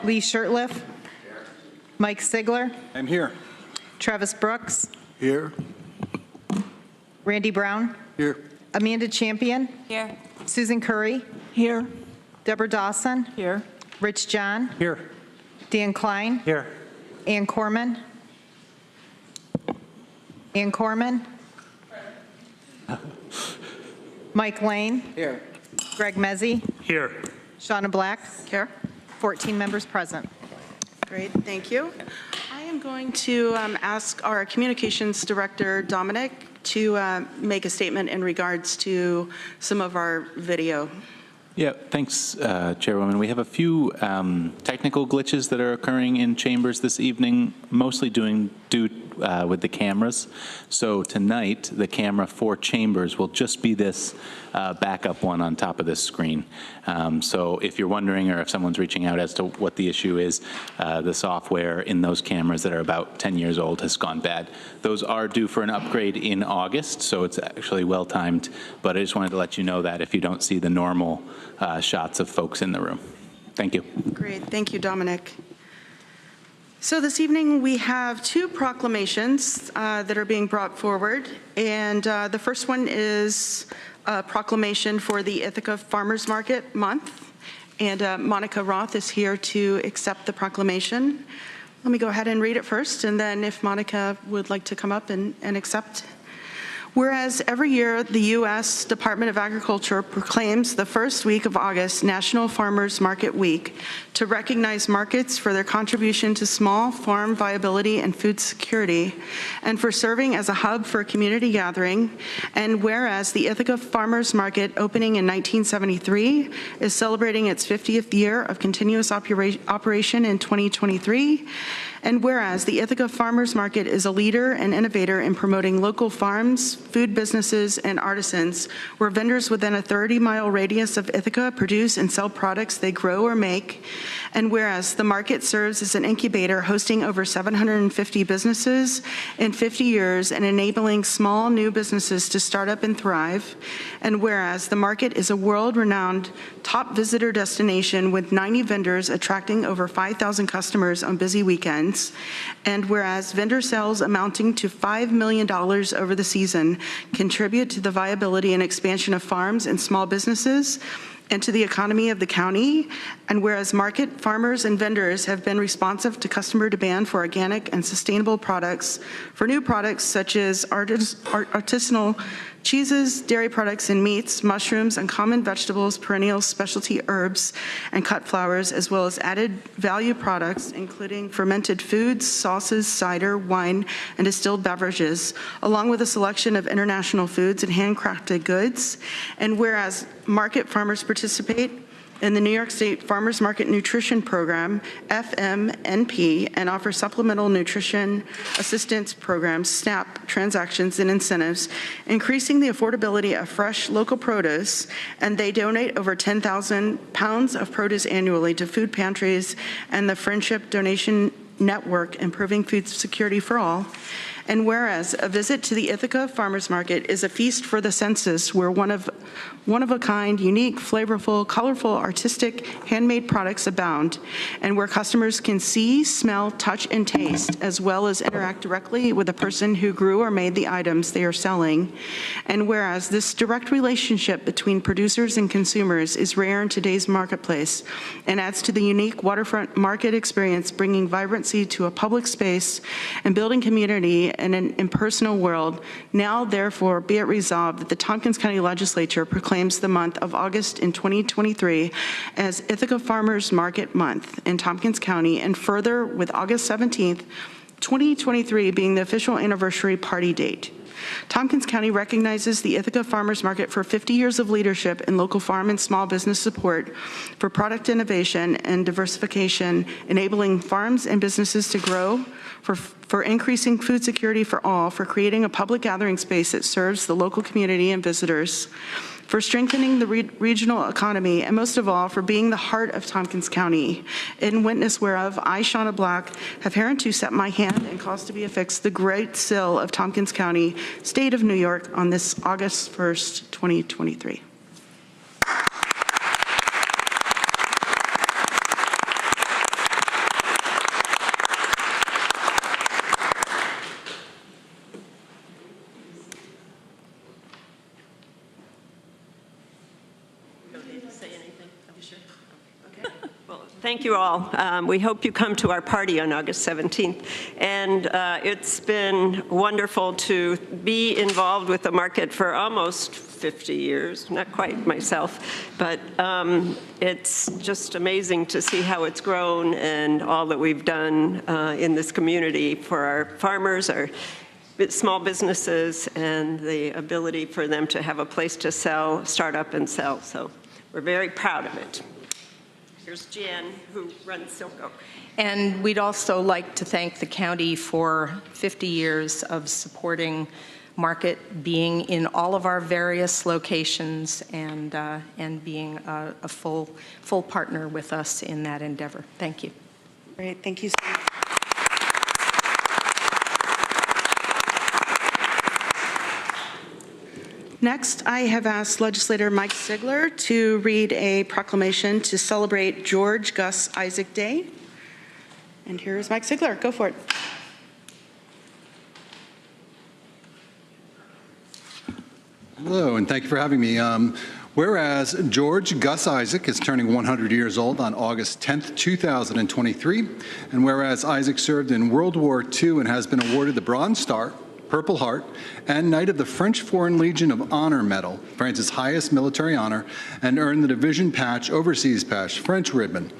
Lee Shirtliff. Mike Sigler. I'm here. Travis Brooks. Here. Randy Brown. Here. Amanda Champion. Here. Susan Curry. Here. Deborah Dawson. Here. Rich John. Here. Dan Klein. Here. Ann Corman. Ann Corman. Mike Lane. Here. Greg Mezzi. Here. Shauna Black. Here. 14 members present. Great, thank you. I am going to ask our Communications Director, Dominic, to make a statement in regards to some of our video. Yeah, thanks, Chairwoman. We have a few technical glitches that are occurring in chambers this evening, mostly due with the cameras. So tonight, the camera for chambers will just be this backup one on top of this screen. So if you're wondering, or if someone's reaching out as to what the issue is, the software in those cameras that are about 10 years old has gone bad. Those are due for an upgrade in August, so it's actually well-timed. But I just wanted to let you know that if you don't see the normal shots of folks in the room. Thank you. Great, thank you, Dominic. So this evening we have two proclamations that are being brought forward, and the first one is a proclamation for the Ithaca Farmers Market Month, and Monica Roth is here to accept the proclamation. Let me go ahead and read it first, and then if Monica would like to come up and accept. Whereas every year the U.S. Department of Agriculture proclaims the first week of August National Farmers Market Week to recognize markets for their contribution to small farm viability and food security, and for serving as a hub for community gathering, and whereas the Ithaca Farmers Market, opening in 1973, is celebrating its 50th year of continuous operation in 2023, and whereas the Ithaca Farmers Market is a leader and innovator in promoting local farms, food businesses, and artisans, where vendors within a 30-mile radius of Ithaca produce and sell products they grow or make, and whereas the market serves as an incubator hosting over 750 businesses in 50 years and enabling small new businesses to start up and thrive, and whereas the market is a world-renowned top visitor destination with 90 vendors attracting over 5,000 customers on busy weekends, and whereas vendor sales amounting to $5 million over the season contribute to the viability and expansion of farms and small businesses and to the economy of the county, and whereas market farmers and vendors have been responsive to customer demand for organic and sustainable products, for new products such as artisanal cheeses, dairy products and meats, mushrooms and common vegetables, perennials, specialty herbs, and cut flowers, as well as added value products, including fermented foods, sauces, cider, wine, and distilled beverages, along with a selection of international foods and handcrafted goods. And whereas market farmers participate in the New York State Farmers Market Nutrition Program, FMNP, and offer supplemental nutrition assistance programs, SNAP, transactions and incentives, increasing the affordability of fresh local produce, and they donate over 10,000 pounds of produce annually to food pantries and the Friendship Donation Network, improving food security for all. And whereas a visit to the Ithaca Farmers Market is a feast for the senses, where one-of-a-kind, unique, flavorful, colorful, artistic, handmade products abound, and where customers can see, smell, touch, and taste, as well as interact directly with the person who grew or made the items they are selling. And whereas this direct relationship between producers and consumers is rare in today's marketplace and adds to the unique waterfront market experience, bringing vibrancy to a public space and building community in an impersonal world, now therefore be it resolved that the Tompkins County Legislature proclaims the month of August in 2023 as Ithaca Farmers Market Month in Tompkins County, and further with August 17th, 2023 being the official anniversary party date. Tompkins County recognizes the Ithaca Farmers Market for 50 years of leadership in local farm and small business support, for product innovation and diversification, enabling farms and businesses to grow, for increasing food security for all, for creating a public gathering space that serves the local community and visitors, for strengthening the regional economy, and most of all, for being the heart of Tompkins County. In witness whereof, I, Shauna Black, have hereunto set my hand and cause to be affixed the great seal of Tompkins County, State of New York, on this August 1st, 2023. Thank you all. We hope you come to our party on August 17th. And it's been wonderful to be involved with the market for almost 50 years, not quite myself, but it's just amazing to see how it's grown and all that we've done in this community for our farmers, our small businesses, and the ability for them to have a place to sell, start up and sell. So we're very proud of it. Here's Jan, who runs Silco. And we'd also like to thank the county for 50 years of supporting market, being in all of our various locations, and being a full partner with us in that endeavor. Thank you. Great, thank you so much. Next, I have asked Legislator Mike Sigler to read a proclamation to celebrate George Gus Isaac Day. And here is Mike Sigler. Go for it. Hello, and thank you for having me. Whereas George Gus Isaac is turning 100 years old on August 10th, 2023, and whereas Isaac served in World War II and has been awarded the Bronze Star, Purple Heart, and Knight of the French Foreign Legion of Honor Medal, France's highest military honor, and earned the Division Patch, Overseas Patch, French Ribbon,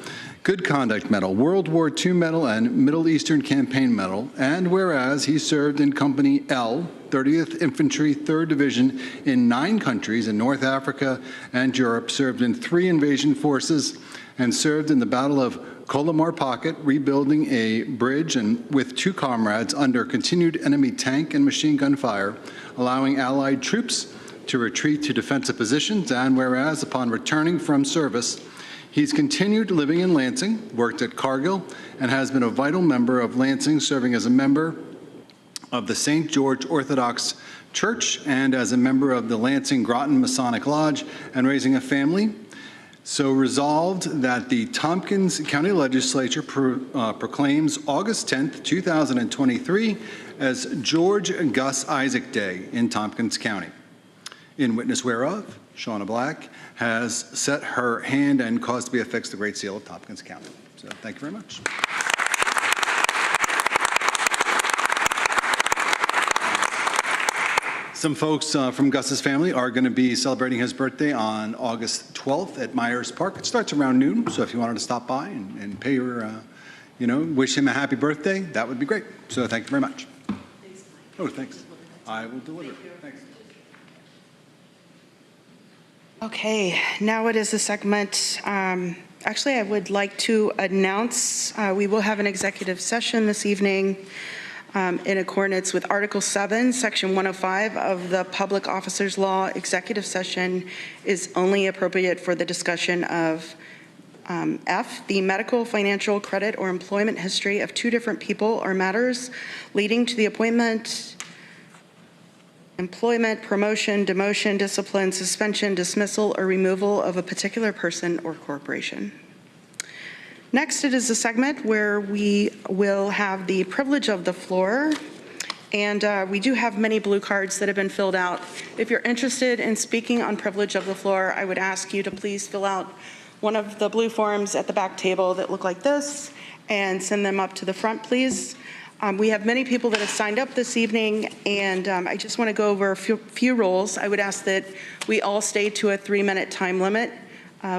Good Conduct Medal, World War II Medal, and Middle Eastern Campaign Medal. And whereas he served in Company L, 30th Infantry, 3rd Division in 9 countries in North Africa and Europe, served in 3 invasion forces, and served in the Battle of Colomar Pocket, rebuilding a bridge and with 2 comrades under continued enemy tank and machine gun fire, allowing Allied troops to retreat to defensive positions. And whereas upon returning from service, he's continued living in Lansing, worked at Cargill, and has been a vital member of Lansing, serving as a member of the St. George Orthodox Church and as a member of the Lansing Groton Masonic Lodge, and raising a family. So resolved that the Tompkins County Legislature proclaims August 10th, 2023 as George Gus Isaac Day in Tompkins County. In witness whereof, Shauna Black has set her hand and caused to be affixed the Great Seal of Tompkins County. So thank you very much. Some folks from Gus's family are going to be celebrating his birthday on August 12th at Myers Park. It starts around noon, so if you wanted to stop by and pay your, wish him a happy birthday, that would be great. So thank you very much. Oh, thanks. I will deliver. Thanks. Okay, now it is the segment. Actually, I would like to announce we will have an executive session this evening in accordance with Article 7, Section 105 of the Public Officers Law. Executive session is only appropriate for the discussion of F, the medical, financial, credit, or employment history of 2 different people or matters leading to the appointment, employment, promotion, demotion, discipline, suspension, dismissal, or removal of a particular person or corporation. Next, it is a segment where we will have the privilege of the floor, and we do have many blue cards that have been filled out. If you're interested in speaking on privilege of the floor, I would ask you to please fill out one of the blue forms at the back table that look like this and send them up to the front, please. We have many people that have signed up this evening, and I just want to go over a few rules. I would ask that we all stay to a 3-minute time limit,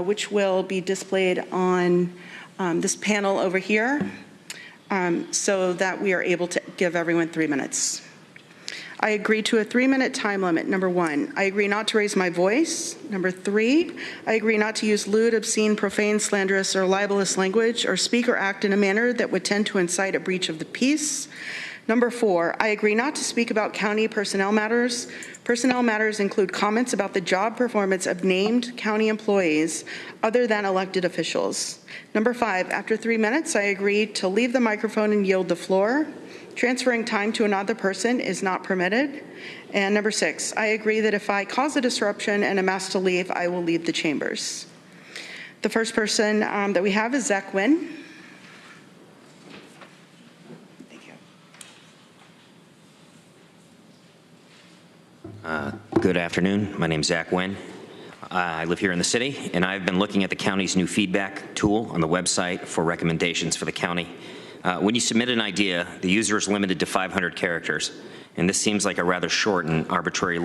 which will be displayed on this panel over here, so that we are able to give everyone 3 minutes. I agree to a 3-minute time limit. Number 1, I agree not to raise my voice. Number 3, I agree not to use lewd, obscene, profane, slanderous, or libelous language, or speak or act in a manner that would tend to incite a breach of the peace. Number 4, I agree not to speak about county personnel matters. Personnel matters include comments about the job performance of named county employees other than elected officials. Number 5, after 3 minutes, I agree to leave the microphone and yield the floor. Transferring time to another person is not permitted. And number 6, I agree that if I cause a disruption and am asked to leave, I will leave the chambers. The first person that we have is Zach Wynn. Thank you. Good afternoon. My name is Zach Wynn. I live here in the city, and I've been looking at the county's new feedback tool on the website for recommendations for the county. When you submit an idea, the user is limited to 500 characters, and this seems like a rather short and arbitrary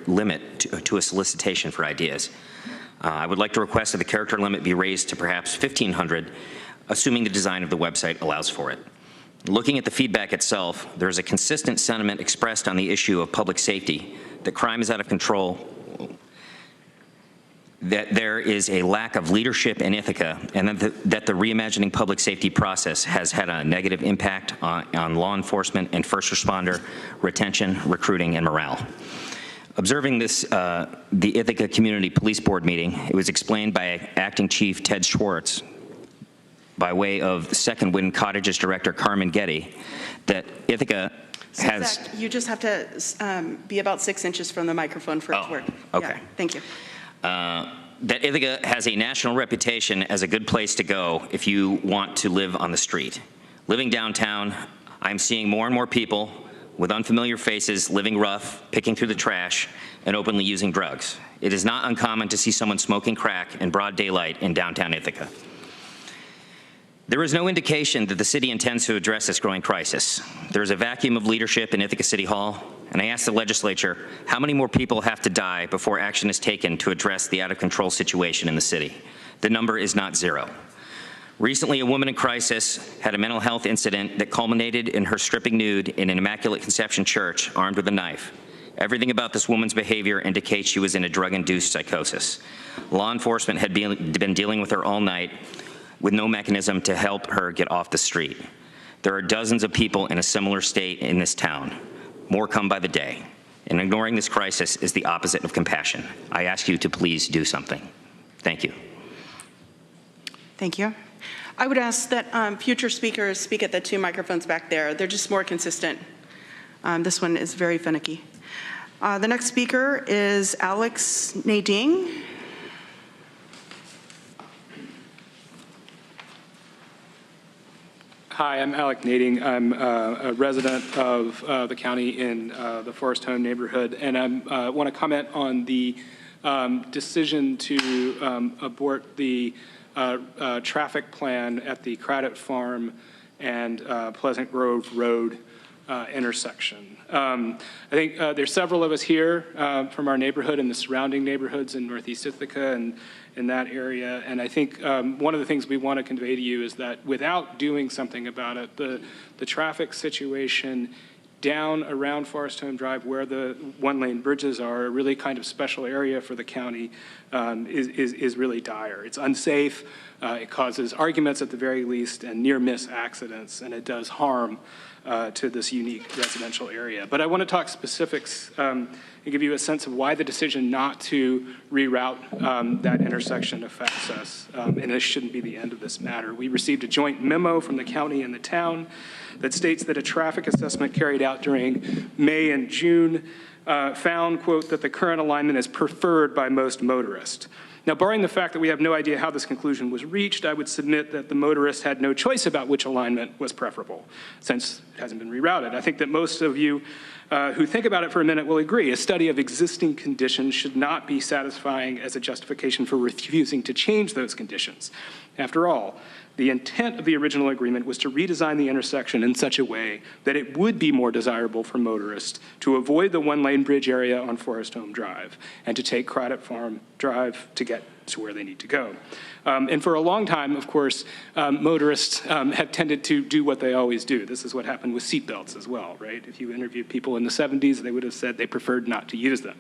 limit to a solicitation for ideas. I would like to request that the character limit be raised to perhaps 1,500, assuming the design of the website allows for it. Looking at the feedback itself, there is a consistent sentiment expressed on the issue of public safety, that crime is out of control, that there is a lack of leadership in Ithaca, and that the reimagining public safety process has had a negative impact on law enforcement and first responder retention, recruiting, and morale. Observing this, the Ithaca Community Police Board meeting, it was explained by Acting Chief Ted Schwartz, by way of Second Wind Cottages Director Carmen Getty, that Ithaca has... Zach, you just have to be about 6 inches from the microphone for it to work. Okay. Yeah, thank you. That Ithaca has a national reputation as a good place to go if you want to live on the street. Living downtown, I'm seeing more and more people with unfamiliar faces living rough, picking through the trash, and openly using drugs. It is not uncommon to see someone smoking crack in broad daylight in downtown Ithaca. There is no indication that the city intends to address this growing crisis. There is a vacuum of leadership in Ithaca City Hall, and I ask the legislature, how many more people have to die before action is taken to address the out-of-control situation in the city? The number is not zero. Recently, a woman in crisis had a mental health incident that culminated in her stripping nude in an Immaculate Conception church armed with a knife. Everything about this woman's behavior indicates she was in a drug-induced psychosis. Law enforcement had been dealing with her all night with no mechanism to help her get off the street. There are dozens of people in a similar state in this town. More come by the day. And ignoring this crisis is the opposite of compassion. I ask you to please do something. Thank you. Thank you. I would ask that future speakers speak at the 2 microphones back there. They're just more consistent. This one is very finicky. The next speaker is Alex Nading. Hi, I'm Alec Nading. I'm a resident of the county in the Forest Home neighborhood, and I want to comment on the decision to abort the traffic plan at the Craddock Farm and Pleasant Grove Road intersection. I think there's several of us here from our neighborhood and the surrounding neighborhoods in Northeast Ithaca and in that area. And I think one of the things we want to convey to you is that without doing something about it, the traffic situation down around Forest Home Drive where the one-lane bridges are, a really kind of special area for the county, is really dire. It's unsafe, it causes arguments at the very least, and near-miss accidents, and it does harm to this unique residential area. But I want to talk specifics and give you a sense of why the decision not to reroute that intersection affects us. And this shouldn't be the end of this matter. We received a joint memo from the county and the town that states that a traffic assessment carried out during May and June found, quote, that the current alignment is preferred by most motorists. Now, barring the fact that we have no idea how this conclusion was reached, I would submit that the motorists had no choice about which alignment was preferable, since it hasn't been rerouted. I think that most of you who think about it for a minute will agree. A study of existing conditions should not be satisfying as a justification for refusing to change those conditions. After all, the intent of the original agreement was to redesign the intersection in such a way that it would be more desirable for motorists to avoid the one-lane bridge area on Forest Home Drive and to take Craddock Farm Drive to get to where they need to go. And for a long time, of course, motorists have tended to do what they always do. This is what happened with seatbelts as well, right? If you interviewed people in the 70s, they would have said they preferred not to use them.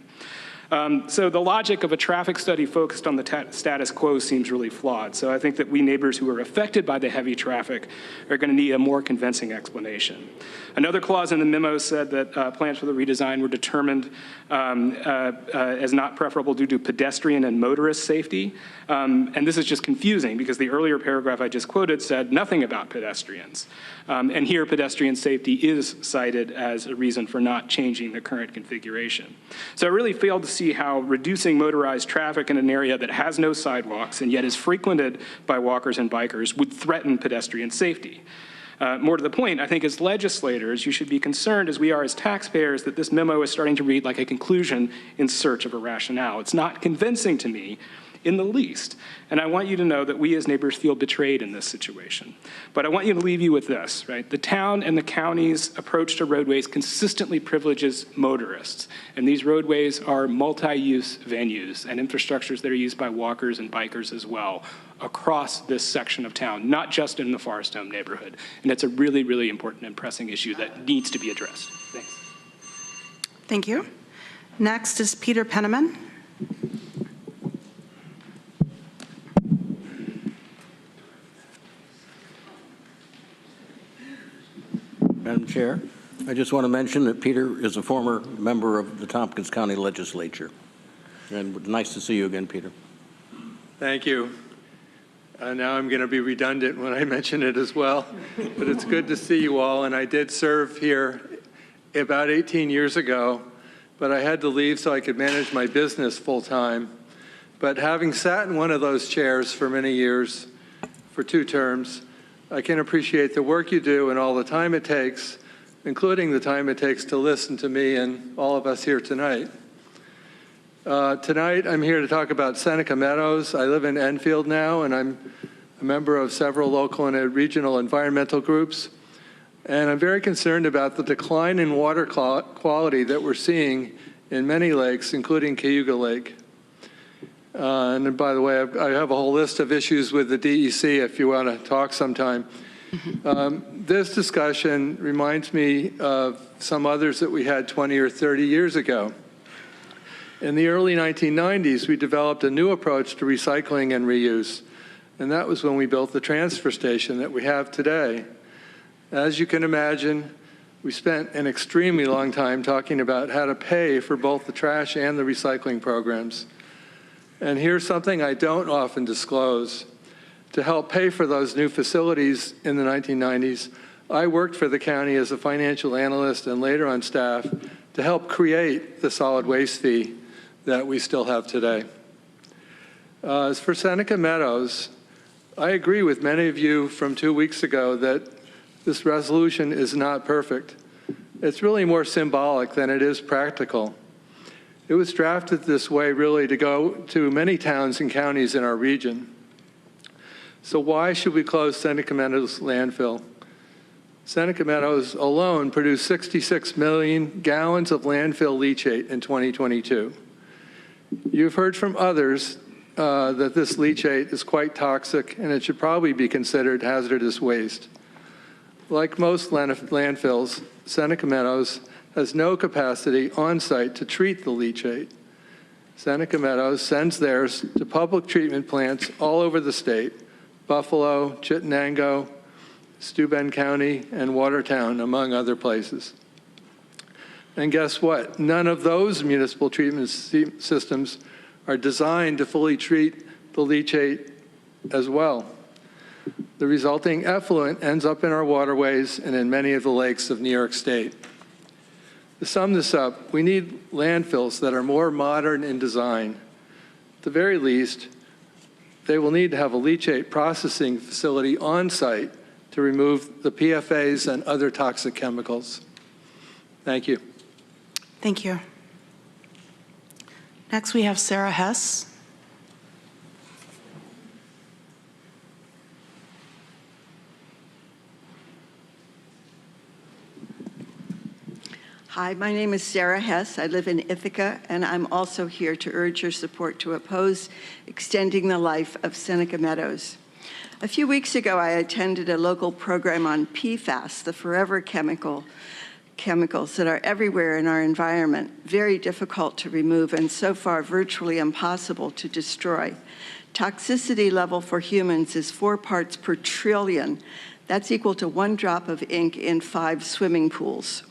So the logic of a traffic study focused on the status quo seems really flawed. So I think that we neighbors who are affected by the heavy traffic are going to need a more convincing explanation. Another clause in the memo said that plans for the redesign were determined as not preferable due to pedestrian and motorist safety. And this is just confusing because the earlier paragraph I just quoted said nothing about pedestrians. And here pedestrian safety is cited as a reason for not changing the current configuration. So I really failed to see how reducing motorized traffic in an area that has no sidewalks and yet is frequented by walkers and bikers would threaten pedestrian safety. More to the point, I think as legislators, you should be concerned, as we are as taxpayers, that this memo is starting to read like a conclusion in search of a rationale. It's not convincing to me in the least. And I want you to know that we as neighbors feel betrayed in this situation. But I want you to leave you with this, right? The town and the county's approach to roadways consistently privileges motorists. And these roadways are multi-use venues and infrastructures that are used by walkers and bikers as well across this section of town, not just in the Forest Home neighborhood. And it's a really, really important and pressing issue that needs to be addressed. Thanks. Thank you. Next is Peter Penniman. Madam Chair, I just want to mention that Peter is a former member of the Tompkins County Legislature. And nice to see you again, Peter. Thank you. Now I'm going to be redundant when I mention it as well, but it's good to see you all. And I did serve here about 18 years ago, but I had to leave so I could manage my business full time. But having sat in one of those chairs for many years, for 2 terms, I can appreciate the work you do and all the time it takes, including the time it takes to listen to me and all of us here tonight. Tonight, I'm here to talk about Seneca Meadows. I live in Enfield now, and I'm a member of several local and regional environmental groups. And I'm very concerned about the decline in water quality that we're seeing in many lakes, including Cayuga Lake. And by the way, I have a whole list of issues with the DEC if you want to talk sometime. This discussion reminds me of some others that we had 20 or 30 years ago. In the early 1990s, we developed a new approach to recycling and reuse, and that was when we built the transfer station that we have today. As you can imagine, we spent an extremely long time talking about how to pay for both the trash and the recycling programs. And here's something I don't often disclose. To help pay for those new facilities in the 1990s, I worked for the county as a financial analyst and later on staff to help create the solid waste fee that we still have today. As for Seneca Meadows, I agree with many of you from 2 weeks ago that this resolution is not perfect. It's really more symbolic than it is practical. It was drafted this way really to go to many towns and counties in our region. So why should we close Seneca Meadows landfill? Seneca Meadows alone produced 66 million gallons of landfill leachate in 2022. You've heard from others that this leachate is quite toxic and it should probably be considered hazardous waste. Like most landfills, Seneca Meadows has no capacity on site to treat the leachate. Seneca Meadows sends theirs to public treatment plants all over the state, Buffalo, Chittenango, Steuben County, and Watertown, among other places. And guess what? None of those municipal treatment systems are designed to fully treat the leachate as well. The resulting effluent ends up in our waterways and in many of the lakes of New York State. To sum this up, we need landfills that are more modern in design. At the very least, they will need to have a leachate processing facility on site to remove the PFAS and other toxic chemicals. Thank you. Thank you. Next, we have Sarah Hess. Hi, my name is Sarah Hess. I live in Ithaca, and I'm also here to urge your support to oppose extending the life of Seneca Meadows. A few weeks ago, I attended a local program on PFAS, the forever chemicals that are everywhere in our environment, very difficult to remove and so far virtually impossible to destroy. Toxicity level for humans is 4 parts per trillion. That's equal to 1 drop of ink in 5 swimming pools.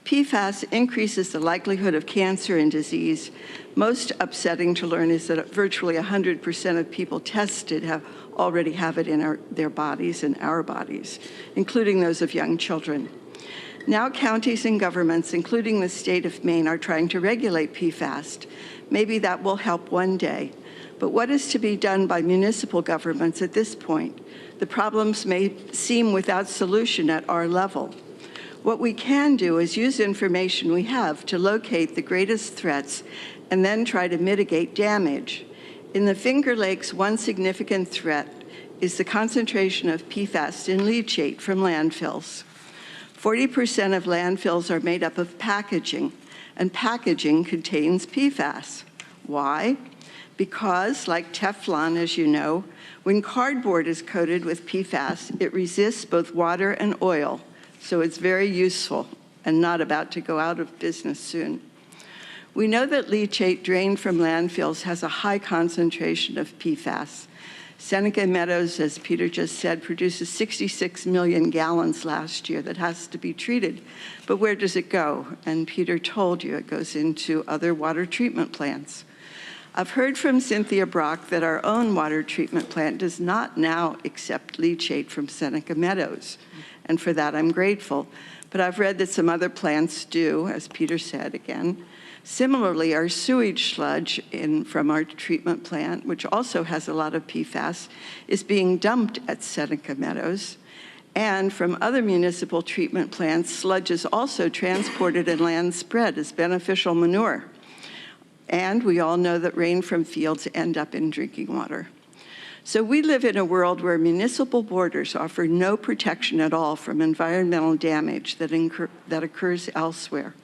PFAS increases the likelihood of cancer and disease. Most upsetting to learn is that virtually 100% of people tested already have it in their bodies and our bodies, including those of young children. Now counties and governments, including the state of Maine, are trying to regulate PFAS. Maybe that will help one day. But what is to be done by municipal governments at this point? The problems may seem without solution at our level. What we can do is use information we have to locate the greatest threats and then try to mitigate damage. In the Finger Lakes, one significant threat is the concentration of PFAS in leachate from landfills. 40% of landfills are made up of packaging, and packaging contains PFAS. Why? Because, like Teflon, as you know, when cardboard is coated with PFAS, it resists both water and oil, so it's very useful and not about to go out of business soon. We know that leachate drained from landfills has a high concentration of PFAS. Seneca Meadows, as Peter just said, produces 66 million gallons last year that has to be treated. But where does it go? And Peter told you it goes into other water treatment plants. I've heard from Cynthia Brock that our own water treatment plant does not now accept leachate from Seneca Meadows, and for that I'm grateful. But I've read that some other plants do, as Peter said again. Similarly, our sewage sludge from our treatment plant, which also has a lot of PFAS, is being dumped at Seneca Meadows. And from other municipal treatment plants, sludge is also transported and land spread as beneficial manure. And we all know that rain from fields end up in drinking water. So we live in a world where municipal borders offer no protection at all from environmental damage that occurs elsewhere.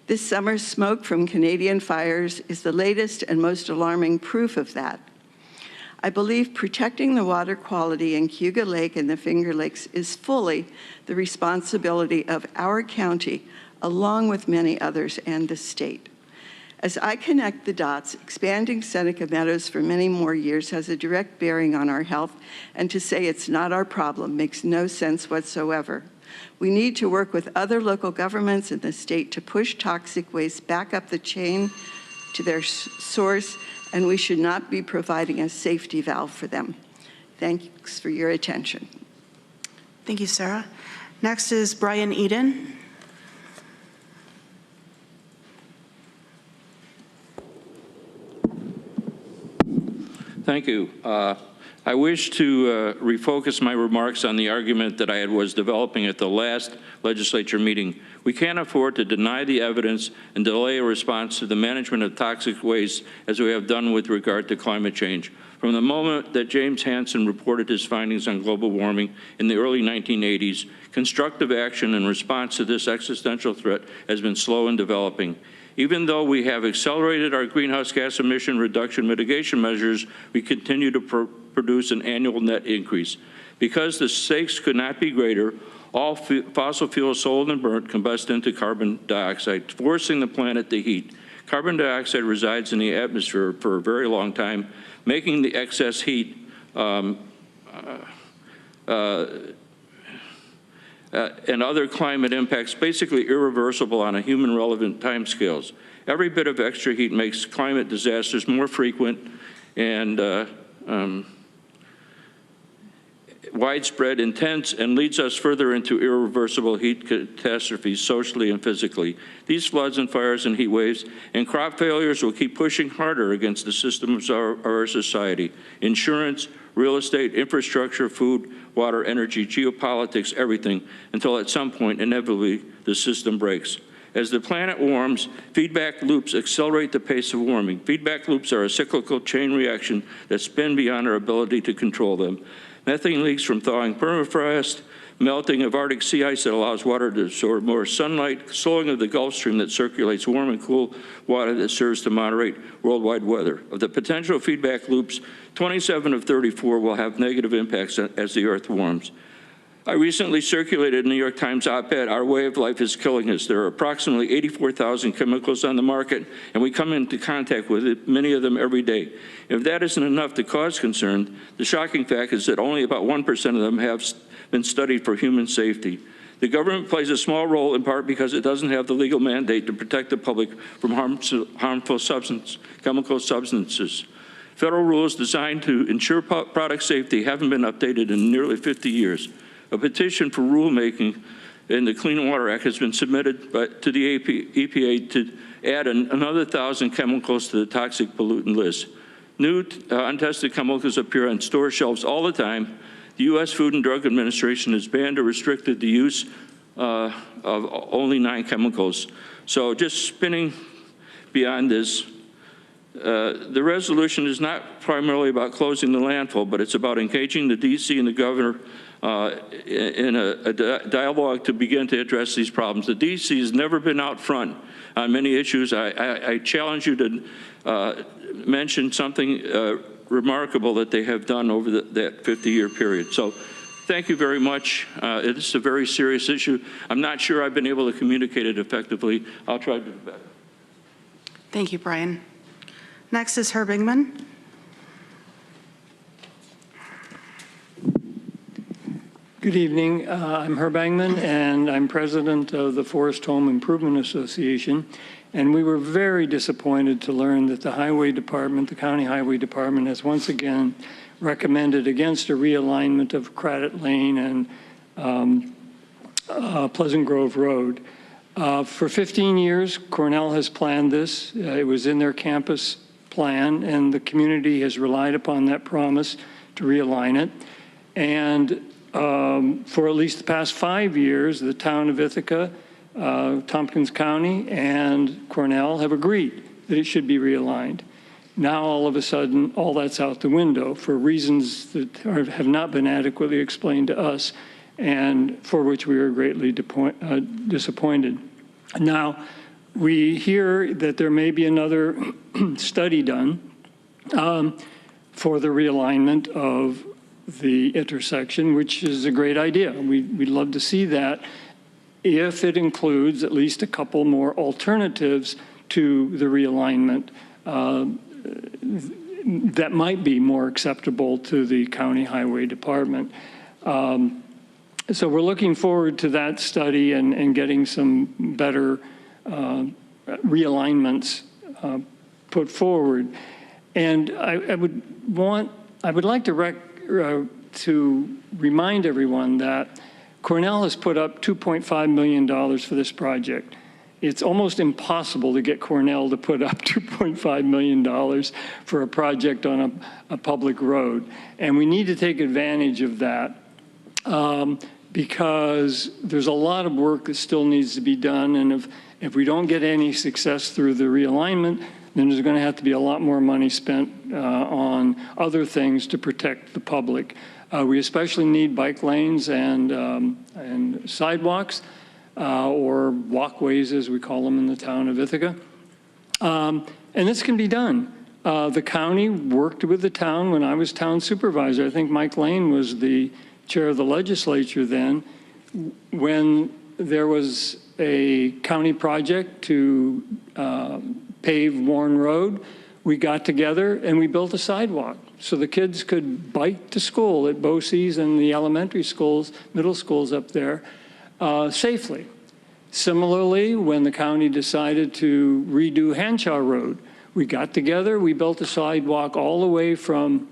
This summer's smoke from Canadian fires is the latest and most alarming proof of that. I believe protecting the water quality in Cayuga Lake and the Finger Lakes is fully the responsibility of our county, along with many others and the state. As I connect the dots, expanding Seneca Meadows for many more years has a direct bearing on our health, and to say it's not our problem makes no sense whatsoever. We need to work with other local governments in the state to push toxic waste back up the chain to their source, and we should not be providing a safety valve for them. Thanks for your attention. Thank you, Sarah. Next is Brian Eden. Thank you. I wish to refocus my remarks on the argument that I was developing at the last legislature meeting. We can't afford to deny the evidence and delay a response to the management of toxic waste as we have done with regard to climate change. From the moment that James Hansen reported his findings on global warming in the early 1980s, constructive action in response to this existential threat has been slow in developing. Even though we have accelerated our greenhouse gas emission reduction mitigation measures, we continue to produce an annual net increase. Because the stakes could not be greater, all fossil fuels sold and burnt combust into carbon dioxide, forcing the planet to heat. Carbon dioxide resides in the atmosphere for a very long time, making the excess heat and other climate impacts basically irreversible on a human-relevant timescales. Every bit of extra heat makes climate disasters more frequent and widespread, intense, and leads us further into irreversible heat catastrophes socially and physically. These floods and fires and heat waves and crop failures will keep pushing harder against the systems of our society. Insurance, real estate, infrastructure, food, water, energy, geopolitics, everything, until at some point, inevitably, the system breaks. As the planet warms, feedback loops accelerate the pace of warming. Feedback loops are a cyclical chain reaction that spin beyond our ability to control them. Methane leaks from thawing permafrost, melting of Arctic sea ice that allows water to absorb more sunlight, slowing of the Gulf Stream that circulates warm and cool water that serves to moderate worldwide weather. Of the potential feedback loops, 27 of 34 will have negative impacts as the Earth warms. I recently circulated a New York Times op-ed, "Our way of life is killing us." There are approximately 84,000 chemicals on the market, and we come into contact with many of them every day. If that isn't enough to cause concern, the shocking fact is that only about 1% of them have been studied for human safety. The government plays a small role in part because it doesn't have the legal mandate to protect the public from harmful chemical substances. Federal rules designed to ensure product safety haven't been updated in nearly 50 years. A petition for rulemaking in the Clean Water Act has been submitted to the EPA to add another 1,000 chemicals to the toxic pollutant list. New untested chemicals appear on store shelves all the time. The U.S. Food and Drug Administration has banned or restricted the use of only 9 chemicals. So just spinning beyond this, the resolution is not primarily about closing the landfill, but it's about engaging the D.C. and the governor in a dialogue to begin to address these problems. The D.C. has never been out front on many issues. I challenge you to mention something remarkable that they have done over that 50-year period. So thank you very much. It's a very serious issue. I'm not sure I've been able to communicate it effectively. I'll try to do better. Thank you, Brian. Next is Herb Ingman. Good evening. I'm Herb Engman, and I'm president of the Forest Home Improvement Association. And we were very disappointed to learn that the Highway Department, the County Highway Department, has once again recommended against a realignment of Craddock Lane and Pleasant Grove Road. For 15 years, Cornell has planned this. It was in their campus plan, and the community has relied upon that promise to realign it. And for at least the past 5 years, the town of Ithaca, Tompkins County, and Cornell have agreed that it should be realigned. Now, all of a sudden, all that's out the window for reasons that have not been adequately explained to us, and for which we are greatly disappointed. Now, we hear that there may be another study done for the realignment of the intersection, which is a great idea. We'd love to see that if it includes at least a couple more alternatives to the realignment that might be more acceptable to the County Highway Department. So we're looking forward to that study and getting some better realignments put forward. And I would like to remind everyone that Cornell has put up $2.5 million for this project. It's almost impossible to get Cornell to put up $2.5 million for a project on a public road. And we need to take advantage of that because there's a lot of work that still needs to be done. And if we don't get any success through the realignment, then there's going to have to be a lot more money spent on other things to protect the public. We especially need bike lanes and sidewalks, or walkways, as we call them in the town of Ithaca. And this can be done. The county worked with the town when I was town supervisor. I think Mike Lane was the chair of the legislature then, when there was a county project to pave Warren Road. We got together and we built a sidewalk so the kids could bike to school at BOCES and the elementary schools, middle schools up there safely. Similarly, when the county decided to redo Hanshaw Road, we got together, we built a sidewalk all the way from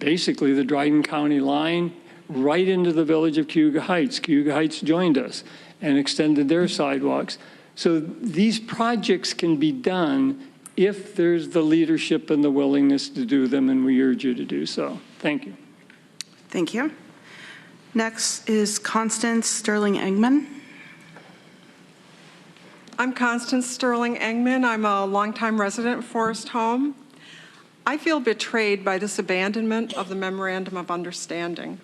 basically the Dryden County line right into the village of Cayuga Heights. Cayuga Heights joined us and extended their sidewalks. So these projects can be done if there's the leadership and the willingness to do them, and we urge you to do so. Thank you. Thank you. Next is Constance Sterling Engman. I'm Constance Sterling Engman. I'm a longtime resident of Forest Home. I feel betrayed by this abandonment of the Memorandum of Understanding.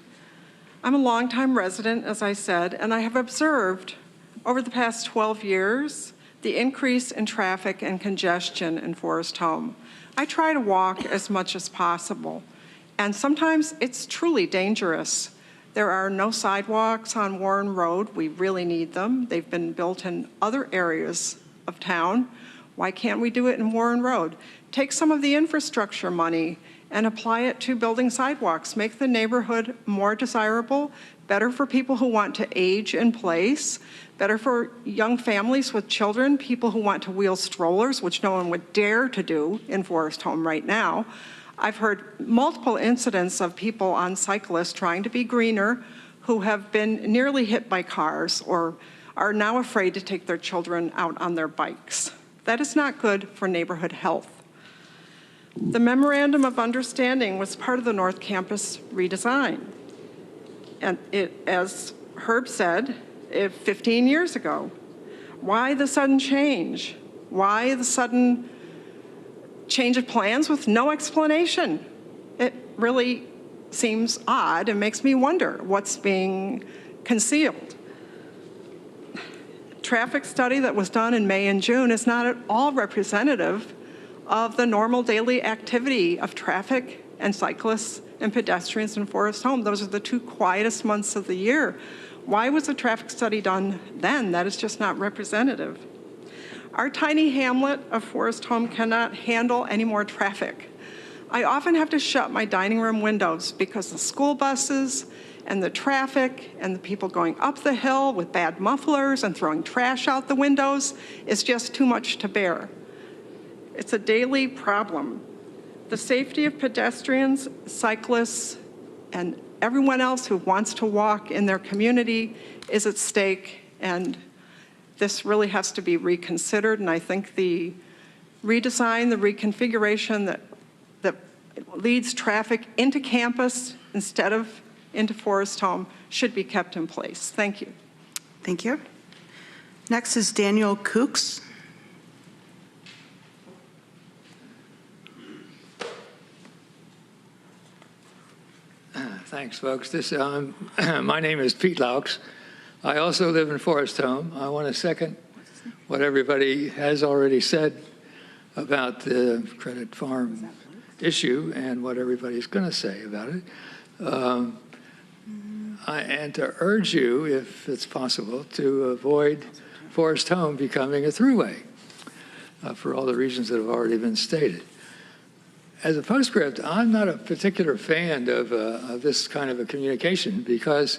I'm a longtime resident, as I said, and I have observed over the past 12 years the increase in traffic and congestion in Forest Home. I try to walk as much as possible, and sometimes it's truly dangerous. There are no sidewalks on Warren Road. We really need them. They've been built in other areas of town. Why can't we do it in Warren Road? Take some of the infrastructure money and apply it to building sidewalks. Make the neighborhood more desirable, better for people who want to age in place, better for young families with children, people who want to wheel strollers, which no one would dare to do in Forest Home right now. I've heard multiple incidents of people on cyclists trying to be greener who have been nearly hit by cars or are now afraid to take their children out on their bikes. That is not good for neighborhood health. The Memorandum of Understanding was part of the North Campus redesign. And it, as Herb said, 15 years ago. Why the sudden change? Why the sudden change of plans with no explanation? It really seems odd and makes me wonder what's being concealed. Traffic study that was done in May and June is not at all representative of the normal daily activity of traffic and cyclists and pedestrians in Forest Home. Those are the two quietest months of the year. Why was a traffic study done then? That is just not representative. Our tiny hamlet of Forest Home cannot handle any more traffic. I often have to shut my dining room windows because the school buses and the traffic and the people going up the hill with bad mufflers and throwing trash out the windows is just too much to bear. It's a daily problem. The safety of pedestrians, cyclists, and everyone else who wants to walk in their community is at stake, and this really has to be reconsidered. And I think the redesign, the reconfiguration that leads traffic into campus instead of into Forest Home should be kept in place. Thank you. Thank you. Next is Daniel Kooks. Thanks, folks. My name is Pete Laux. I also live in Forest Home. I want to second what everybody has already said about the Credit Farm issue and what everybody's going to say about it. And to urge you, if it's possible, to avoid Forest Home becoming a throughway for all the reasons that have already been stated. As a postscript, I'm not a particular fan of this kind of a communication because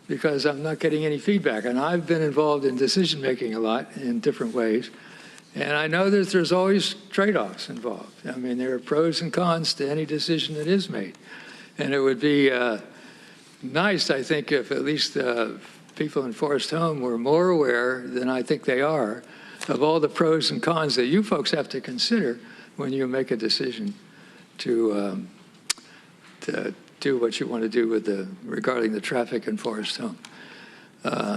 I'm not getting any feedback. And I've been involved in decision-making a lot in different ways. And I know that there's always trade-offs involved. I mean, there are pros and cons to any decision that is made. And it would be nice, I think, if at least people in Forest Home were more aware than I think they are of all the pros and cons that you folks have to consider when you make a decision to do what you want to do with regarding the traffic in Forest Home.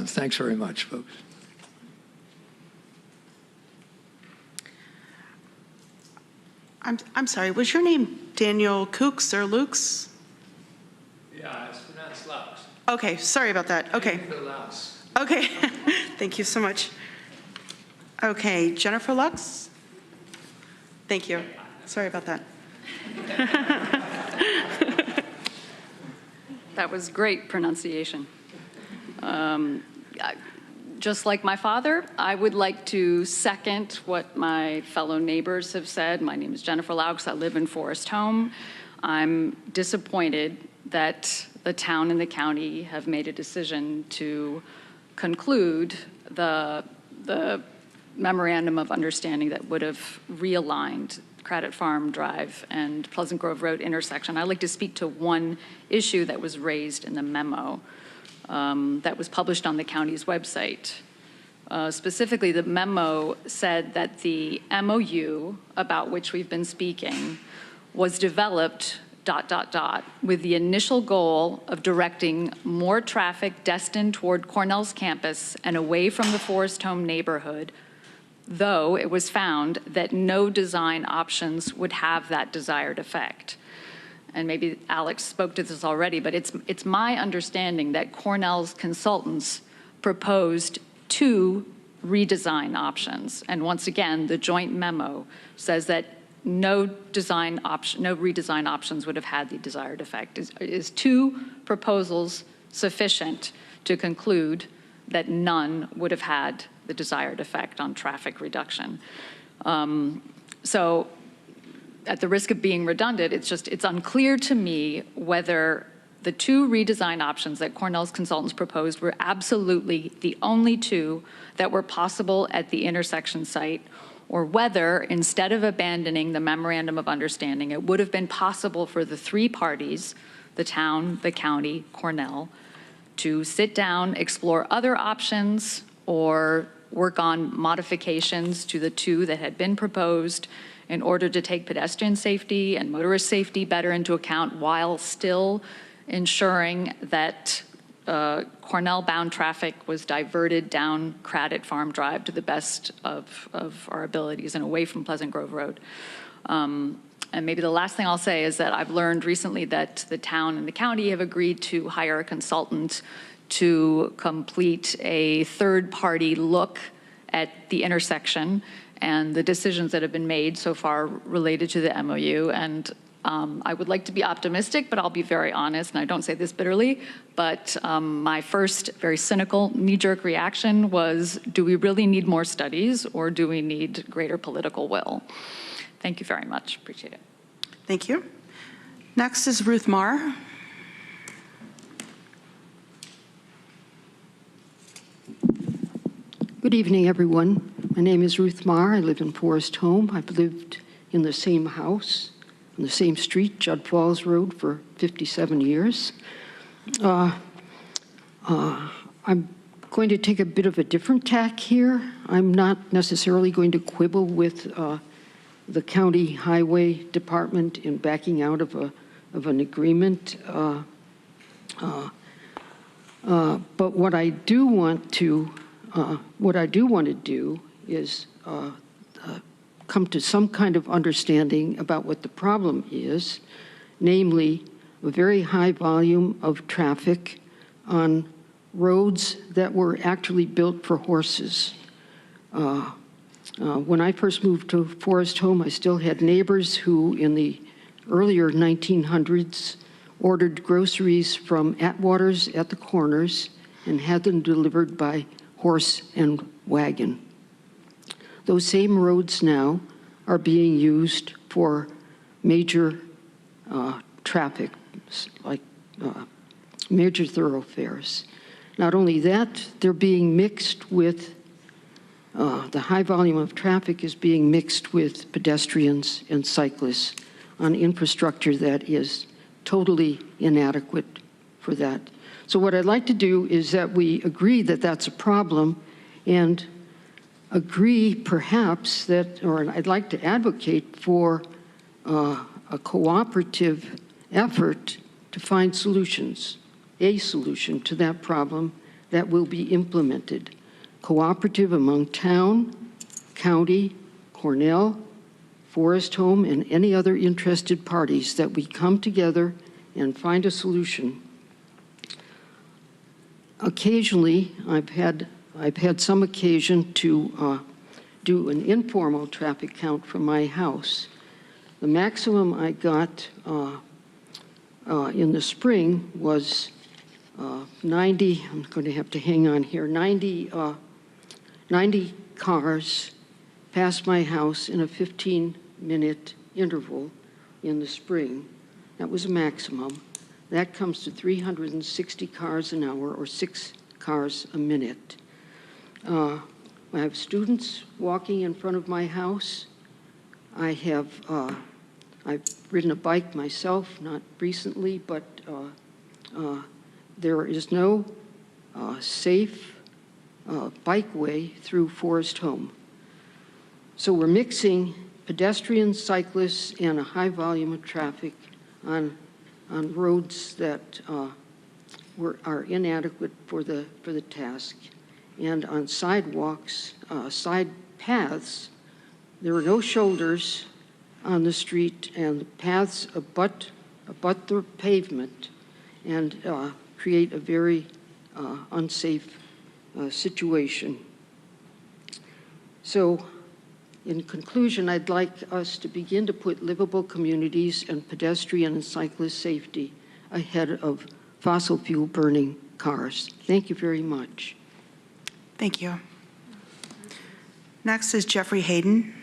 Thanks very much, folks. I'm sorry, was your name Daniel Kooks or Lukes? Yeah, it's pronounced Laux. Okay, sorry about that. Okay. Laux. Okay, thank you so much. Okay, Jennifer Lux? Thank you. Sorry about that. That was great pronunciation. Just like my father, I would like to second what my fellow neighbors have said. My name is Jennifer Laux. I live in Forest Home. I'm disappointed that the town and the county have made a decision to conclude the memorandum of understanding that would have realigned Credit Farm Drive and Pleasant Grove Road intersection. I'd like to speak to one issue that was raised in the memo that was published on the county's website. Specifically, the memo said that the MOU about which we've been speaking was developed ... with the initial goal of directing more traffic destined toward Cornell's campus and away from the Forest Home neighborhood, though it was found that no design options would have that desired effect. And maybe Alex spoke to this already, but it's my understanding that Cornell's consultants proposed 2 redesign options. And once again, the joint memo says that no redesign options would have had the desired effect. Is 2 proposals sufficient to conclude that none would have had the desired effect on traffic reduction? So at the risk of being redundant, it's unclear to me whether the 2 redesign options that Cornell's consultants proposed were absolutely the only 2 that were possible at the intersection site, or whether, instead of abandoning the memorandum of understanding, it would have been possible for the 3 parties, the town, the county, Cornell, to sit down, explore other options, or work on modifications to the 2 that had been proposed in order to take pedestrian safety and motorist safety better into account while still ensuring that Cornell-bound traffic was diverted down Craddock Farm Drive to the best of our abilities and away from Pleasant Grove Road. And maybe the last thing I'll say is that I've learned recently that the town and the county have agreed to hire a consultant to complete a third-party look at the intersection and the decisions that have been made so far related to the MOU. And I would like to be optimistic, but I'll be very honest, and I don't say this bitterly, but my first very cynical knee-jerk reaction was, do we really need more studies, or do we need greater political will? Thank you very much. Appreciate it. Thank you. Next is Ruth Marr. Good evening, everyone. My name is Ruth Marr. I live in Forest Home. I've lived in the same house, on the same street, Judd Falls Road, for 57 years. I'm going to take a bit of a different tack here. I'm not necessarily going to quibble with the county highway department in backing out of an agreement. But what I do want to do is come to some kind of understanding about what the problem is, namely a very high volume of traffic on roads that were actually built for horses. When I first moved to Forest Home, I still had neighbors who, in the earlier 1900s, ordered groceries from Atwater's at the corners and had them delivered by horse and wagon. Those same roads now are being used for major traffic, like major thoroughfares. Not only that, they're being mixed with the high volume of traffic is being mixed with pedestrians and cyclists on infrastructure that is totally inadequate for that. So what I'd like to do is that we agree that that's a problem and agree perhaps that, or I'd like to advocate for a cooperative effort to find solutions, a solution to that problem that will be implemented. Cooperative among town, county, Cornell, Forest Home, and any other interested parties, that we come together and find a solution. Occasionally, I've had some occasion to do an informal traffic count from my house. The maximum I got in the spring was 90, I'm going to have to hang on here, 90 cars passed my house in a 15-minute interval in the spring. That was a maximum. That comes to 360 cars an hour, or 6 cars a minute. I have students walking in front of my house. I've ridden a bike myself, not recently, but there is no safe bikeway through Forest Home. So we're mixing pedestrians, cyclists, and a high volume of traffic on roads that are inadequate for the task. And on sidewalks, side paths, there are no shoulders on the street, and the paths abut the pavement and create a very unsafe situation. So, in conclusion, I'd like us to begin to put livable communities and pedestrian and cyclist safety ahead of fossil fuel burning cars. Thank you very much. Thank you. Next is Jeffrey Hayden.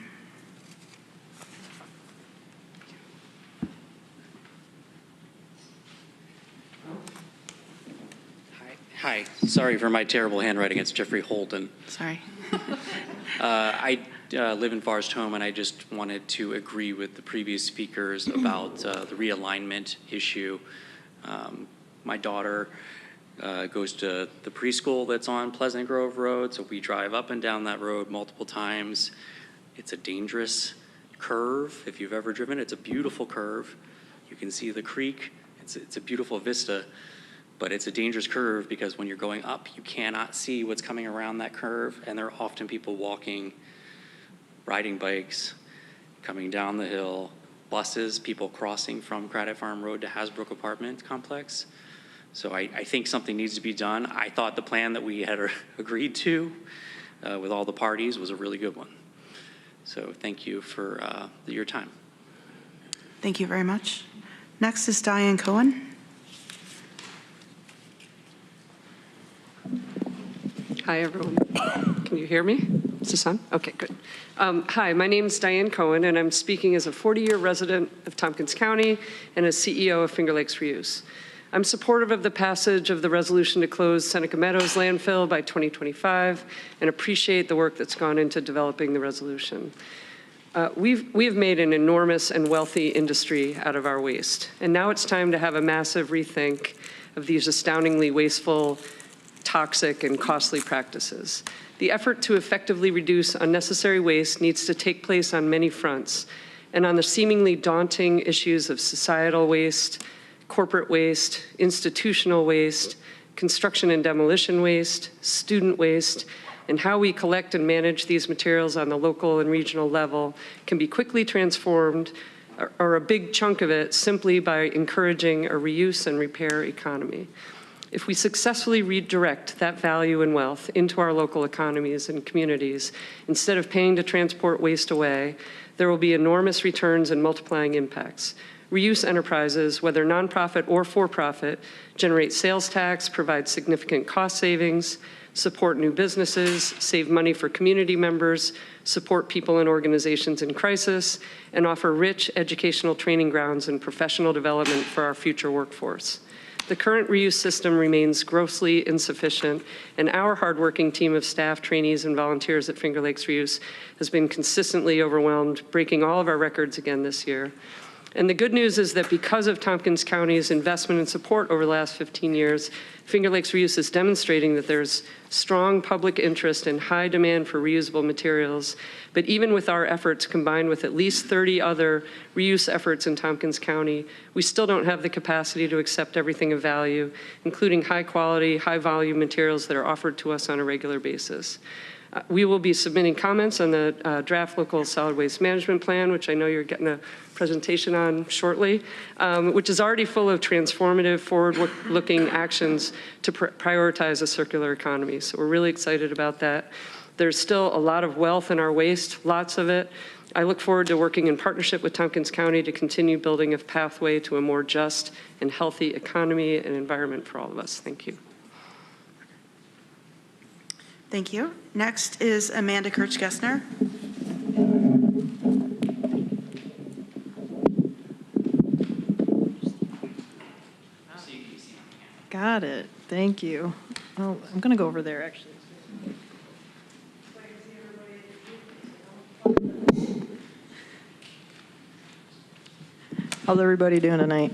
Hi, sorry for my terrible handwriting. It's Jeffrey Holden. Sorry. I live in Forest Home, and I just wanted to agree with the previous speakers about the realignment issue. My daughter goes to the preschool that's on Pleasant Grove Road, so we drive up and down that road multiple times. It's a dangerous curve. If you've ever driven, it's a beautiful curve. You can see the creek. It's a beautiful vista, but it's a dangerous curve because when you're going up, you cannot see what's coming around that curve, and there are often people walking, riding bikes, coming down the hill, buses, people crossing from Craddock Farm Road to Hasbrook Apartment Complex. So I think something needs to be done. I thought the plan that we had agreed to with all the parties was a really good one. So thank you for your time. Thank you very much. Next is Diane Cohen. Hi, everyone. Can you hear me? Is this on? Okay, good. Hi, my name is Diane Cohen, and I'm speaking as a 40-year resident of Tompkins County and as CEO of Finger Lakes Reuse. I'm supportive of the passage of the resolution to close Seneca Meadows landfill by 2025 and appreciate the work that's gone into developing the resolution. We have made an enormous and wealthy industry out of our waste, and now it's time to have a massive rethink of these astoundingly wasteful, toxic, and costly practices. The effort to effectively reduce unnecessary waste needs to take place on many fronts, and on the seemingly daunting issues of societal waste, corporate waste, institutional waste, construction and demolition waste, student waste, and how we collect and manage these materials on the local and regional level can be quickly transformed, or a big chunk of it, simply by encouraging a reuse and repair economy. If we successfully redirect that value and wealth into our local economies and communities, instead of paying to transport waste away, there will be enormous returns and multiplying impacts. Reuse enterprises, whether nonprofit or for-profit, generate sales tax, provide significant cost savings, support new businesses, save money for community members, support people and organizations in crisis, and offer rich educational training grounds and professional development for our future workforce. The current reuse system remains grossly insufficient, and our hardworking team of staff, trainees, and volunteers at Finger Lakes Reuse has been consistently overwhelmed, breaking all of our records again this year. And the good news is that because of Tompkins County's investment and support over the last 15 years, Finger Lakes Reuse is demonstrating that there's strong public interest and high demand for reusable materials. But even with our efforts combined with at least 30 other reuse efforts in Tompkins County, we still don't have the capacity to accept everything of value, including high quality, high volume materials that are offered to us on a regular basis. We will be submitting comments on the draft local solid waste management plan, which I know you're getting a presentation on shortly, which is already full of transformative, forward-looking actions to prioritize a circular economy. So we're really excited about that. There's still a lot of wealth in our waste, lots of it. I look forward to working in partnership with Tompkins County to continue building a pathway to a more just and healthy economy and environment for all of us. Thank you. Thank you. Next is Amanda Kirch-Gessner. Got it. Thank you. Oh, I'm going to go over there, actually. How's everybody doing tonight?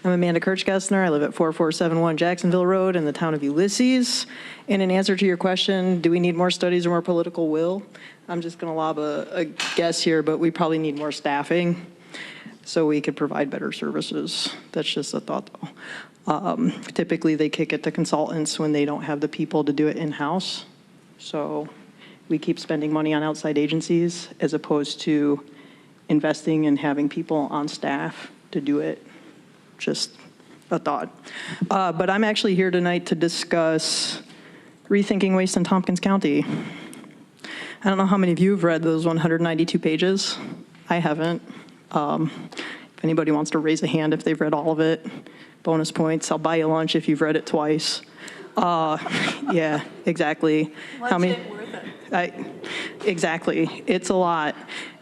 I'm Amanda Kirch-Gessner. I live at 4471 Jacksonville Road in the town of Ulysses. And in answer to your question, do we need more studies or more political will? I'm just going to lob a guess here, but we probably need more staffing so we could provide better services. That's just a thought, though. Typically, they kick it to consultants when they don't have the people to do it in-house. So we keep spending money on outside agencies as opposed to investing and having people on staff to do it. Just a thought. But I'm actually here tonight to discuss rethinking waste in Tompkins County. I don't know how many of you have read those 192 pages. I haven't. If anybody wants to raise a hand if they've read all of it, bonus points. I'll buy you lunch if you've read it twice. Yeah, exactly. How many? Exactly. It's a lot.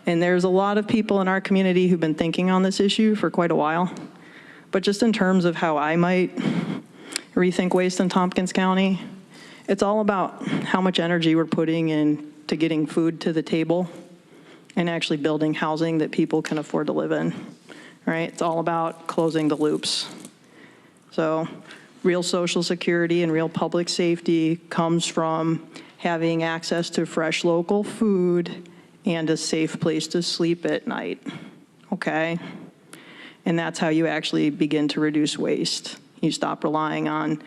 And there's a lot of people in our community who've been thinking on this issue for quite a while. But just in terms of how I might rethink waste in Tompkins County, it's all about how much energy we're putting into getting food to the table and actually building housing that people can afford to live in, right? It's all about closing the loops. So real social security and real public safety comes from having access to fresh local food and a safe place to sleep at night, okay? And that's how you actually begin to reduce waste. You stop relying on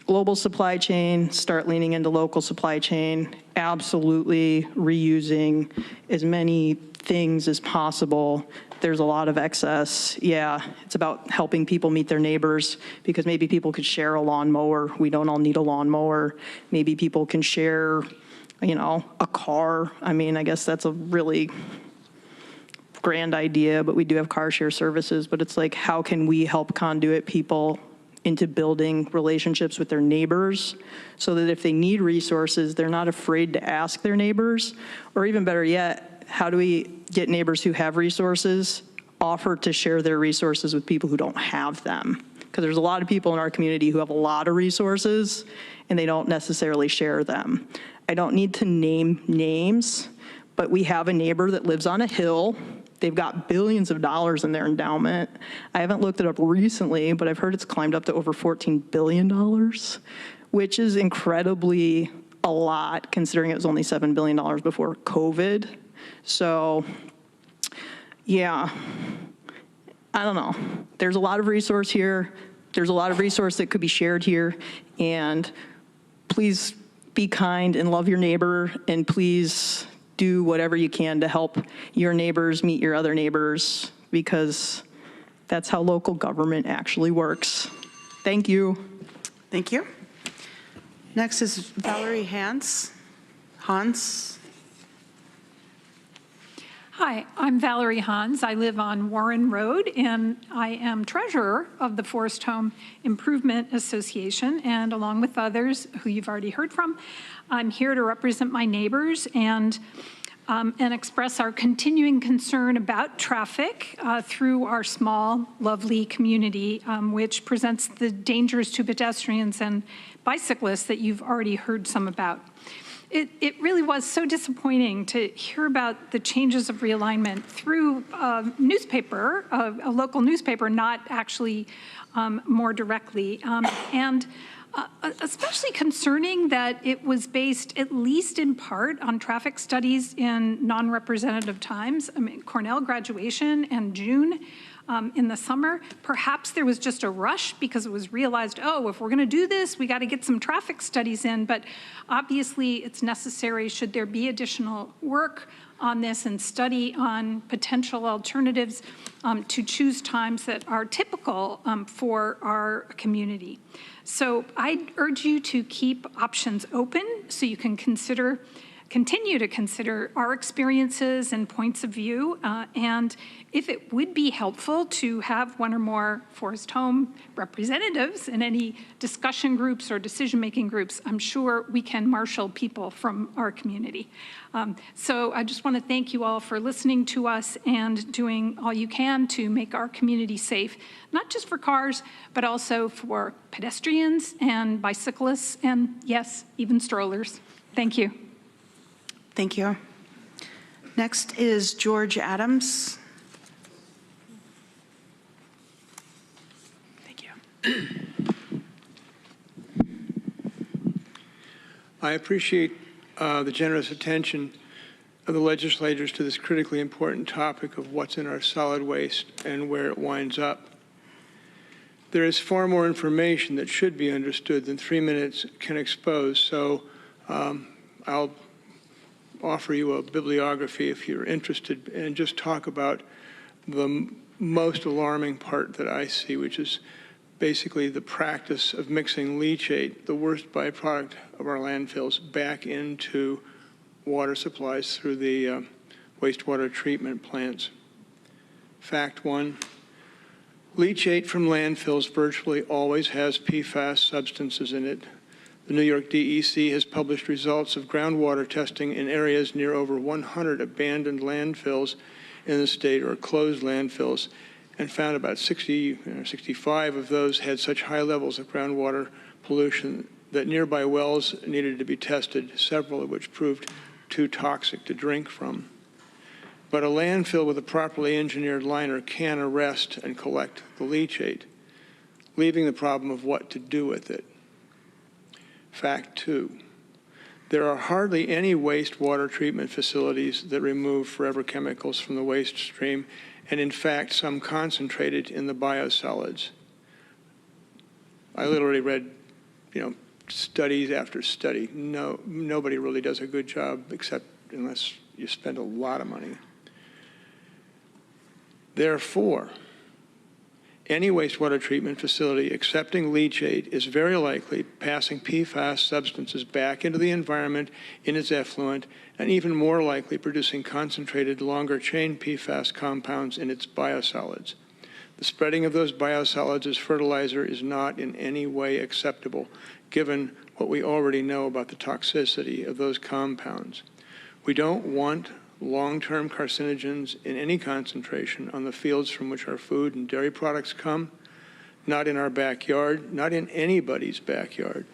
global supply chain, start leaning into local supply chain, absolutely reusing as many things as possible. There's a lot of excess. Yeah, it's about helping people meet their neighbors, because maybe people could share a lawnmower. We don't all need a lawnmower. Maybe people can share, you know, a car. I mean, I guess that's a really grand idea, but we do have car share services. But it's like, how can we help conduit people into building relationships with their neighbors so that if they need resources, they're not afraid to ask their neighbors? Or even better yet, how do we get neighbors who have resources offer to share their resources with people who don't have them? Because there's a lot of people in our community who have a lot of resources and they don't necessarily share them. I don't need to name names, but we have a neighbor that lives on a hill. They've got billions of dollars in their endowment. I haven't looked it up recently, but I've heard it's climbed up to over $14 billion, which is incredibly a lot considering it was only $7 billion before COVID. So, yeah, I don't know. There's a lot of resource here. There's a lot of resource that could be shared here. And please be kind and love your neighbor, and please do whatever you can to help your neighbors meet your other neighbors, because that's how local government actually works. Thank you. Thank you. Next is Valerie Hans. Hi, I'm Valerie Hans. I live on Warren Road, and I am treasurer of the Forest Home Improvement Association, and along with others who you've already heard from, I'm here to represent my neighbors and express our continuing concern about traffic through our small, lovely community, which presents the dangers to pedestrians and bicyclists that you've already heard some about. It really was so disappointing to hear about the changes of realignment through a newspaper, a local newspaper, not actually more directly. Especially concerning that it was based, at least in part, on traffic studies in non-representative times. I mean, Cornell graduation and June in the summer. Perhaps there was just a rush because it was realized, oh, if we're going to do this, we got to get some traffic studies in. But obviously, it's necessary, should there be additional work on this and study on potential alternatives, to choose times that are typical for our community. So I urge you to keep options open so you can continue to consider our experiences and points of view. And if it would be helpful to have one or more Forest Home representatives in any discussion groups or decision-making groups, I'm sure we can marshal people from our community. So I just want to thank you all for listening to us and doing all you can to make our community safe, not just for cars, but also for pedestrians and bicyclists and, yes, even strollers. Thank you. Thank you. Next is George Adams. Thank you. I appreciate the generous attention of the legislators to this critically important topic of what's in our solid waste and where it winds up. There is far more information that should be understood than 3 minutes can expose, so I'll offer you a bibliography if you're interested, and just talk about the most alarming part that I see, which is basically the practice of mixing leachate, the worst byproduct of our landfills, back into water supplies through the wastewater treatment plants. Fact one, leachate from landfills virtually always has PFAS substances in it. The New York DEC has published results of groundwater testing in areas near over 100 abandoned landfills in the state, or closed landfills, and found about 65 of those had such high levels of groundwater pollution that nearby wells needed to be tested, several of which proved too toxic to drink from. But a landfill with a properly engineered liner can arrest and collect the leachate, leaving the problem of what to do with it. Fact two, There are hardly any wastewater treatment facilities that remove forever chemicals from the waste stream, and in fact, some concentrated in the biosolids. I literally read, studies after study. Nobody really does a good job unless you spend a lot of money. Therefore, any wastewater treatment facility accepting leachate is very likely passing PFAS substances back into the environment in its effluent, and even more likely producing concentrated longer-chain PFAS compounds in its biosolids. The spreading of those biosolids as fertilizer is not in any way acceptable, given what we already know about the toxicity of those compounds. We don't want long-term carcinogens in any concentration on the fields from which our food and dairy products come, not in our backyard, not in anybody's backyard.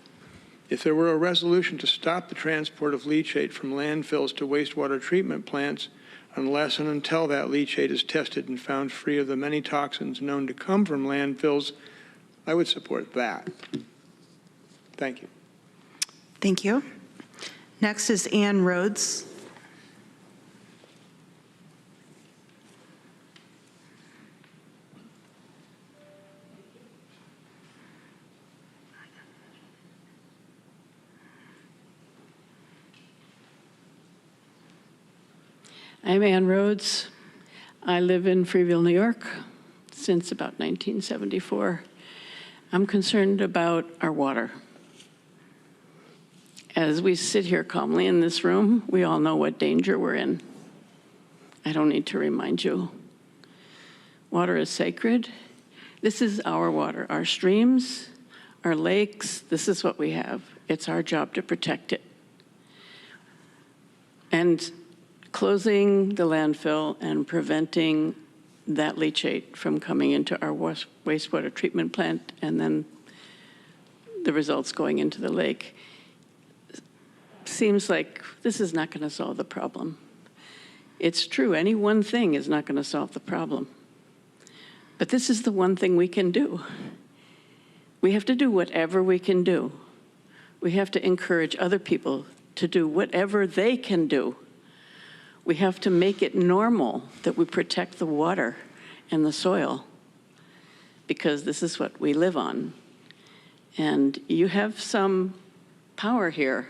If there were a resolution to stop the transport of leachate from landfills to wastewater treatment plants, unless and until that leachate is tested and found free of the many toxins known to come from landfills, I would support that. Thank you. Thank you. Next is Ann Rhodes. I'm Ann Rhodes. I live in Freeville, New York since about 1974. I'm concerned about our water. As we sit here calmly in this room, we all know what danger we're in. I don't need to remind you. Water is sacred. This is our water, our streams, our lakes. This is what we have. It's our job to protect it. And closing the landfill and preventing that leachate from coming into our wastewater treatment plant and then the results going into the lake seems like this is not going to solve the problem. It's true, any one thing is not going to solve the problem. But this is the one thing we can do. We have to do whatever we can do. We have to encourage other people to do whatever they can do. We have to make it normal that we protect the water and the soil, because this is what we live on. And you have some power here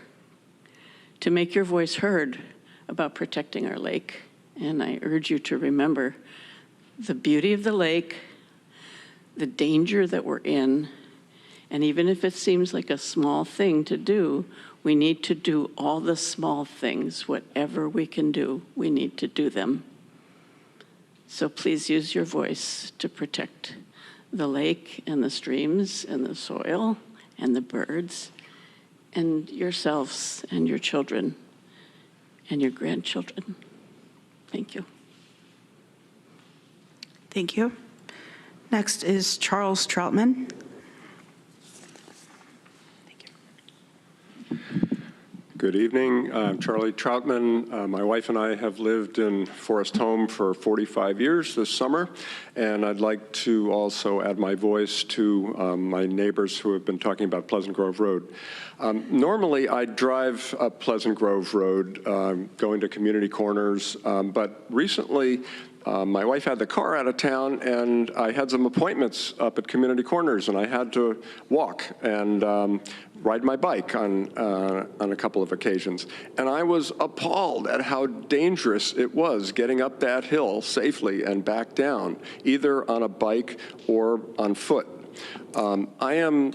to make your voice heard about protecting our lake. And I urge you to remember the beauty of the lake, the danger that we're in, and even if it seems like a small thing to do, we need to do all the small things. Whatever we can do, we need to do them. So please use your voice to protect the lake and the streams and the soil and the birds and yourselves and your children and your grandchildren. Thank you. Thank you. Next is Charles Troutman. Good evening. I'm Charlie Troutman. My wife and I have lived in Forest Home for 45 years this summer, and I'd like to also add my voice to my neighbors who have been talking about Pleasant Grove Road. Normally, I drive up Pleasant Grove Road going to community corners, but recently my wife had the car out of town, and I had some appointments up at community corners, and I had to walk and ride my bike on a couple of occasions. And I was appalled at how dangerous it was getting up that hill safely and back down, either on a bike or on foot. I am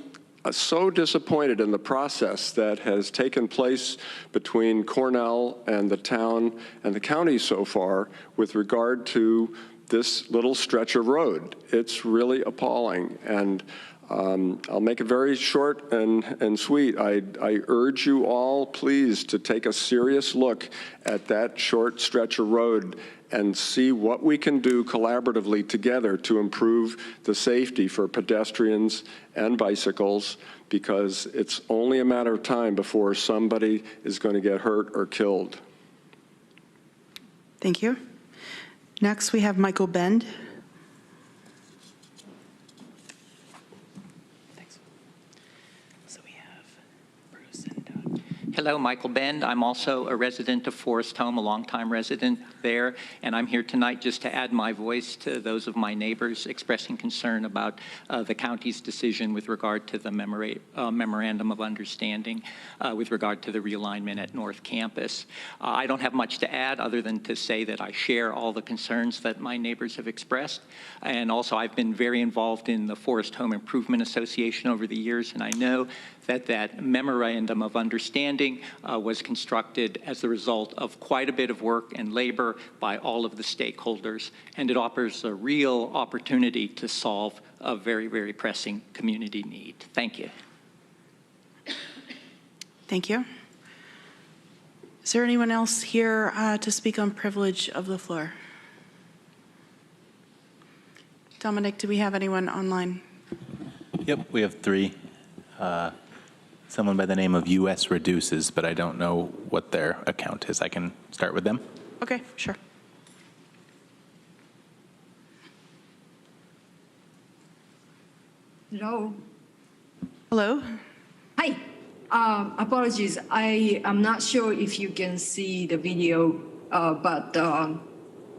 so disappointed in the process that has taken place between Cornell and the town and the county so far with regard to this little stretch of road. It's really appalling. And I'll make it very short and sweet. I urge you all, please, to take a serious look at that short stretch of road and see what we can do collaboratively together to improve the safety for pedestrians and bicycles, because it's only a matter of time before somebody is going to get hurt or killed. Thank you. Next, we have Michael Bend. Hello, Michael Bend. I'm also a resident of Forest Home, a longtime resident there, and I'm here tonight just to add my voice to those of my neighbors expressing concern about the county's decision with regard to the memorandum of understanding with regard to the realignment at North Campus. I don't have much to add other than to say that I share all the concerns that my neighbors have expressed, and also I've been very involved in the Forest Home Improvement Association over the years, and I know that memorandum of understanding was constructed as the result of quite a bit of work and labor by all of the stakeholders, and it offers a real opportunity to solve a very, very pressing community need. Thank you. Thank you. Is there anyone else here to speak on privilege of the floor? Dominic, do we have anyone online? Yep, we have three. Someone by the name of US Reduces, but I don't know what their account is. I can start with them. Okay, sure. Hello. Hello. Hi. Apologies. I am not sure if you can see the video, but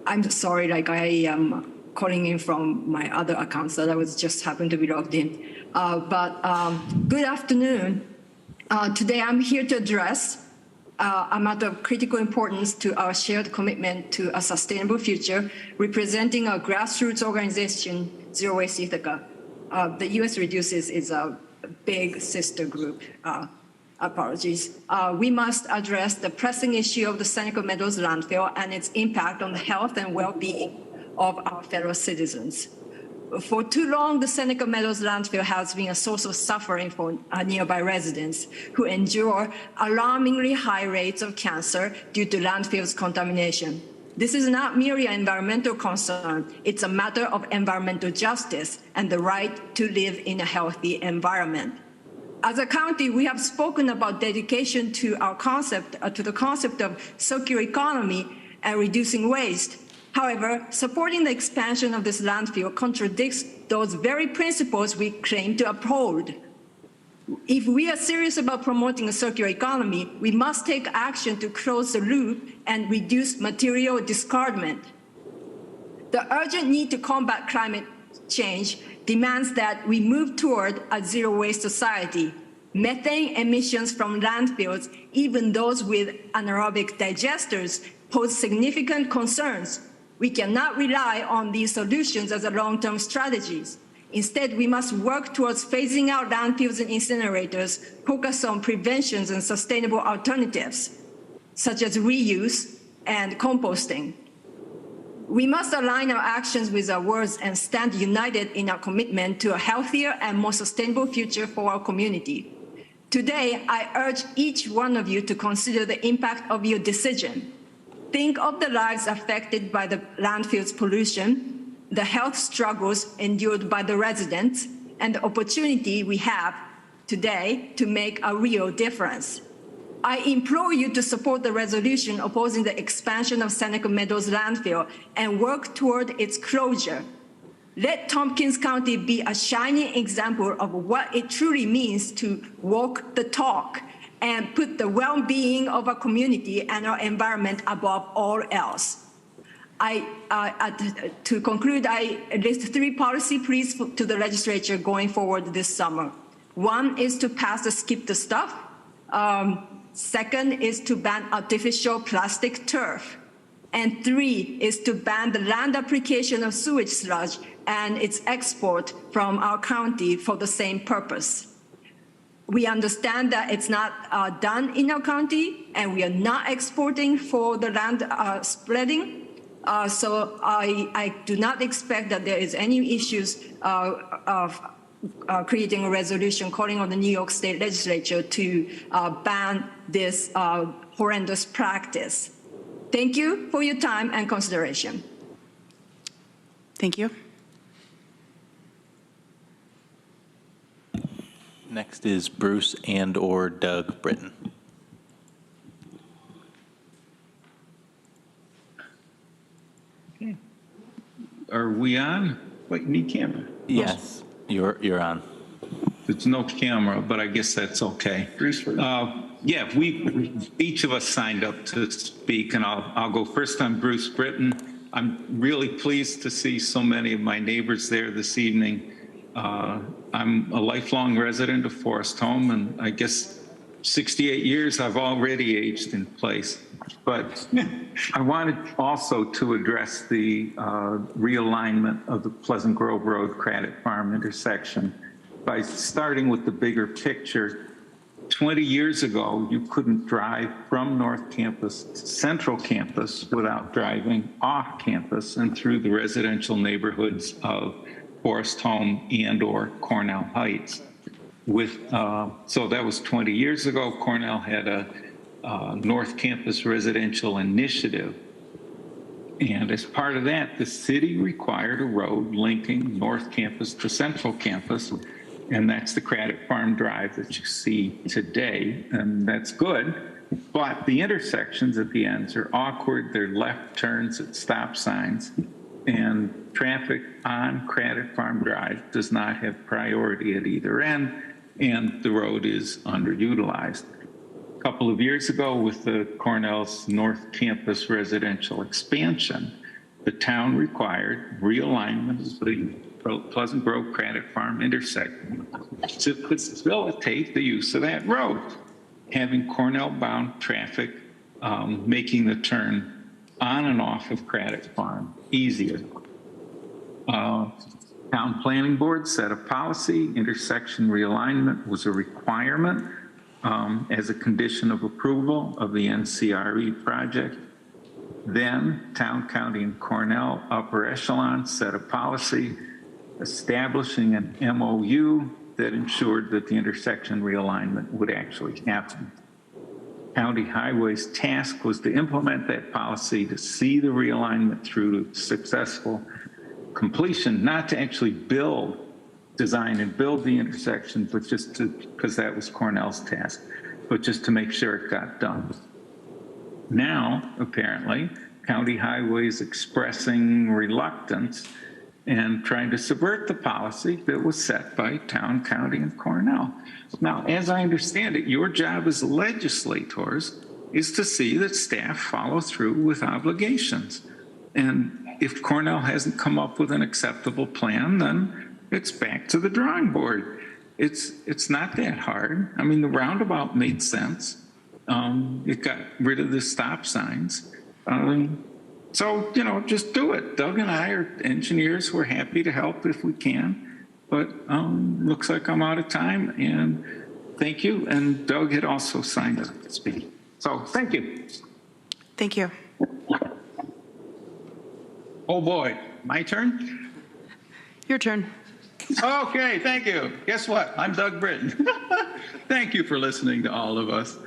I'm sorry. Like I am calling in from my other account, so that was just happened to be logged in. Good afternoon. Today I'm here to address a matter of critical importance to our shared commitment to a sustainable future, representing a grassroots organization, Zero Waste Ithaca. The US Reduces is a big sister group. Apologies. We must address the pressing issue of the Seneca Meadows landfill and its impact on the health and well-being of our fellow citizens. For too long, the Seneca Meadows landfill has been a source of suffering for nearby residents who endure alarmingly high rates of cancer due to landfill's contamination. This is not merely an environmental concern, it's a matter of environmental justice and the right to live in a healthy environment. As a county, we have spoken about dedication to the concept of circular economy and reducing waste. However, supporting the expansion of this landfill contradicts those very principles we claim to uphold. If we are serious about promoting a circular economy, we must take action to close the loop and reduce material discardment. The urgent need to combat climate change demands that we move toward a zero-waste society. Methane emissions from landfills, even those with anaerobic digesters, pose significant concerns. We cannot rely on these solutions as a long-term strategies. Instead, we must work towards phasing out landfills and incinerators, focus on preventions and sustainable alternatives, such as reuse and composting. We must align our actions with our words and stand united in our commitment to a healthier and more sustainable future for our community. Today, I urge each one of you to consider the impact of your decision. Think of the lives affected by the landfill's pollution, the health struggles endured by the residents, and the opportunity we have today to make a real difference. I implore you to support the resolution opposing the expansion of Seneca Meadows landfill and work toward its closure. Let Tompkins County be a shining example of what it truly means to walk the talk and put the well-being of our community and our environment above all else. To conclude, I list 3 policy pleas to the legislature going forward this summer. 1 is to pass the skip the stuff. 2nd is to ban artificial plastic turf. And 3 is to ban the land application of sewage sludge and its export from our county for the same purpose. We understand that it's not done in our county, and we are not exporting for the land spreading. So I do not expect that there is any issues of creating a resolution calling on the New York State Legislature to ban this horrendous practice. Thank you for your time and consideration. Thank you. Next is Bruce and/or Doug Britton. Okay. Are we on? Wait, you need camera. Yes, you're on. There's no camera, but I guess that's okay. Yeah, each of us signed up to speak, and I'll go first. I'm Bruce Britton. I'm really pleased to see so many of my neighbors there this evening. I'm a lifelong resident of Forest Home, and I guess 68 years I've already aged in place. But I wanted also to address the realignment of the Pleasant Grove Road Craddock Farm intersection by starting with the bigger picture. 20 years ago, you couldn't drive from North Campus to Central Campus without driving off campus and through the residential neighborhoods of Forest Home and or Cornell Heights. So that was 20 years ago. Cornell had a North Campus residential initiative. And as part of that, the city required a road linking North Campus to Central Campus. And that's the Craddock Farm Drive that you see today. And that's good. But the intersections at the ends are awkward. They're left turns at stop signs. And traffic on Craddock Farm Drive does not have priority at either end. And the road is underutilized. A couple of years ago, with the Cornell's North Campus residential expansion, the town required realignment of the Pleasant Grove Craddock Farm intersection to facilitate the use of that road, having Cornell-bound traffic making the turn on and off of Craddock Farm easier. Town Planning Board set a policy. Intersection realignment was a requirement as a condition of approval of the NCRE project. Then Town, County, and Cornell upper echelon set a policy establishing an MOU that ensured that the intersection realignment would actually happen. County Highway's task was to implement that policy, to see the realignment through to successful completion, not to actually design and build the intersection, but just to, because that was Cornell's task, but just to make sure it got done. Now, apparently, County Highway is expressing reluctance and trying to subvert the policy that was set by Town, County, and Cornell. Now, as I understand it, your job as legislators is to see that staff follow through with obligations. And if Cornell hasn't come up with an acceptable plan, then it's back to the drawing board. It's not that hard. I mean, the roundabout made sense. It got rid of the stop signs. So, just do it. Doug and I are engineers. We're happy to help if we can. But looks like I'm out of time. And thank you. And Doug had also signed up to speak. So thank you. Thank you. Oh, boy. My turn? Your turn. Okay, thank you. Guess what? I'm Doug Britton. Thank you for listening to all of us.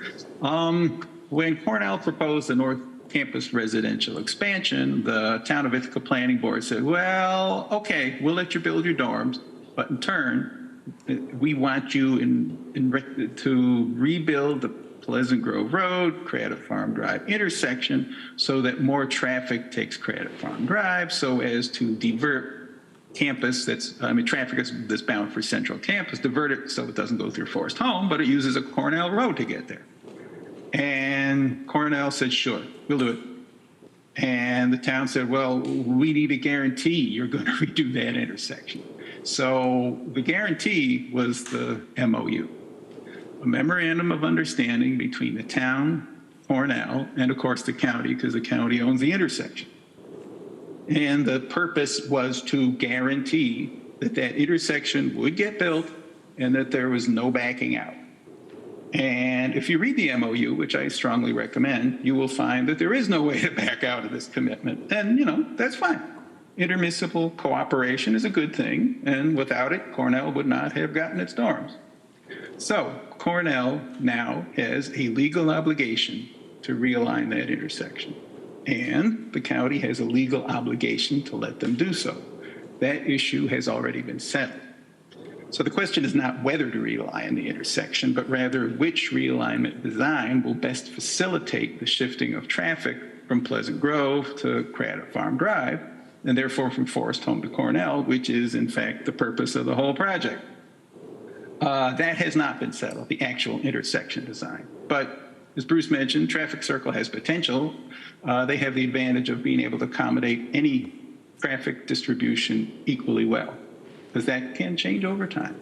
When Cornell proposed the North Campus residential expansion, the Town of Ithaca Planning Board said, well, okay, we'll let you build your dorms, but in turn, we want you to rebuild the Pleasant Grove Road, Craddock Farm Drive intersection so that more traffic takes Craddock Farm Drive so as to divert traffic that's bound for Central Campus, divert it so it doesn't go through Forest Home, but it uses a Cornell Road to get there. And Cornell said, sure, we'll do it. And the town said, well, we need a guarantee you're going to redo that intersection. So the guarantee was the MOU, a memorandum of understanding between the town, Cornell, and of course the county, because the county owns the intersection. And the purpose was to guarantee that that intersection would get built and that there was no backing out. And if you read the MOU, which I strongly recommend, you will find that there is no way to back out of this commitment. And, that's fine. Intermunicipal cooperation is a good thing. And without it, Cornell would not have gotten its dorms. So Cornell now has a legal obligation to realign that intersection. And the county has a legal obligation to let them do so. That issue has already been settled. So the question is not whether to realign the intersection, but rather which realignment design will best facilitate the shifting of traffic from Pleasant Grove to Craddock Farm Drive, and therefore from Forest Home to Cornell, which is in fact the purpose of the whole project. That has not been settled, the actual intersection design. But as Bruce mentioned, traffic circle has potential. They have the advantage of being able to accommodate any traffic distribution equally well, because that can change over time.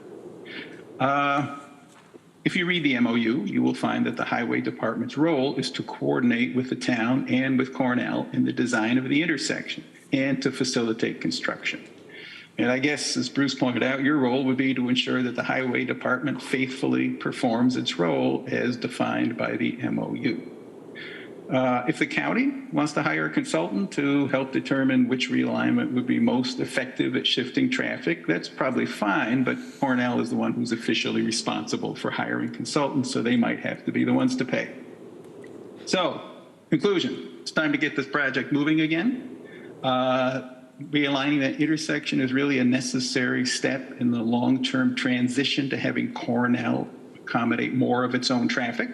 If you read the MOU, you will find that the Highway Department's role is to coordinate with the town and with Cornell in the design of the intersection and to facilitate construction. And I guess, as Bruce pointed out, your role would be to ensure that the Highway Department faithfully performs its role as defined by the MOU. If the county wants to hire a consultant to help determine which realignment would be most effective at shifting traffic, that's probably fine, but Cornell is the one who's officially responsible for hiring consultants, so they might have to be the ones to pay. So, conclusion, it's time to get this project moving again. Realigning that intersection is really a necessary step in the long-term transition to having Cornell accommodate more of its own traffic.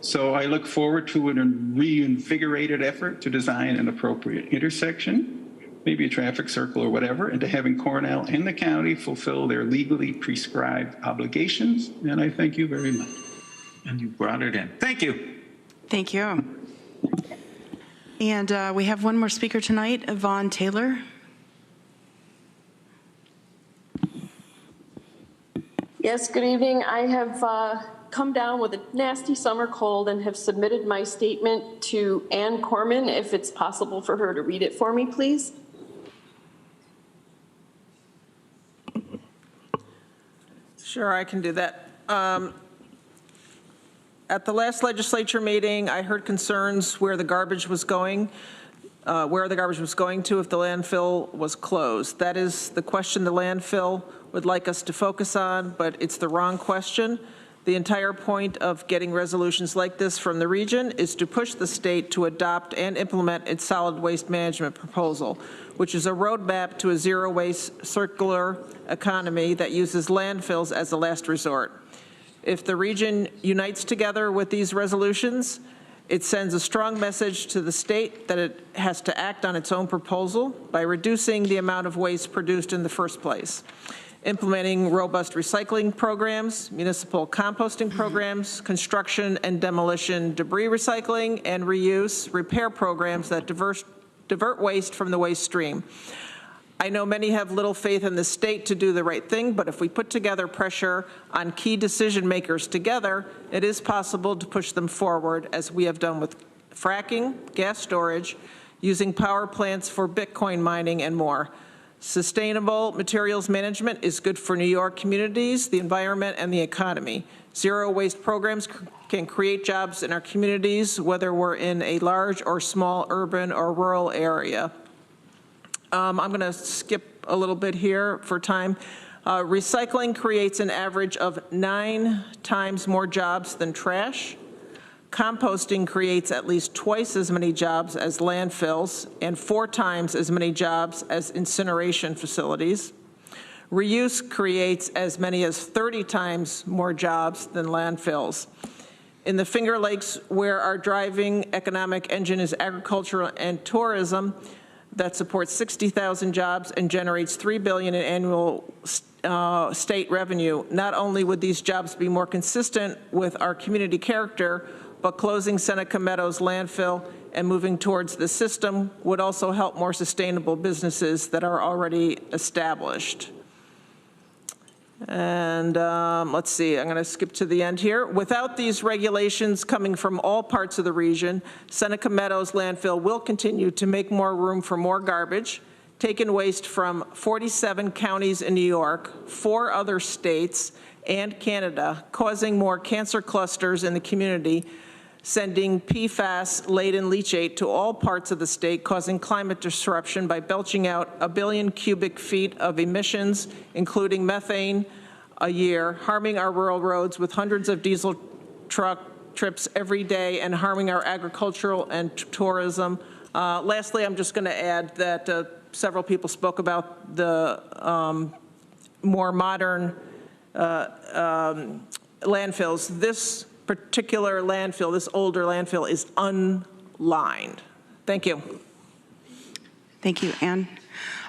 So I look forward to a reinvigorated effort to design an appropriate intersection, maybe a traffic circle or whatever, and to having Cornell and the county fulfill their legally prescribed obligations. And I thank you very much. And you brought it in. Thank you. Thank you. And we have one more speaker tonight, Yvonne Taylor. Yes, good evening. I have come down with a nasty summer cold and have submitted my statement to Ann Corman, if it's possible for her to read it for me, please. Sure, I can do that. At the last legislature meeting, I heard concerns where the garbage was going, to if the landfill was closed. That is the question the landfill would like us to focus on, but it's the wrong question. The entire point of getting resolutions like this from the region is to push the state to adopt and implement its solid waste management proposal, which is a roadmap to a zero-waste circular economy that uses landfills as a last resort. If the region unites together with these resolutions, it sends a strong message to the state that it has to act on its own proposal by reducing the amount of waste produced in the first place, implementing robust recycling programs, municipal composting programs, construction and demolition debris recycling and reuse, repair programs that divert waste from the waste stream. I know many have little faith in the state to do the right thing, but if we put together pressure on key decision makers together, it is possible to push them forward, as we have done with fracking, gas storage, using power plants for Bitcoin mining, and more. Sustainable materials management is good for New York communities, the environment, and the economy. Zero waste programs can create jobs in our communities, whether we're in a large or small urban or rural area. I'm going to skip a little bit here for time. Recycling creates an average of 9 times more jobs than trash. Composting creates at least twice as many jobs as landfills and 4 times as many jobs as incineration facilities. Reuse creates as many as 30 times more jobs than landfills. In the Finger Lakes, where our driving economic engine is agriculture and tourism, that supports 60,000 jobs and generates $3 billion in annual state revenue. Not only would these jobs be more consistent with our community character, but closing Seneca Meadows landfill and moving towards the system would also help more sustainable businesses that are already established. And let's see, I'm going to skip to the end here. Without these regulations coming from all parts of the region, Seneca Meadows landfill will continue to make more room for more garbage, taken waste from 47 counties in New York, 4 other states, and Canada, causing more cancer clusters in the community, sending PFAS-laden leachate to all parts of the state, causing climate disruption by belching out 1 billion cubic feet of emissions, including methane, a year, harming our rural roads with hundreds of diesel truck trips every day, and harming our agricultural and tourism. Lastly, I'm just going to add that several people spoke about the more modern landfills. This particular landfill, this older landfill, is unlined. Thank you. Thank you, Ann.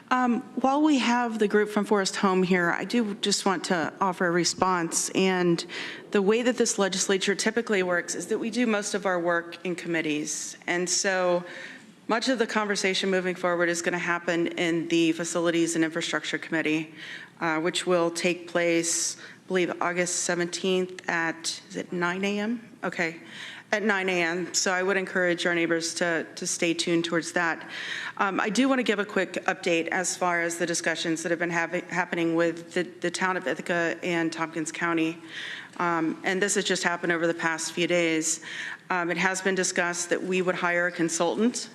While we have the group from Forest Home here, I do just want to offer a response. And the way that this legislature typically works is that we do most of our work in committees. And so much of the conversation moving forward is going to happen in the Facilities and Infrastructure Committee, which will take place, I believe, August 17th at, is it 9 a.m.? Okay, at 9 a.m. So I would encourage our neighbors to stay tuned towards that. I do want to give a quick update as far as the discussions that have been happening with the town of Ithaca and Tompkins County. And this has just happened over the past few days. It has been discussed that we would hire a consultant.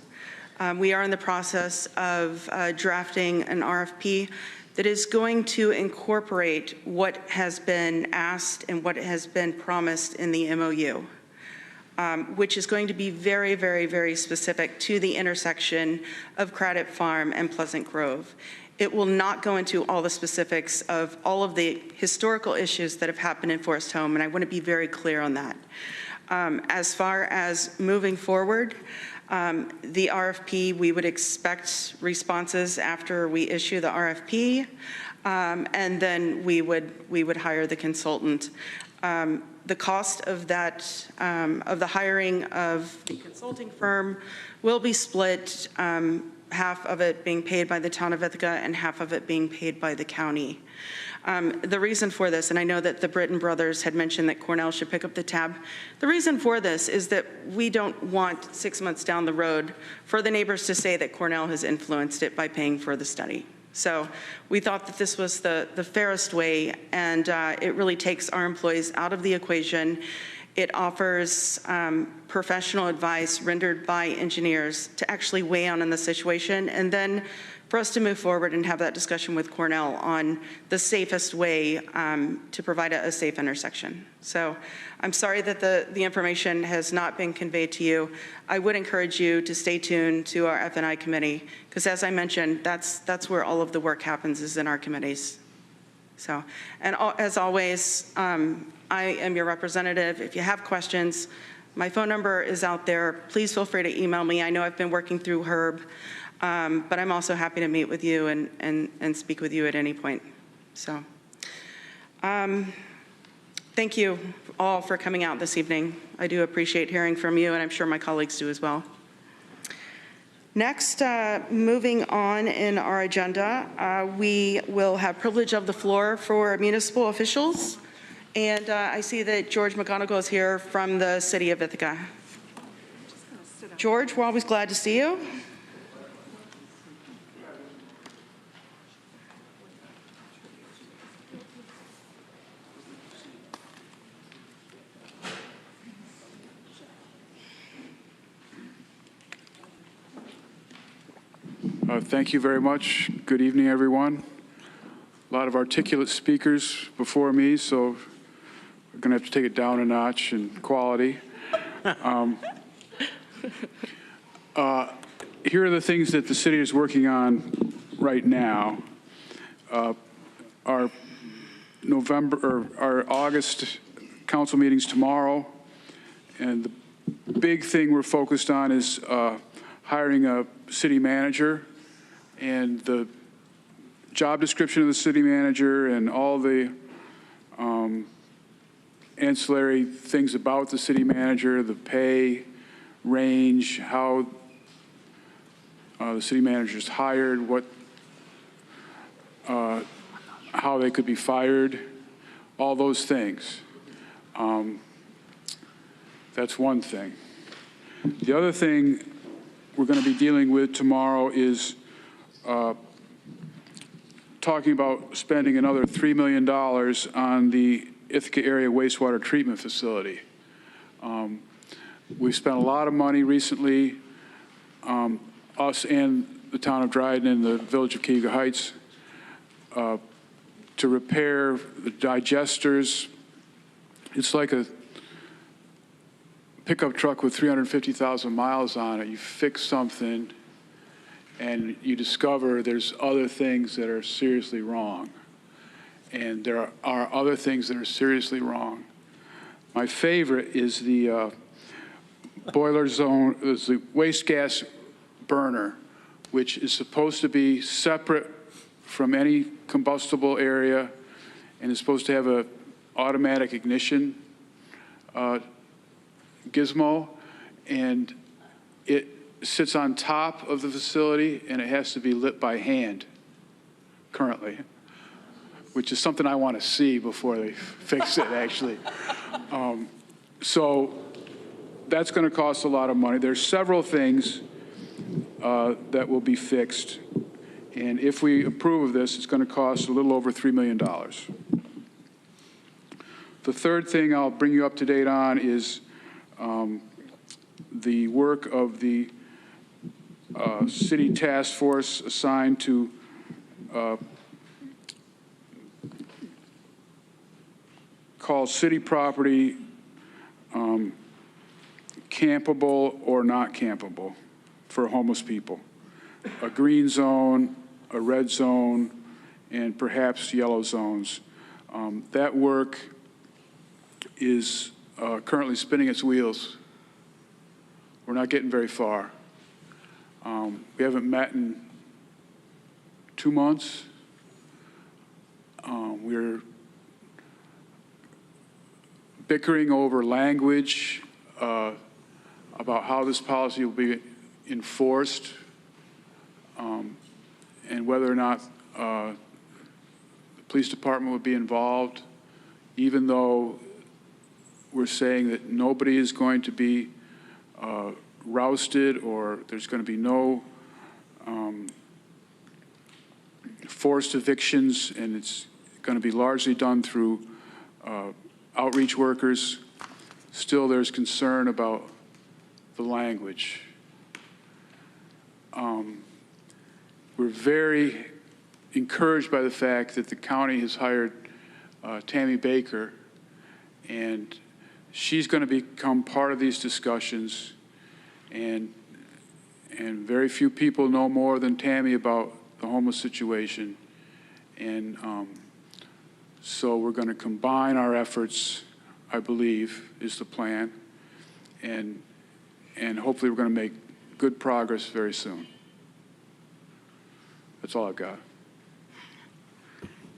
We are in the process of drafting an RFP that is going to incorporate what has been asked and what has been promised in the MOU. Which is going to be very, very, very specific to the intersection of Craddock Farm and Pleasant Grove. It will not go into all the specifics of all of the historical issues that have happened in Forest Home, and I want to be very clear on that. As far as moving forward, the RFP, we would expect responses after we issue the RFP, and then we would hire the consultant. The cost of that, of the hiring of the consulting firm will be split, half of it being paid by the town of Ithaca and half of it being paid by the county. The reason for this, and I know that the Britton brothers had mentioned that Cornell should pick up the tab. The reason for this is that we don't want 6 months down the road for the neighbors to say that Cornell has influenced it by paying for the study. So we thought that this was the fairest way, and it really takes our employees out of the equation. It offers professional advice rendered by engineers to actually weigh in on the situation, and then for us to move forward and have that discussion with Cornell on the safest way to provide a safe intersection. So I'm sorry that the information has not been conveyed to you. I would encourage you to stay tuned to our F&I committee, because as I mentioned, that's where all of the work happens, is in our committees. So, and as always, I am your representative. If you have questions, my phone number is out there. Please feel free to email me. I know I've been working through Herb. But I'm also happy to meet with you and speak with you at any point. So thank you all for coming out this evening. I do appreciate hearing from you, and I'm sure my colleagues do as well. Next, moving on in our agenda, we will have privilege of the floor for municipal officials. And I see that George McGonigal is here from the city of Ithaca. George, we're always glad to see you. Thank you very much. Good evening, everyone. A lot of articulate speakers before me, so we're going to have to take it down a notch in quality. Here are the things that the city is working on right now. Our August council meetings tomorrow, and the big thing we're focused on is hiring a city manager, and the job description of the city manager and all the ancillary things about the city manager, the pay range, how the city manager is hired, how they could be fired, all those things. That's one thing. The other thing we're going to be dealing with tomorrow is talking about spending another $3 million on the Ithaca area wastewater treatment facility. We've spent a lot of money recently, us and the town of Dryden and the village of Cayuga Heights, to repair the digesters. It's like a pickup truck with 350,000 miles on it. You fix something and you discover there's other things that are seriously wrong. And there are other things that are seriously wrong. My favorite is the boiler zone, is the waste gas burner which is supposed to be separate from any combustible area and is supposed to have a automatic ignition gizmo, and it sits on top of the facility and it has to be lit by hand currently, which is something I want to see before they fix it, actually. So that's going to cost a lot of money. There's several things that will be fixed, and if we approve of this, it's going to cost a little over $3 million. The third thing I'll bring you up to date on is the work of the city task force assigned to call city property campable or not campable for homeless people. A green zone, a red zone, and perhaps yellow zones. That work is currently spinning its wheels. We're not getting very far. We haven't met in 2 months. We're bickering over language about how this policy will be enforced and whether or not the police department would be involved, even though we're saying that nobody is going to be rousted or there's going to be no forced evictions, and it's going to be largely done through outreach workers. Still, there's concern about the language. We're very encouraged by the fact that the county has hired Tammy Baker, and she's going to become part of these discussions, and very few people know more than Tammy about the homeless situation. And so we're going to combine our efforts, I believe, is the plan, and hopefully we're going to make good progress very soon. That's all I've got.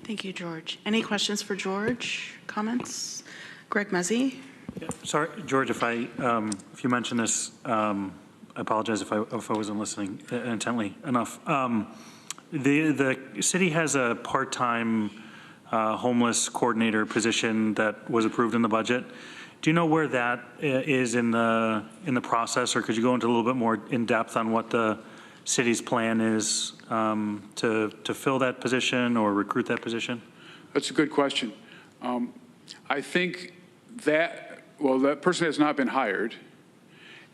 Thank you, George. Any questions for George? Comments? Greg Mezzi? Yeah, sorry, George, if you mentioned this, I apologize if I wasn't listening intently enough. The city has a part-time homeless coordinator position that was approved in the budget. Do you know where that is in the process, or could you go into a little bit more in depth on what the city's plan is to fill that position or recruit that position? That's a good question. I think that person has not been hired,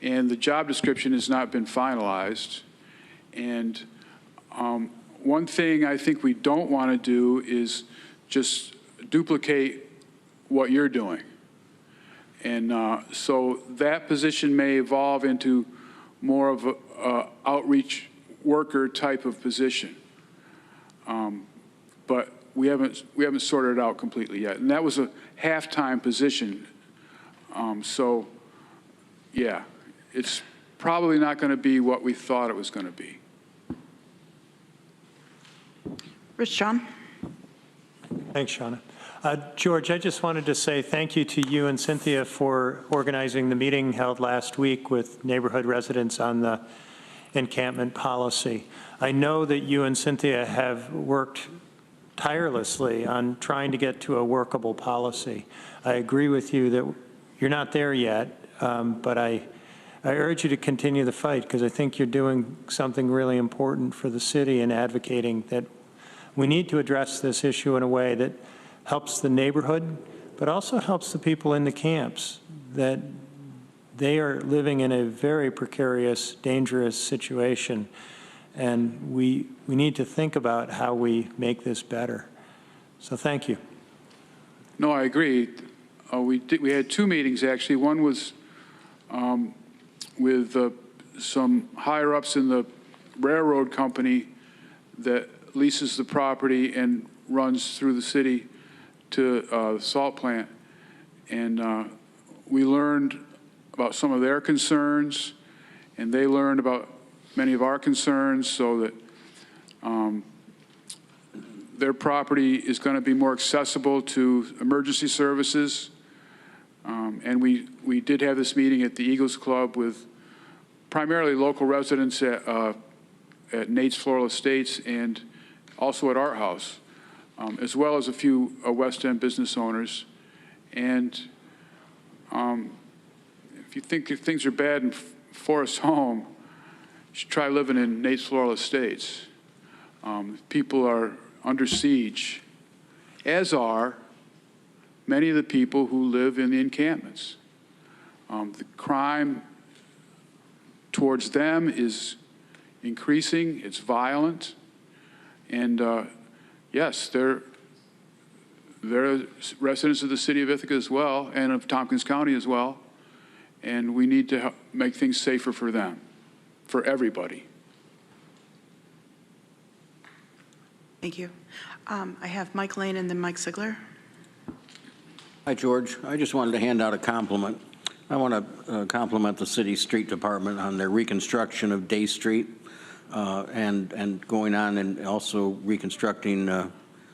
and the job description has not been finalized. And one thing I think we don't want to do is just duplicate what you're doing. And so that position may evolve into more of a outreach worker type of position. But we haven't sorted it out completely yet. And that was a half-time position. So yeah, it's probably not going to be what we thought it was going to be. Rich John. Thanks, Shauna. George, I just wanted to say thank you to you and Cynthia for organizing the meeting held last week with neighborhood residents on the encampment policy. I know that you and Cynthia have worked tirelessly on trying to get to a workable policy. I agree with you that you're not there yet, but I urge you to continue the fight, because I think you're doing something really important for the city and advocating that we need to address this issue in a way that helps the neighborhood, but also helps the people in the camps, that they are living in a very precarious, dangerous situation. And we need to think about how we make this better. So thank you. No, I agree. We had two meetings, actually. One was with some higher-ups in the railroad company that leases the property and runs through the city to the salt plant. And we learned about some of their concerns, and they learned about many of our concerns so that their property is going to be more accessible to emergency services. And we did have this meeting at the Eagles Club with primarily local residents at Nate's Floral Estates and also at our house, as well as a few West End business owners. And if you think things are bad in Forest Home, you should try living in Nate's Floral Estates. People are under siege, as are many of the people who live in the encampments. The crime towards them is increasing, it's violent, and yes, they're residents of the city of Ithaca as well, and of Tompkins County as well, and we need to make things safer for them, for everybody. Thank you. I have Mike Lane and then Mike Sigler. Hi, George. I just wanted to hand out a compliment. I want to compliment the city street department on their reconstruction of Day Street and going on and also reconstructing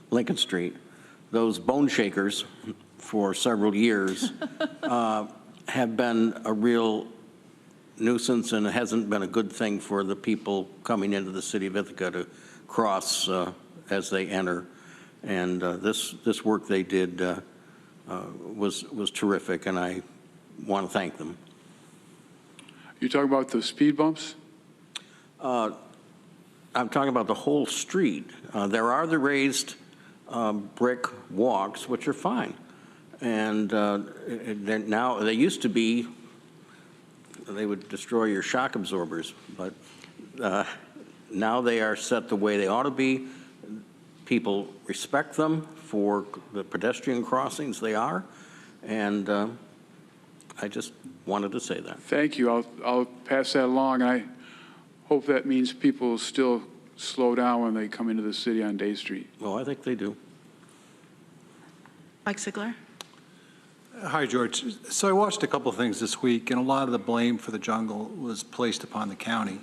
Lincoln Street. Those bone shakers for several years have been a real nuisance, and it hasn't been a good thing for the people coming into the city of Ithaca to cross as they enter. And this work they did was terrific, and I want to thank them. You talking about the speed bumps? I'm talking about the whole street. There are the raised brick walks, which are fine. And now, they used to be, they would destroy your shock absorbers, but now they are set the way they ought to be. People respect them for the pedestrian crossings they are, and I just wanted to say that. Thank you. I'll pass that along. I hope that means people still slow down when they come into the city on Day Street. Well, I think they do. Mike Sigler. Hi, George. So I watched a couple of things this week, and a lot of the blame for the jungle was placed upon the county.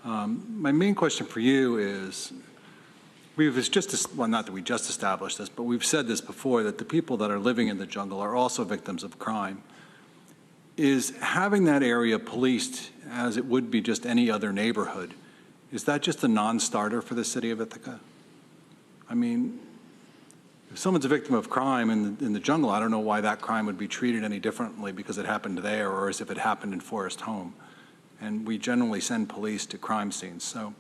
My main question for you is, well, not that we just established this, but we've said this before, that the people that are living in the jungle are also victims of crime. Is having that area policed as it would be just any other neighborhood, is that just a non-starter for the city of Ithaca? I mean, if someone's a victim of crime in the jungle, I don't know why that crime would be treated any differently because it happened there or as if it happened in Forest Home. And we generally send police to crime scenes. So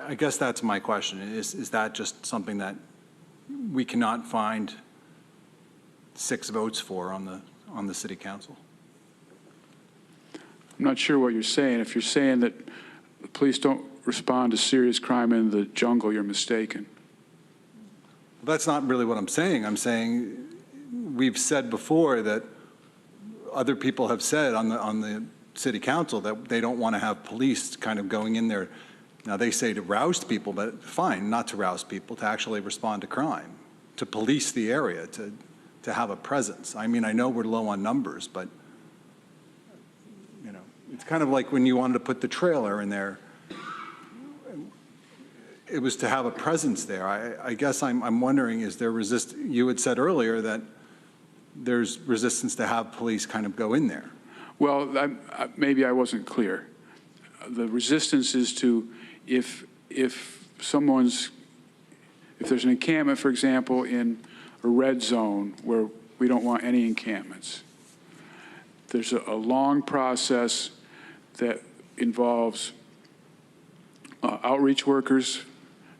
I guess that's my question. Is that just something that we cannot find 6 votes for on the city council? I'm not sure what you're saying. If you're saying that the police don't respond to serious crime in the jungle, you're mistaken. Well, that's not really what I'm saying. I'm saying we've said before that other people have said on the city council that they don't want to have police kind of going in there. Now, they say to rouse people, but fine, not to rouse people, to actually respond to crime, to police the area, to have a presence. I mean, I know we're low on numbers, but, you know, it's kind of like when you wanted to put the trailer in there. It was to have a presence there. I guess I'm wondering, is there you had said earlier that there's resistance to have police kind of go in there. Well, maybe I wasn't clear. The resistance is to, if there's an encampment, for example, in a red zone where we don't want any encampments, there's a long process that involves outreach workers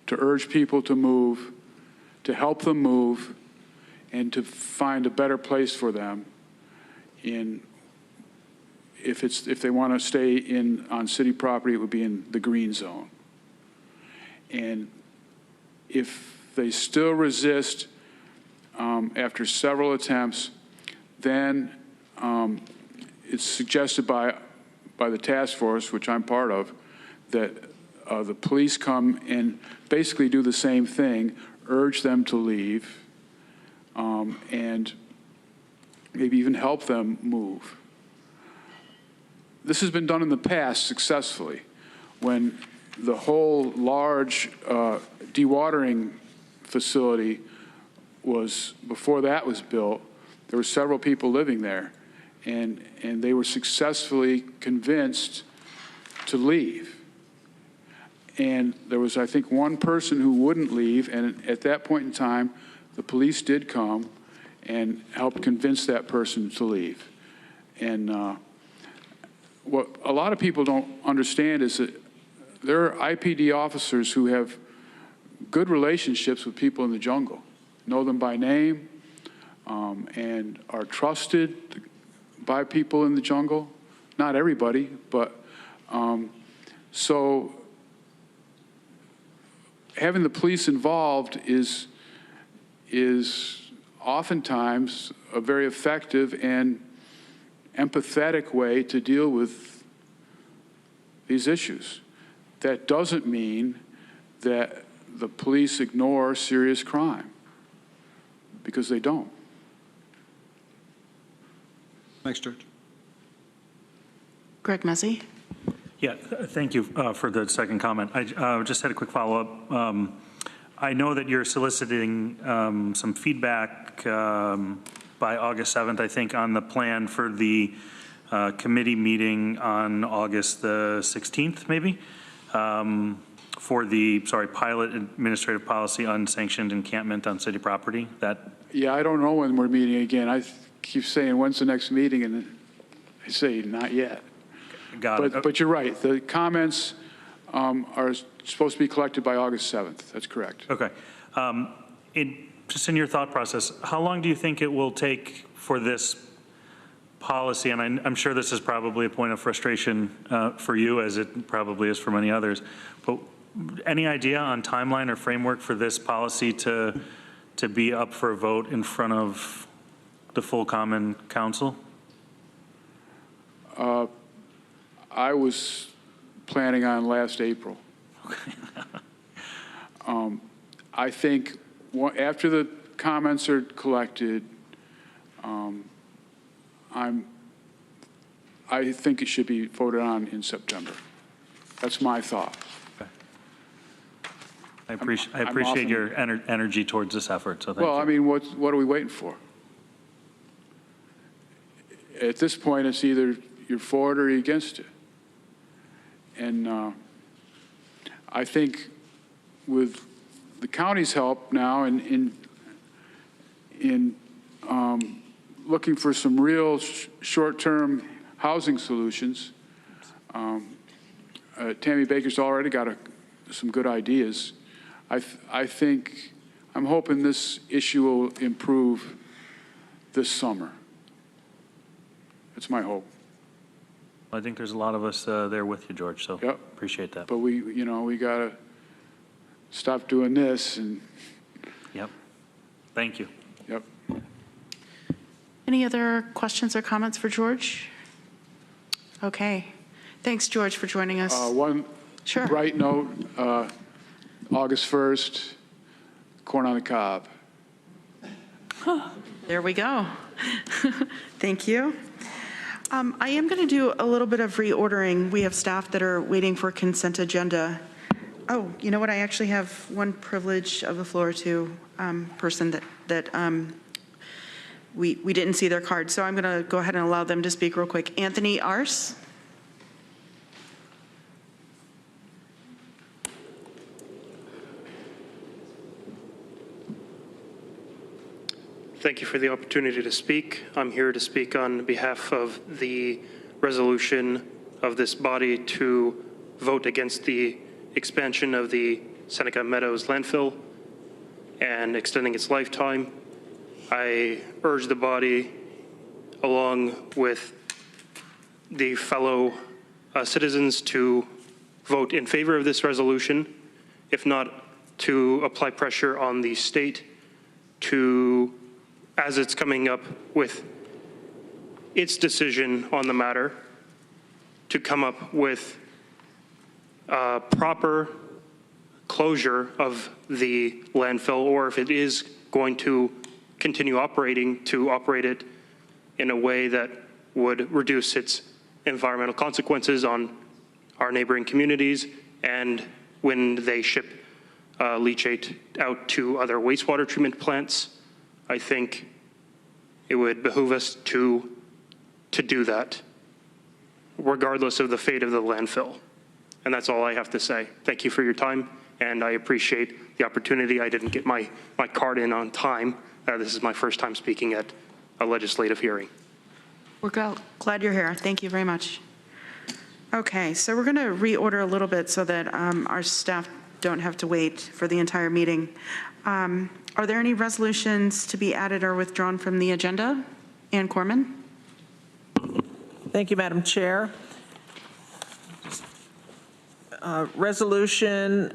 to urge people to move, to help them move, and to find a better place for them if they want to stay on city property, it would be in the green zone. And if they still resist after several attempts, then it's suggested by the task force, which I'm part of, that the police come and basically do the same thing, urge them to leave, and maybe even help them move. this has been done in the past successfully. When the whole large dewatering facility before that was built, there were several people living there, and they were successfully convinced to leave. And there was, I think, one person who wouldn't leave, and at that point in time, the police did come and helped convince that person to leave. And what a lot of people don't understand is that there are IPD officers who have good relationships with people in the jungle, know them by name, and are trusted by people in the jungle. Not everybody, but so having the police involved is oftentimes a very effective and empathetic way to deal with these issues. That doesn't mean that the police ignore serious crime, because they don't. Thanks, George. Greg Mezzi. Yeah, thank you for the second comment. I just had a quick follow-up. I know that you're soliciting some feedback by August 7th, I think, on the plan for the committee meeting on August the 16th, maybe, for the, pilot administrative policy unsanctioned encampment on city property. Yeah, I don't know when we're meeting again. I keep saying, when's the next meeting? And I say, not yet. Got it. But you're right. The comments are supposed to be collected by August 7th. That's correct. Okay. Just in your thought process, how long do you think it will take for this policy, and I'm sure this is probably a point of frustration for you, as it probably is for many others, but any idea on timeline or framework for this policy to be up for a vote in front of the full Common Council? I was planning on last April. I think after the comments are collected, I think it should be voted on in September. That's my thought. Okay. I appreciate your energy towards this effort. So thank you. Well, I mean, what are we waiting for? At this point, it's either you're for it or you're against it. And I think with the county's help now in looking for some real short-term housing solutions, Tammy Baker's already got some good ideas. I think, I'm hoping this issue will improve this summer. That's my hope. I think there's a lot of us there with you, George, so Yep. appreciate that. But we got to stop doing this. And Yep. Thank you. Yep. Any other questions or comments for George? Okay. Thanks, George, for joining us. One Sure. bright note, August 1st, corn on the cob. There we go. Thank you. I am going to do a little bit of reordering. We have staff that are waiting for consent agenda. Oh, you know what? I actually have one privilege of the floor to person that we didn't see their card. So I'm going to go ahead and allow them to speak real quick. Anthony Ars. Thank you for the opportunity to speak. I'm here to speak on behalf of the resolution of this body to vote against the expansion of the Seneca Meadows landfill and extending its lifetime. I urge the body, along with the fellow citizens, to vote in favor of this resolution, if not to apply pressure on the state to, as it's coming up with its decision on the matter, to come up with a proper closure of the landfill, or if it is going to continue operating, to operate it in a way that would reduce its environmental consequences on our neighboring communities, and when they ship leachate out to other wastewater treatment plants, I think it would behoove us to do that, regardless of the fate of the landfill. And that's all I have to say. Thank you for your time, and I appreciate the opportunity. I didn't get my card in on time. This is my first time speaking at a legislative hearing. We're glad you're here. Thank you very much. Okay, so we're going to reorder a little bit so that our staff don't have to wait for the entire meeting. Are there any resolutions to be added or withdrawn from the agenda? Ann Corman. Thank you, Madam Chair. Resolution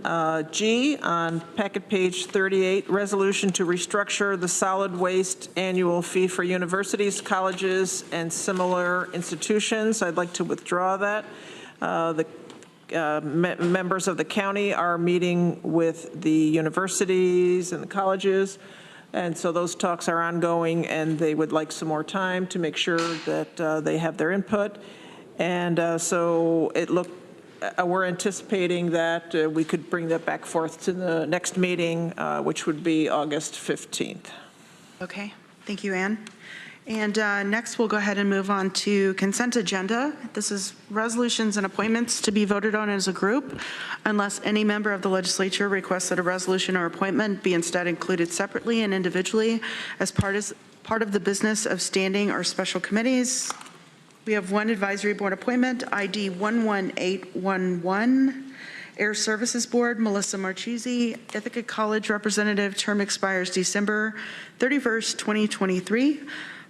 G on packet page 38, resolution to restructure the solid waste annual fee for universities, colleges, and similar institutions. I'd like to withdraw that. Members of the county are meeting with the universities and the colleges, and so those talks are ongoing, and they would like some more time to make sure that they have their input. And so we're anticipating that we could bring that back forth to the next meeting, which would be August 15th. Okay, thank you, Ann. And next, we'll go ahead and move on to consent agenda. This is resolutions and appointments to be voted on as a group, unless any member of the legislature requests that a resolution or appointment be instead included separately and individually as part of the business of standing or special committees. We have one advisory board appointment, ID 11811, Air Services Board, Melissa Marchese, Ithaca College Representative, term expires December 31st, 2023.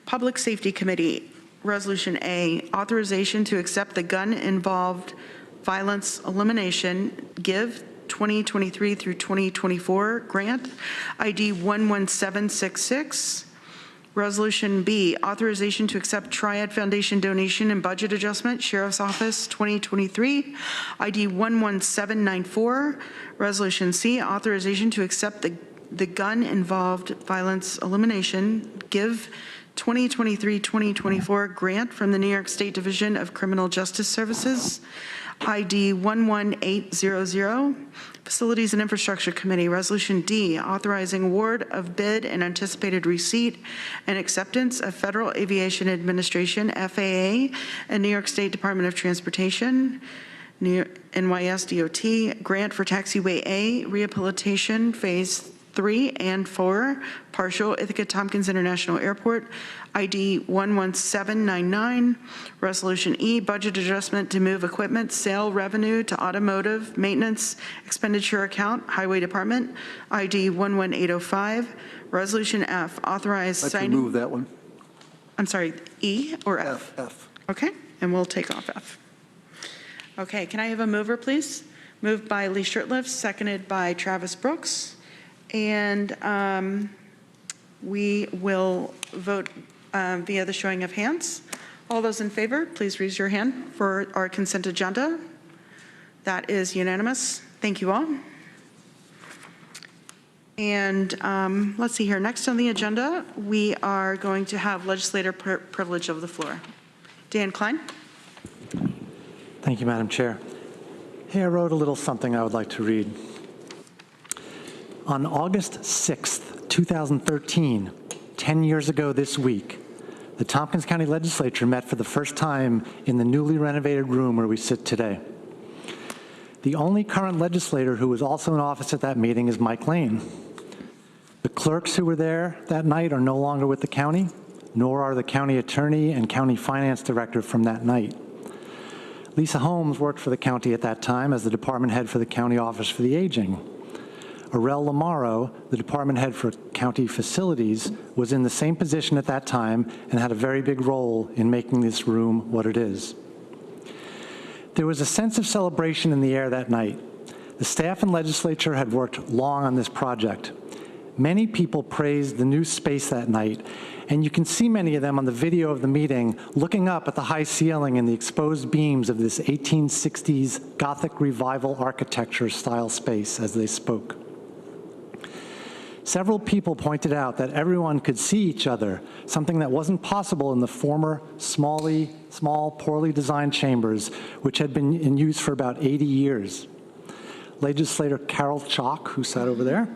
Public Safety Committee, Resolution A, authorization to accept the gun-involved violence elimination GIVE 2023 through 2024 grant, ID 11766. Resolution B, authorization to accept Triad Foundation donation and budget adjustment, Sheriff's Office 2023, ID 11794. Resolution C, authorization to accept the gun-involved violence elimination GIVE 2023-2024 grant from the New York State Division of Criminal Justice Services, ID 11800. Facilities and Infrastructure Committee, Resolution D, authorizing award of bid and anticipated receipt and acceptance of Federal Aviation Administration, FAA, and New York State Department of Transportation, NYS DOT, grant for Taxiway A, rehabilitation phase 3 and 4, partial, Ithaca Tompkins International Airport, ID 11799. Resolution E, budget adjustment to move equipment sale revenue to automotive maintenance expenditure account, Highway Department, ID 11805. Resolution F, authorize signing. Move that one. I'm sorry, E or F? F. Okay, and we'll take off F. Okay, can I have a mover, please? Moved by Lee Shurtleff, seconded by Travis Brooks. And we will vote via the showing of hands. All those in favor, please raise your hand for our consent agenda. That is unanimous. Thank you all. And let's see here. Next on the agenda, we are going to have legislator privilege of the floor. Dan Klein. Thank you, Madam Chair. Hey, I wrote a little something I would like to read. On August 6th, 2013, 10 years ago this week, the Tompkins County Legislature met for the first time in the newly renovated room where we sit today. The only current legislator who was also in office at that meeting is Mike Lane. The clerks who were there that night are no longer with the county, nor are the county attorney and county finance director from that night. Lisa Holmes worked for the county at that time as the department head for the County Office for the Aging. Arel Lamaro, the department head for county facilities, was in the same position at that time and had a very big role in making this room what it is. There was a sense of celebration in the air that night. The staff and legislature had worked long on this project. Many people praised the new space that night, and you can see many of them on the video of the meeting looking up at the high ceiling and the exposed beams of this 1860s Gothic revival architecture style space as they spoke. Several people pointed out that everyone could see each other, something that wasn't possible in the former small, poorly designed chambers, which had been in use for about 80 years. Legislator Carol Chalk, who sat over there,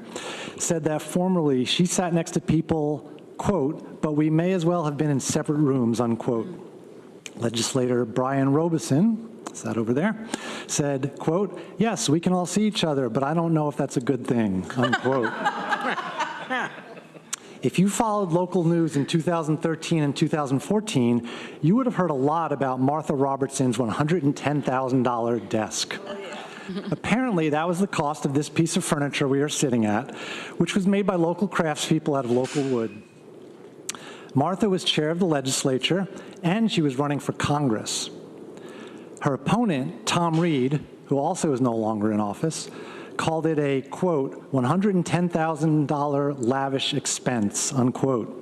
said that formerly she sat next to people, quote, but we may as well have been in separate rooms, unquote. Legislator Brian Robeson, sat over there, said, quote, yes, we can all see each other, but I don't know if that's a good thing, unquote. If you followed local news in 2013 and 2014, you would have heard a lot about Martha Robertson's $110,000 desk. Apparently, that was the cost of this piece of furniture we are sitting at, which was made by local craftspeople out of local wood. Martha was chair of the legislature, and she was running for Congress. Her opponent, Tom Reed, who also is no longer in office, called it a, quote, $110,000 lavish expense, unquote.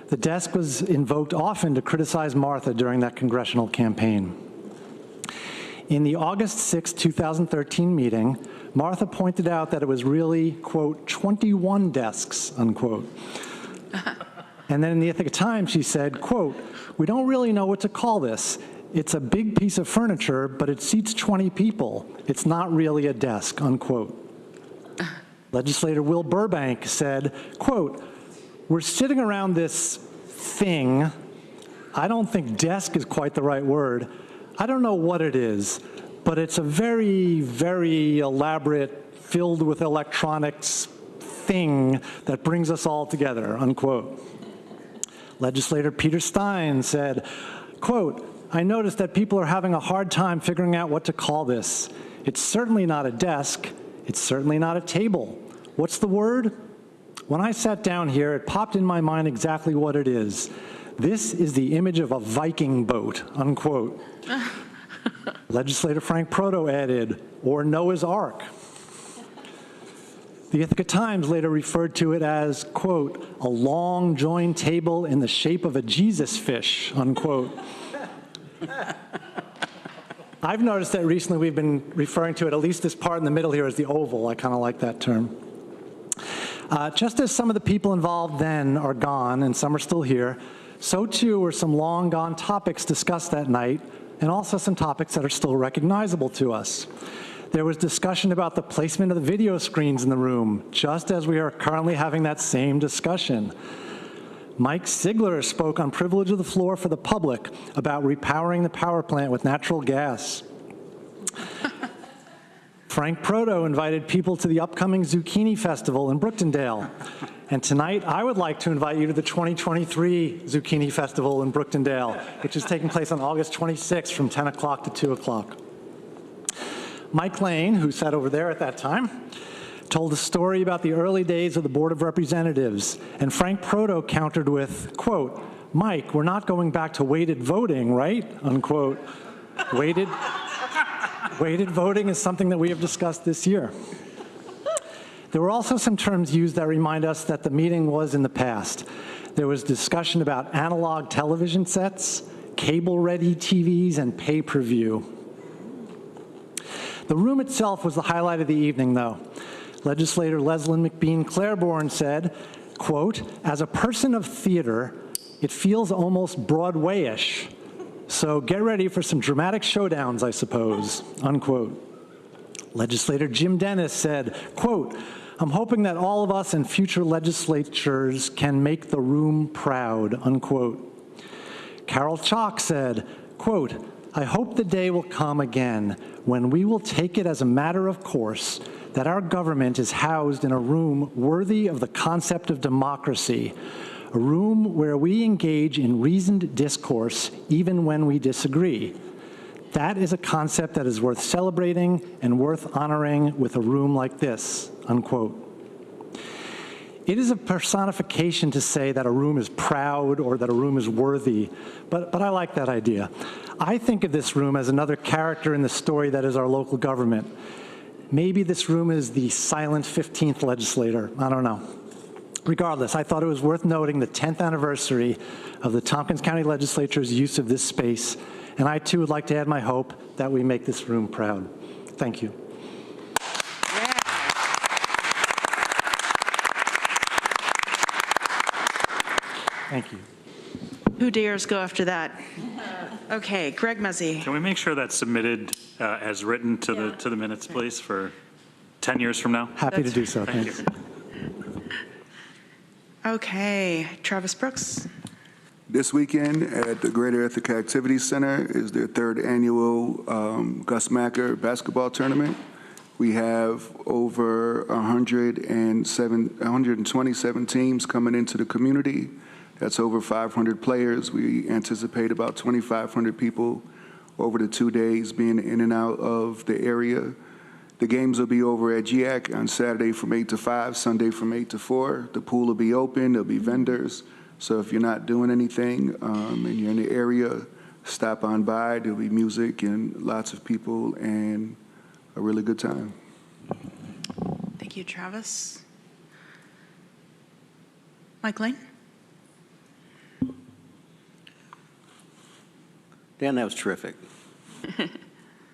The desk was invoked often to criticize Martha during that congressional campaign. In the August 6, 2013 meeting, Martha pointed out that it was really, quote, 21 desks, unquote. And then in the Ithaca Times, she said, quote, we don't really know what to call this. It's a big piece of furniture, but it seats 20 people. It's not really a desk, unquote. Legislator Will Burbank said, quote, we're sitting around this thing. I don't think desk is quite the right word. I don't know what it is, but it's a very, very elaborate, filled with electronics thing that brings us all together, unquote. Legislator Peter Stein said, quote, I noticed that people are having a hard time figuring out what to call this. It's certainly not a desk. It's certainly not a table. What's the word? When I sat down here, it popped in my mind exactly what it is. This is the image of a Viking boat, unquote. Legislator Frank Proto added, or Noah's Ark. The Ithaca Times later referred to it as, quote, a long joined table in the shape of a Jesus fish, unquote. I've noticed that recently we've been referring to it, at least this part in the middle here, as the oval. I kind of like that term. Just as some of the people involved then are gone and some are still here, so too were some long gone topics discussed that night, and also some topics that are still recognizable to us. There was discussion about the placement of the video screens in the room, just as we are currently having that same discussion. Mike Sigler spoke on privilege of the floor for the public about repowering the power plant with natural gas. Frank Proto invited people to the upcoming Zucchini Festival in Brooktondale. And tonight, I would like to invite you to the 2023 Zucchini Festival in Brooktondale, which is taking place on August 26th from 10 o'clock to 2 o'clock. Mike Lane, who sat over there at that time, told a story about the early days of the Board of Representatives, and Frank Proto countered with, quote, Mike, we're not going back to weighted voting, right? Unquote. Weighted voting is something that we have discussed this year. There were also some terms used that remind us that the meeting was in the past. There was discussion about analog television sets, cable-ready TVs, and pay-per-view. The room itself was the highlight of the evening, though. Legislator Leslyn McBean Claiborne said, quote, as a person of theater, it feels almost Broadway-ish. So get ready for some dramatic showdowns, I suppose, unquote. Legislator Jim Dennis said, quote, I'm hoping that all of us in future legislatures can make the room proud, unquote. Carol Chalk said, quote, I hope the day will come again when we will take it as a matter of course that our government is housed in a room worthy of the concept of democracy, a room where we engage in reasoned discourse even when we disagree. That is a concept that is worth celebrating and worth honoring with a room like this, unquote. It is a personification to say that a room is proud or that a room is worthy, but I like that idea. I think of this room as another character in the story that is our local government. Maybe this room is the silent 15th legislator, I don't know. Regardless, I thought it was worth noting the 10th anniversary of the Tompkins County Legislature's use of this space, and I too would like to add my hope that we make this room proud. Thank you. Thank you. Who dares go after that? Okay, Greg Muzzy. Can we make sure that's submitted as written to the minutes, please, for 10 years from now? Happy to do so. Thank Thanks. you. Okay, Travis Brooks. This weekend at the Greater Ithaca Activities Center is their third annual Gus Macker basketball tournament. We have over 127 teams coming into the community. That's over 500 players. We anticipate about 2,500 people over the 2 days being in and out of the area. The games will be over at GIAC on Saturday from 8 to 5, Sunday from 8 to 4. The pool will be open. There'll be vendors. So if you're not doing anything and you're in the area, stop on by. There'll be music and lots of people and a really good time. Thank you, Travis. Mike Lane. Dan, that was terrific.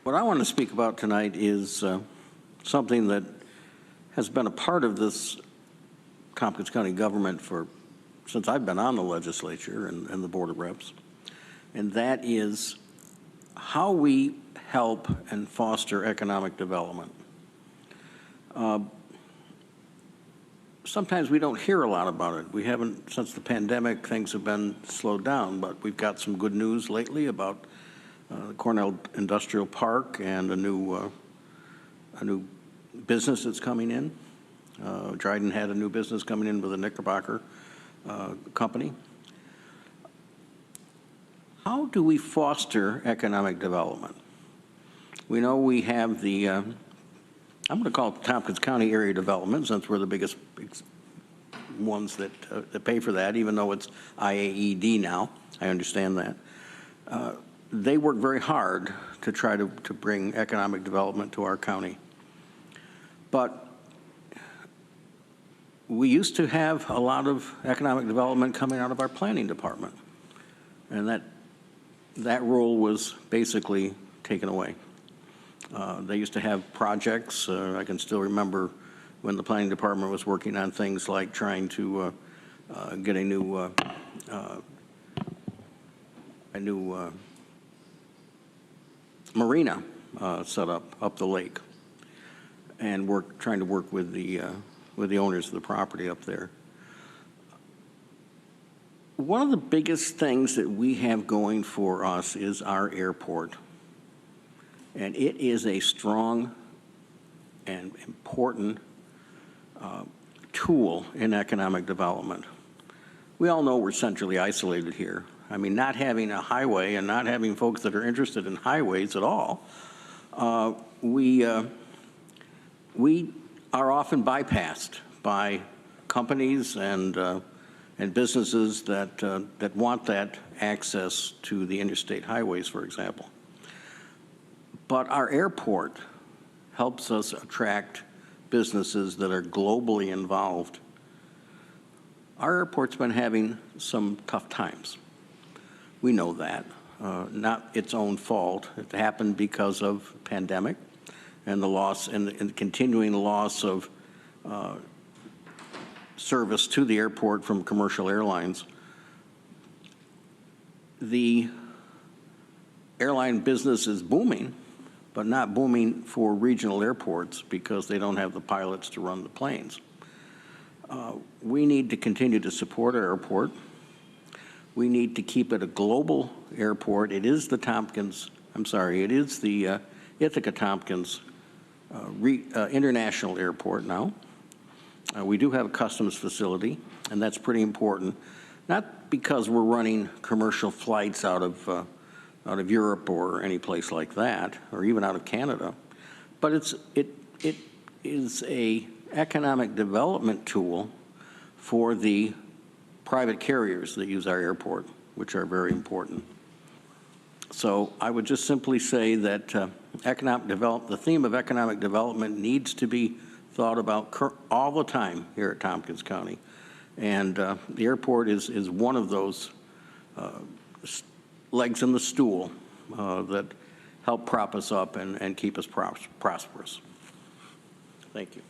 What I want to speak about tonight is something that has been a part of this Tompkins County government since I've been on the legislature and the Board of Reps, and that is how we help and foster economic development. Sometimes we don't hear a lot about it. We haven't, since the pandemic, things have been slowed down, but we've got some good news lately about the Cornell Industrial Park and a new business that's coming in. Dryden had a new business coming in with a Knickerbocker company. How do we foster economic development? We know we have the, I'm going to call it the Tompkins County Area Development, since we're the biggest ones that pay for that, even though it's IAED now. I understand that. They work very hard to try to bring economic development to our county. But we used to have a lot of economic development coming out of our planning department, and that role was basically taken away. They used to have projects. I can still remember when the planning department was working on things like trying to get a new marina set up the lake, and trying to work with the owners of the property up there. One of the biggest things that we have going for us is our airport. And it is a strong and important tool in economic development. We all know we're centrally isolated here. I mean, not having a highway and not having folks that are interested in highways at all, we are often bypassed by companies and businesses that want that access to the interstate highways, for example. But our airport helps us attract businesses that are globally involved. Our airport's been having some tough times. We know that. Not its own fault. It happened because of pandemic and the loss and the continuing loss of service to the airport from commercial airlines. The airline business is booming, but not booming for regional airports because they don't have the pilots to run the planes. We need to continue to support our airport. We need to keep it a global airport. It is the Ithaca Tompkins International Airport now. We do have a customs facility, and that's pretty important, not because we're running commercial flights out of Europe or any place like that, or even out of Canada, but it is a economic development tool for the private carriers that use our airport, which are very important. So I would just simply say that the theme of economic development needs to be thought about all the time here at Tompkins County. And the airport is one of those legs in the stool that help prop us up and keep us prosperous. Thank you.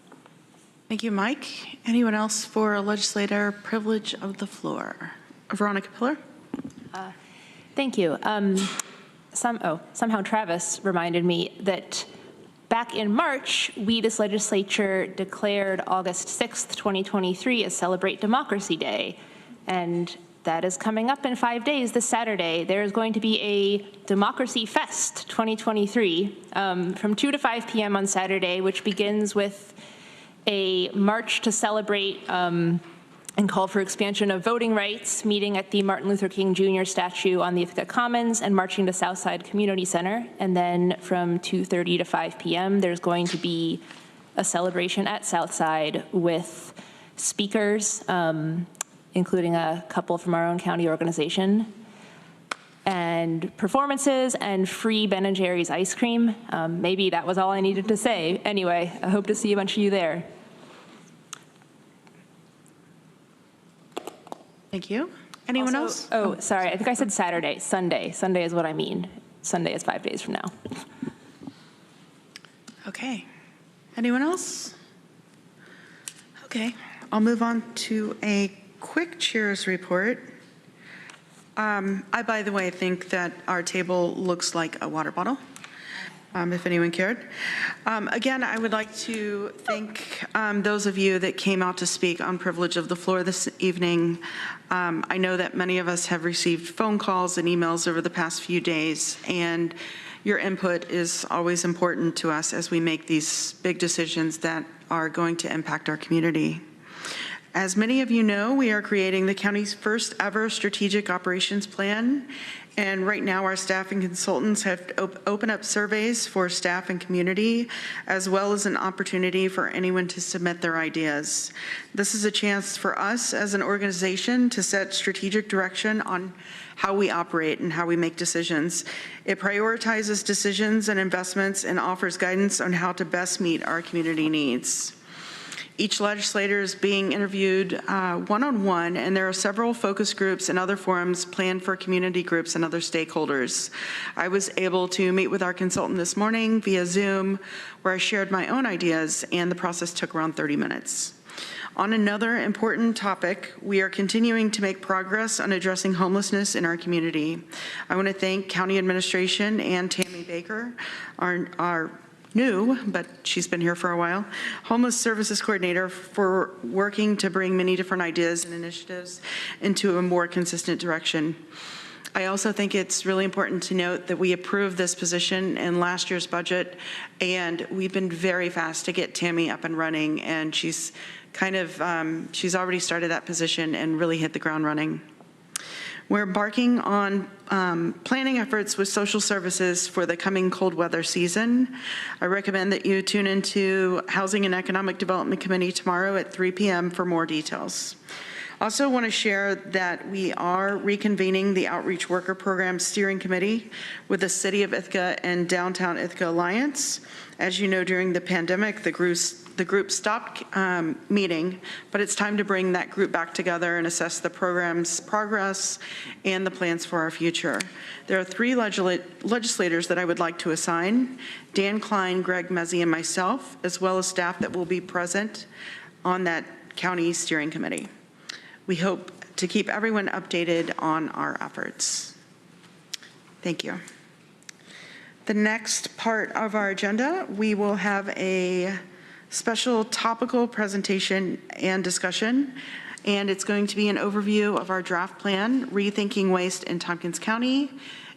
Thank you, Mike. Anyone else for a legislator privilege of the floor? Veronica Pillar. Thank you. Somehow Travis reminded me that back in March, we, this legislature, declared August 6th, 2023 as Celebrate Democracy Day. And that is coming up in 5 days, this Saturday. There is going to be a Democracy Fest 2023 from 2 to 5 p.m. on Saturday, which begins with a march to celebrate and call for expansion of voting rights, meeting at the Martin Luther King Jr. statue on the Ithaca Commons and marching to Southside Community Center. And then from 2:30 to 5 p.m., there's going to be a celebration at Southside with speakers, including a couple from our own county organization, and performances and free Ben & Jerry's ice cream. Maybe that was all I needed to say. Anyway, I hope to see a bunch of you there. Thank you. Anyone else? Oh, sorry, I think I said Saturday. Sunday. Sunday is what I mean. Sunday is 5 days from now. Okay. Anyone else? Okay. I'll move on to a quick chair's report. I, by the way, think that our table looks like a water bottle, if anyone cared. Again, I would like to thank those of you that came out to speak on privilege of the floor this evening. I know that many of us have received phone calls and emails over the past few days, and your input is always important to us as we make these big decisions that are going to impact our community. As many of you know, we are creating the county's first ever strategic operations plan. And right now our staff and consultants have opened up surveys for staff and community, as well as an opportunity for anyone to submit their ideas. This is a chance for us as an organization to set strategic direction on how we operate and how we make decisions. It prioritizes decisions and investments and offers guidance on how to best meet our community needs. Each legislator is being interviewed one-on-one, and there are several focus groups and other forums planned for community groups and other stakeholders. I was able to meet with our consultant this morning via Zoom, where I shared my own ideas, and the process took around 30 minutes. On another important topic, we are continuing to make progress on addressing homelessness in our community. I want to thank County Administration and Tammy Baker, our new, but she's been here for a while, Homeless Services Coordinator, for working to bring many different ideas and initiatives into a more consistent direction. I also think it's really important to note that we approved this position in last year's budget, and we've been very fast to get Tammy up and running, and she's she's already started that position and really hit the ground running. We're embarking on planning efforts with social services for the coming cold weather season. I recommend that you tune into Housing and Economic Development Committee tomorrow at 3 p.m. for more details. Also want to share that we are reconvening the Outreach Worker Program Steering Committee with the City of Ithaca and Downtown Ithaca Alliance. As you know, during the pandemic, the group stopped meeting, but it's time to bring that group back together and assess the program's progress and the plans for our future. There are 3 legislators that I would like to assign: Dan Klein, Greg Mezzi, and myself, as well as staff that will be present on that county steering committee. We hope to keep everyone updated on our efforts. Thank you. The next part of our agenda, we will have a special topical presentation and discussion, and it's going to be an overview of our draft plan, Rethinking Waste in Tompkins County,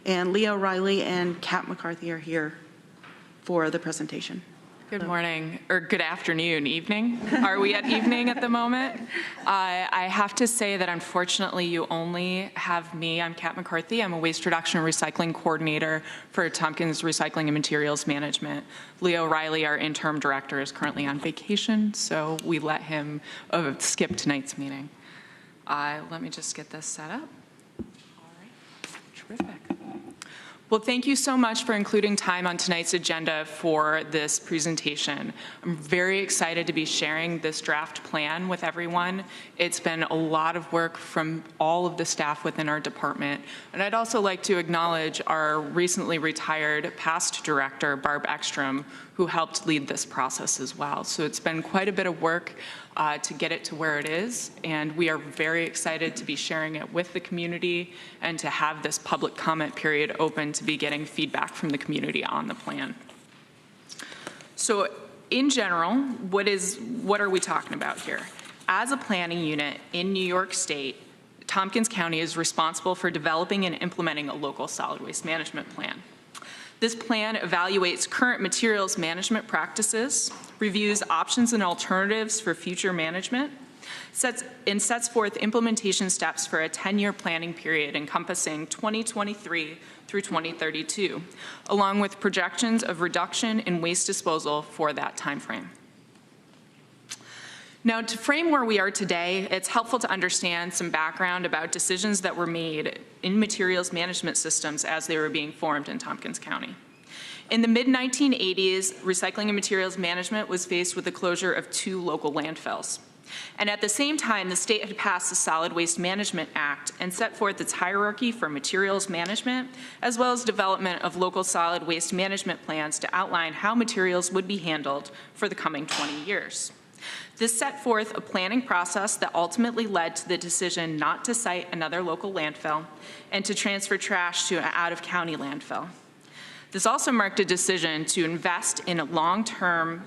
and Leah Riley and Kat McCarthy are here for the presentation. Good morning, or good afternoon, evening. Are we at evening at the moment? I have to say that unfortunately you only have me. I'm Kat McCarthy. I'm a waste reduction and recycling coordinator for Tompkins Recycling and Materials Management. Leo Riley, our interim director, is currently on vacation, so we let him skip tonight's meeting. Let me just get this set up. All right, terrific. Well, thank you so much for including time on tonight's agenda for this presentation. I'm very excited to be sharing this draft plan with everyone. It's been a lot of work from all of the staff within our department. And I'd also like to acknowledge our recently retired past director, Barb Ekstrom, who helped lead this process as well. So it's been quite a bit of work to get it to where it is, and we are very excited to be sharing it with the community and to have this public comment period open to be getting feedback from the community on the plan. So in general, what are we talking about here? As a planning unit in New York State, Tompkins County is responsible for developing and implementing a local solid waste management plan. This plan evaluates current materials management practices, reviews options and alternatives for future management, sets forth implementation steps for a 10-year planning period encompassing 2023 through 2032, along with projections of reduction in waste disposal for that timeframe. Now, to frame where we are today, it's helpful to understand some background about decisions that were made in materials management systems as they were being formed in Tompkins County. In the mid-1980s, recycling and materials management was faced with the closure of 2 local landfills. And at the same time, the state had passed the Solid Waste Management Act and set forth its hierarchy for materials management, as well as development of local solid waste management plans to outline how materials would be handled for the coming 20 years. This set forth a planning process that ultimately led to the decision not to site another local landfill and to transfer trash to an out-of-county landfill. This also marked a decision to invest in recycling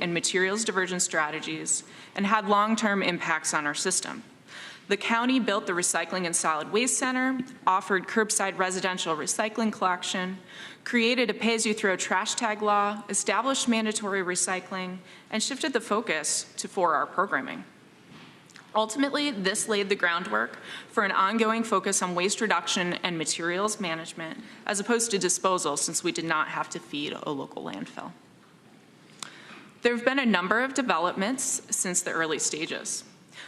and materials diversion strategies and had long-term impacts on our system. The county built the Recycling and Solid Waste Center, offered curbside residential recycling collection, created a pay-as-you-throw trash tag law, established mandatory recycling, and shifted the focus to 4R programming. Ultimately, this laid the groundwork for an ongoing focus on waste reduction and materials management, as opposed to disposal, since we did not have to feed a local landfill. There have been a number of developments since the early stages.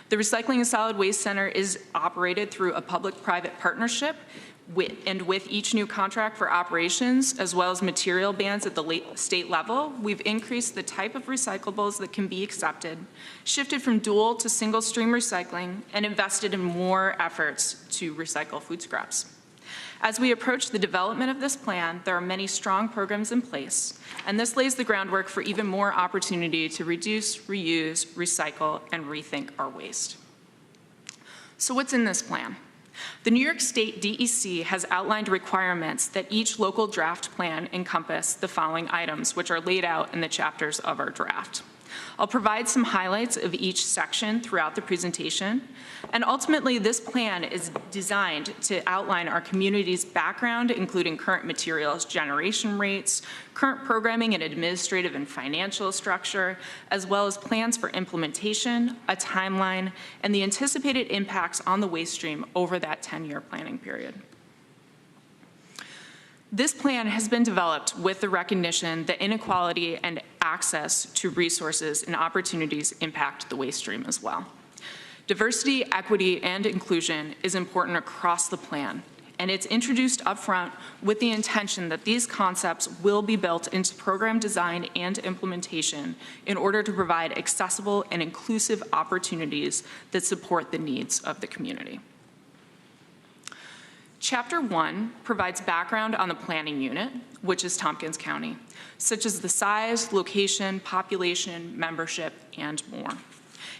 The Recycling and Solid Waste Center is operated through a public-private partnership with each new contract for operations, as well as material bans at the state level, we've increased the type of recyclables that can be accepted, shifted from dual to single stream recycling, and invested in more efforts to recycle food scraps. As we approach the development of this plan, there are many strong programs in place, and this lays the groundwork for even more opportunity to reduce, reuse, recycle, and rethink our waste. So what's in this plan? The New York State DEC has outlined requirements that each local draft plan encompass the following items, which are laid out in the chapters of our draft. I'll provide some highlights of each section throughout the presentation, and ultimately this plan is designed to outline our community's background, including current materials generation rates, current programming and administrative and financial structure, as well as plans for implementation, a timeline, and the anticipated impacts on the waste stream over that 10-year planning period. This plan has been developed with the recognition that inequality and access to resources and opportunities impact the waste stream as well. Diversity, equity, and inclusion is important across the plan, and it's introduced upfront with the intention that these concepts will be built into program design and implementation in order to provide accessible and inclusive opportunities that support the needs of the community. Chapter 1 provides background on the planning unit, which is Tompkins County, such as the size, location, population, membership, and more.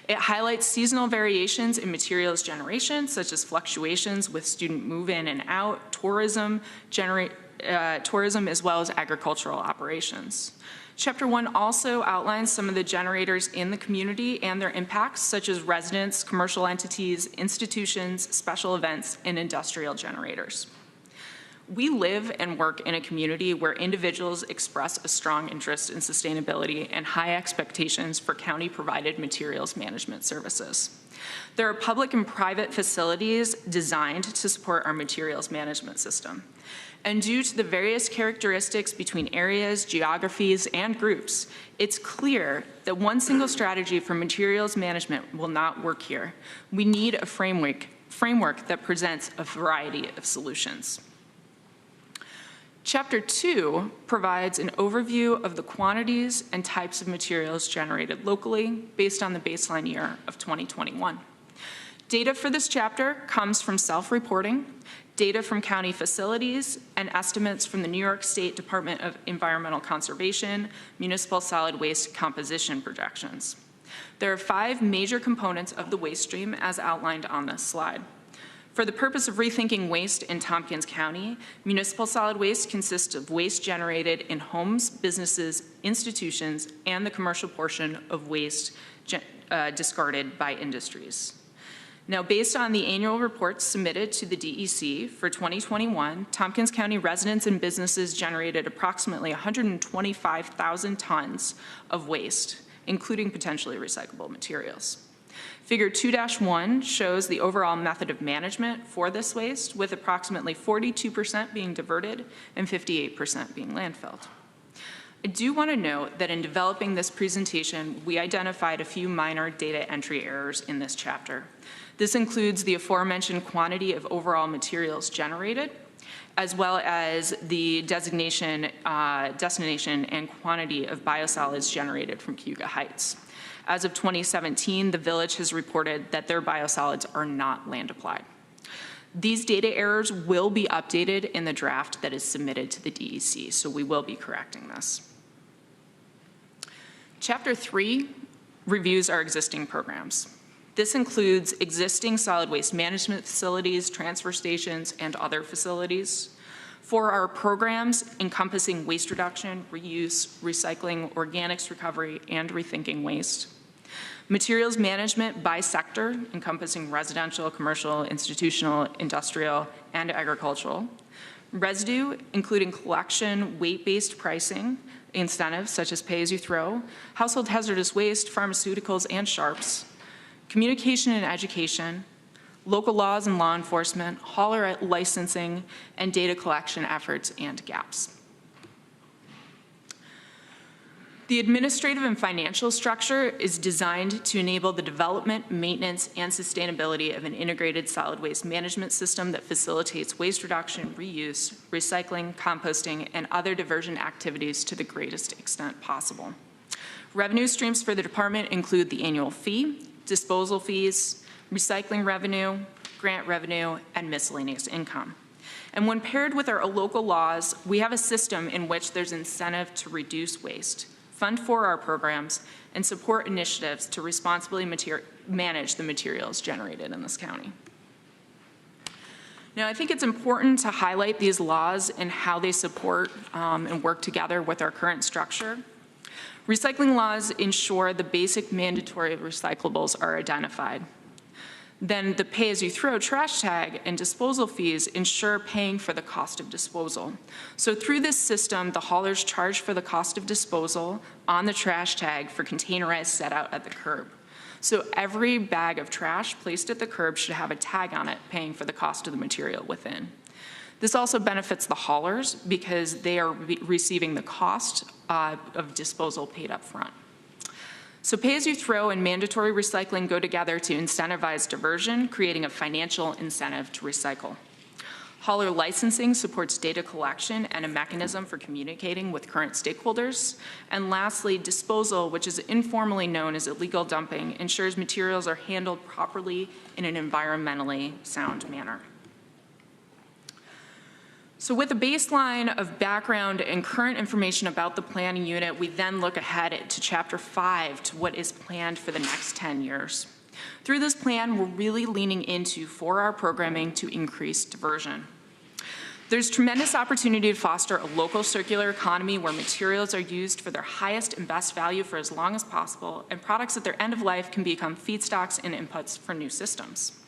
It highlights seasonal variations in materials generation, such as fluctuations with student move-in and out, tourism, as well as agricultural operations. Chapter 1 also outlines some of the generators in the community and their impacts, such as residents, commercial entities, institutions, special events, and industrial generators. We live and work in a community where individuals express a strong interest in sustainability and high expectations for county-provided materials management services. There are public and private facilities designed to support our materials management system. And due to the various characteristics between areas, geographies, and groups, it's clear that one single strategy for materials management will not work here. We need a framework that presents a variety of solutions. Chapter 2 provides an overview of the quantities and types of materials generated locally based on the baseline year of 2021. Data for this chapter comes from self-reporting, data from county facilities, and estimates from the New York State Department of Environmental Conservation municipal solid waste composition projections. There are 5 major components of the waste stream as outlined on this slide. For the purpose of rethinking waste in Tompkins County, municipal solid waste consists of waste generated in homes, businesses, institutions, and the commercial portion of waste discarded by industries. Now, based on the annual reports submitted to the DEC for 2021, Tompkins County residents and businesses generated approximately 125,000 tons of waste, including potentially recyclable materials. Figure 2-1 shows the overall method of management for this waste, with approximately 42% being diverted and 58% being landfilled. I do want to note that in developing this presentation, we identified a few minor data entry errors in this chapter. This includes the aforementioned quantity of overall materials generated, as well as the destination and quantity of biosolids generated from Cayuga Heights. As of 2017, the village has reported that their biosolids are not land applied. These data errors will be updated in the draft that is submitted to the DEC, so we will be correcting this. Chapter 3 reviews our existing programs. This includes existing solid waste management facilities, transfer stations, and other facilities. For our programs encompassing waste reduction, reuse, recycling, organics recovery, and rethinking waste. Materials management by sector, encompassing residential, commercial, institutional, industrial, and agricultural. Residue, including collection, weight-based pricing, incentives such as pay-as-you-throw, household hazardous waste, pharmaceuticals, and sharps. Communication and education, local laws and law enforcement, hauler licensing, and data collection efforts and gaps. The administrative and financial structure is designed to enable the development, maintenance, and sustainability of an integrated solid waste management system that facilitates waste reduction, reuse, recycling, composting, and other diversion activities to the greatest extent possible. Revenue streams for the department include the annual fee, disposal fees, recycling revenue, grant revenue, and miscellaneous income. And when paired with our local laws, we have a system in which there's incentive to reduce waste, fund for our programs, and support initiatives to responsibly manage the materials generated in this county. Now, I think it's important to highlight these laws and how they support and work together with our current structure. Recycling laws ensure the basic mandatory recyclables are identified. Then the pay-as-you-throw trash tag and disposal fees ensure paying for the cost of disposal. So through this system, the haulers charge for the cost of disposal on the trash tag for containerized set out at the curb. So every bag of trash placed at the curb should have a tag on it paying for the cost of the material within. This also benefits the haulers because they are receiving the cost of disposal paid up front. So pay-as-you-throw and mandatory recycling go together to incentivize diversion, creating a financial incentive to recycle. Hauler licensing supports data collection and a mechanism for communicating with current stakeholders. And lastly, disposal, which is informally known as illegal dumping, ensures materials are handled properly in an environmentally sound manner. So with a baseline of background and current information about the planning unit, we then look ahead to Chapter 5, to what is planned for the next 10 years. Through this plan, we're really leaning into, for our programming, to increase diversion. There's tremendous opportunity to foster a local circular economy where materials are used for their highest and best value for as long as possible, and products at their end of life can become feedstocks and inputs for new systems.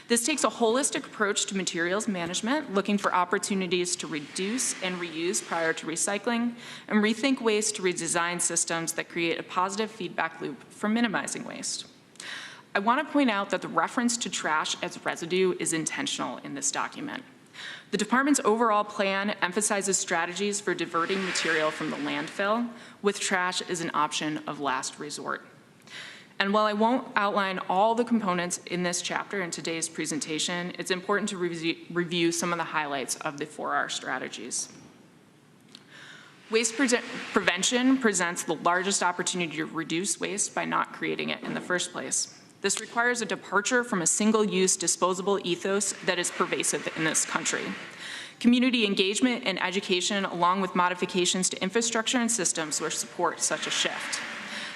This takes a holistic approach to materials management, looking for opportunities to reduce and reuse prior to recycling, and rethink ways to redesign systems that create a positive feedback loop for minimizing waste. I want to point out that the reference to trash as residue is intentional in this document. The department's overall plan emphasizes strategies for diverting material from the landfill, with trash as an option of last resort. And while I won't outline all the components in this chapter in today's presentation, it's important to review some of the highlights of the 4R strategies. Waste prevention presents the largest opportunity to reduce waste by not creating it in the first place. This requires a departure from a single-use disposable ethos that is pervasive in this country. Community engagement and education, along with modifications to infrastructure and systems, will support such a shift.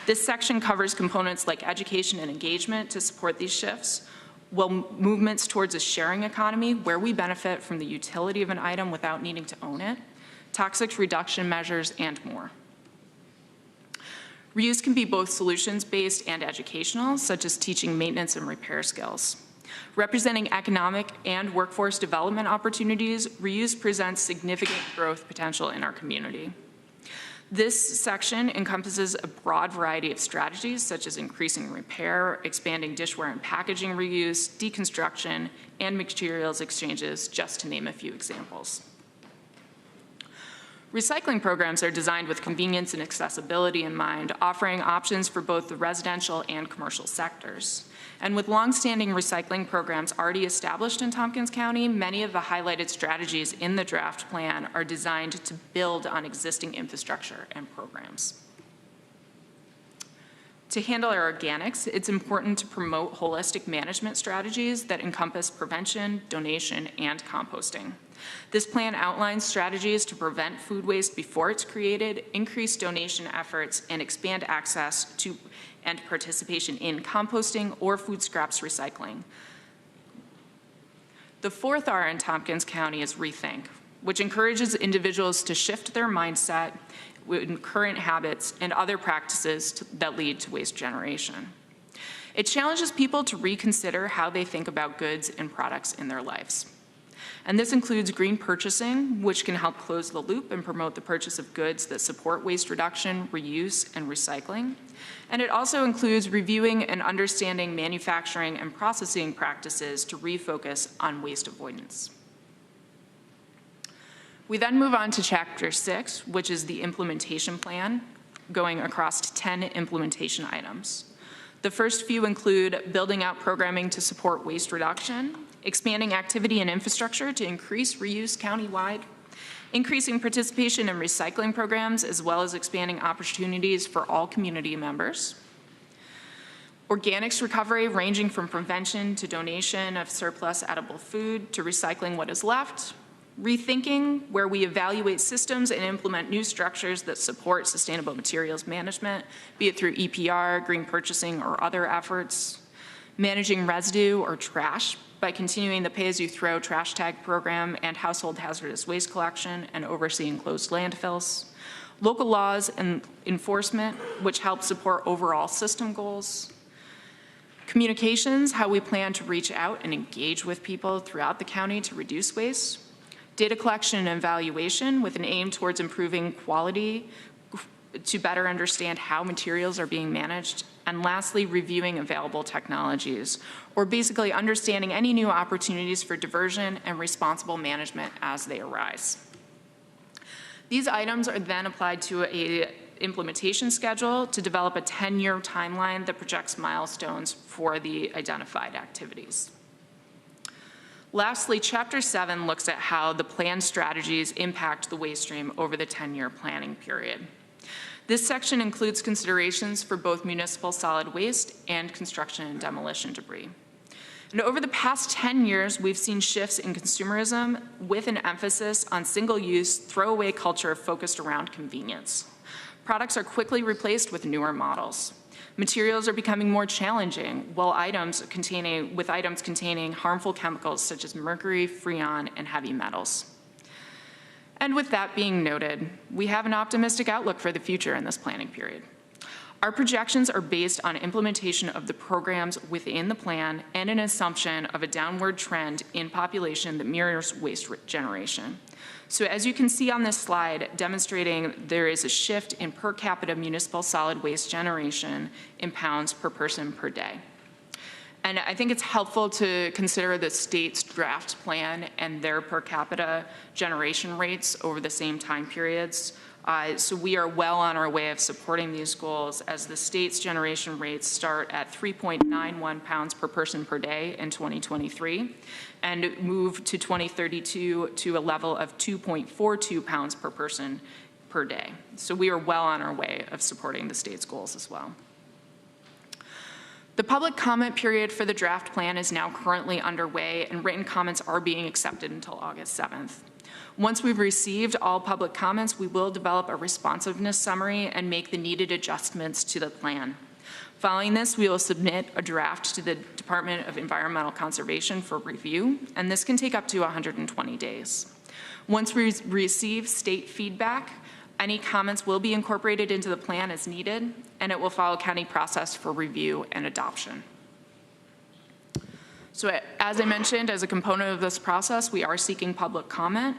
This section covers components like education and engagement to support these shifts, while movements towards a sharing economy where we benefit from the utility of an item without needing to own it, toxics reduction measures, and more. Reuse can be both solutions-based and educational, such as teaching maintenance and repair skills. Representing economic and workforce development opportunities, reuse presents significant growth potential in our community. This section encompasses a broad variety of strategies, such as increasing repair, expanding dishware and packaging reuse, deconstruction, and materials exchanges, just to name a few examples. Recycling programs are designed with convenience and accessibility in mind, offering options for both the residential and commercial sectors. And with longstanding recycling programs already established in Tompkins County, many of the highlighted strategies in the draft plan are designed to build on existing infrastructure and programs. To handle our organics, it's important to promote holistic management strategies that encompass prevention, donation, and composting. This plan outlines strategies to prevent food waste before it's created, increase donation efforts, and expand access to and participation in composting or food scraps recycling. The fourth R in Tompkins County is rethink, which encourages individuals to shift their mindset with current habits and other practices that lead to waste generation. It challenges people to reconsider how they think about goods and products in their lives. And this includes green purchasing, which can help close the loop and promote the purchase of goods that support waste reduction, reuse, and recycling. And it also includes reviewing and understanding manufacturing and processing practices to refocus on waste avoidance. We then move on to Chapter 6, which is the implementation plan, going across 10 implementation items. The first few include building out programming to support waste reduction, expanding activity and infrastructure to increase reuse countywide, increasing participation in recycling programs, as well as expanding opportunities for all community members, organics recovery ranging from prevention to donation of surplus edible food to recycling what is left, rethinking where we evaluate systems and implement new structures that support sustainable materials management, be it through EPR, green purchasing, or other efforts, managing residue or trash by continuing the pay-as-you-throw trash tag program and household hazardous waste collection and overseeing closed landfills, local laws and enforcement, which help support overall system goals, communications, how we plan to reach out and engage with people throughout the county to reduce waste, data collection and evaluation with an aim towards improving quality to better understand how materials are being managed, and lastly, reviewing available technologies, or basically understanding any new opportunities for diversion and responsible management as they arise. These items are then applied to an implementation schedule to develop a 10-year timeline that projects milestones for the identified activities. Lastly, Chapter 7 looks at how the planned strategies impact the waste stream over the 10-year planning period. This section includes considerations for both municipal solid waste and construction and demolition debris. And over the past 10 years, we've seen shifts in consumerism with an emphasis on single-use, throwaway culture focused around convenience. Products are quickly replaced with newer models. Materials are becoming more challenging, while items containing harmful chemicals such as mercury, freon, and heavy metals. And with that being noted, we have an optimistic outlook for the future in this planning period. Our projections are based on implementation of the programs within the plan and an assumption of a downward trend in population that mirrors waste generation. So as you can see on this slide, demonstrating there is a shift in per capita municipal solid waste generation in pounds per person per day. And I think it's helpful to consider the state's draft plan and their per capita generation rates over the same time periods. So we are well on our way of supporting these goals, as the state's generation rates start at 3.91 pounds per person per day in 2023 and move to 2032 to a level of 2.42 pounds per person per day. So we are well on our way of supporting the state's goals as well. The public comment period for the draft plan is now currently underway, and written comments are being accepted until August 7th. Once we've received all public comments, we will develop a responsiveness summary and make the needed adjustments to the plan. Following this, we will submit a draft to the Department of Environmental Conservation for review, and this can take up to 120 days. Once we receive state feedback, any comments will be incorporated into the plan as needed, and it will follow county process for review and adoption. So as I mentioned, as a component of this process, we are seeking public comment,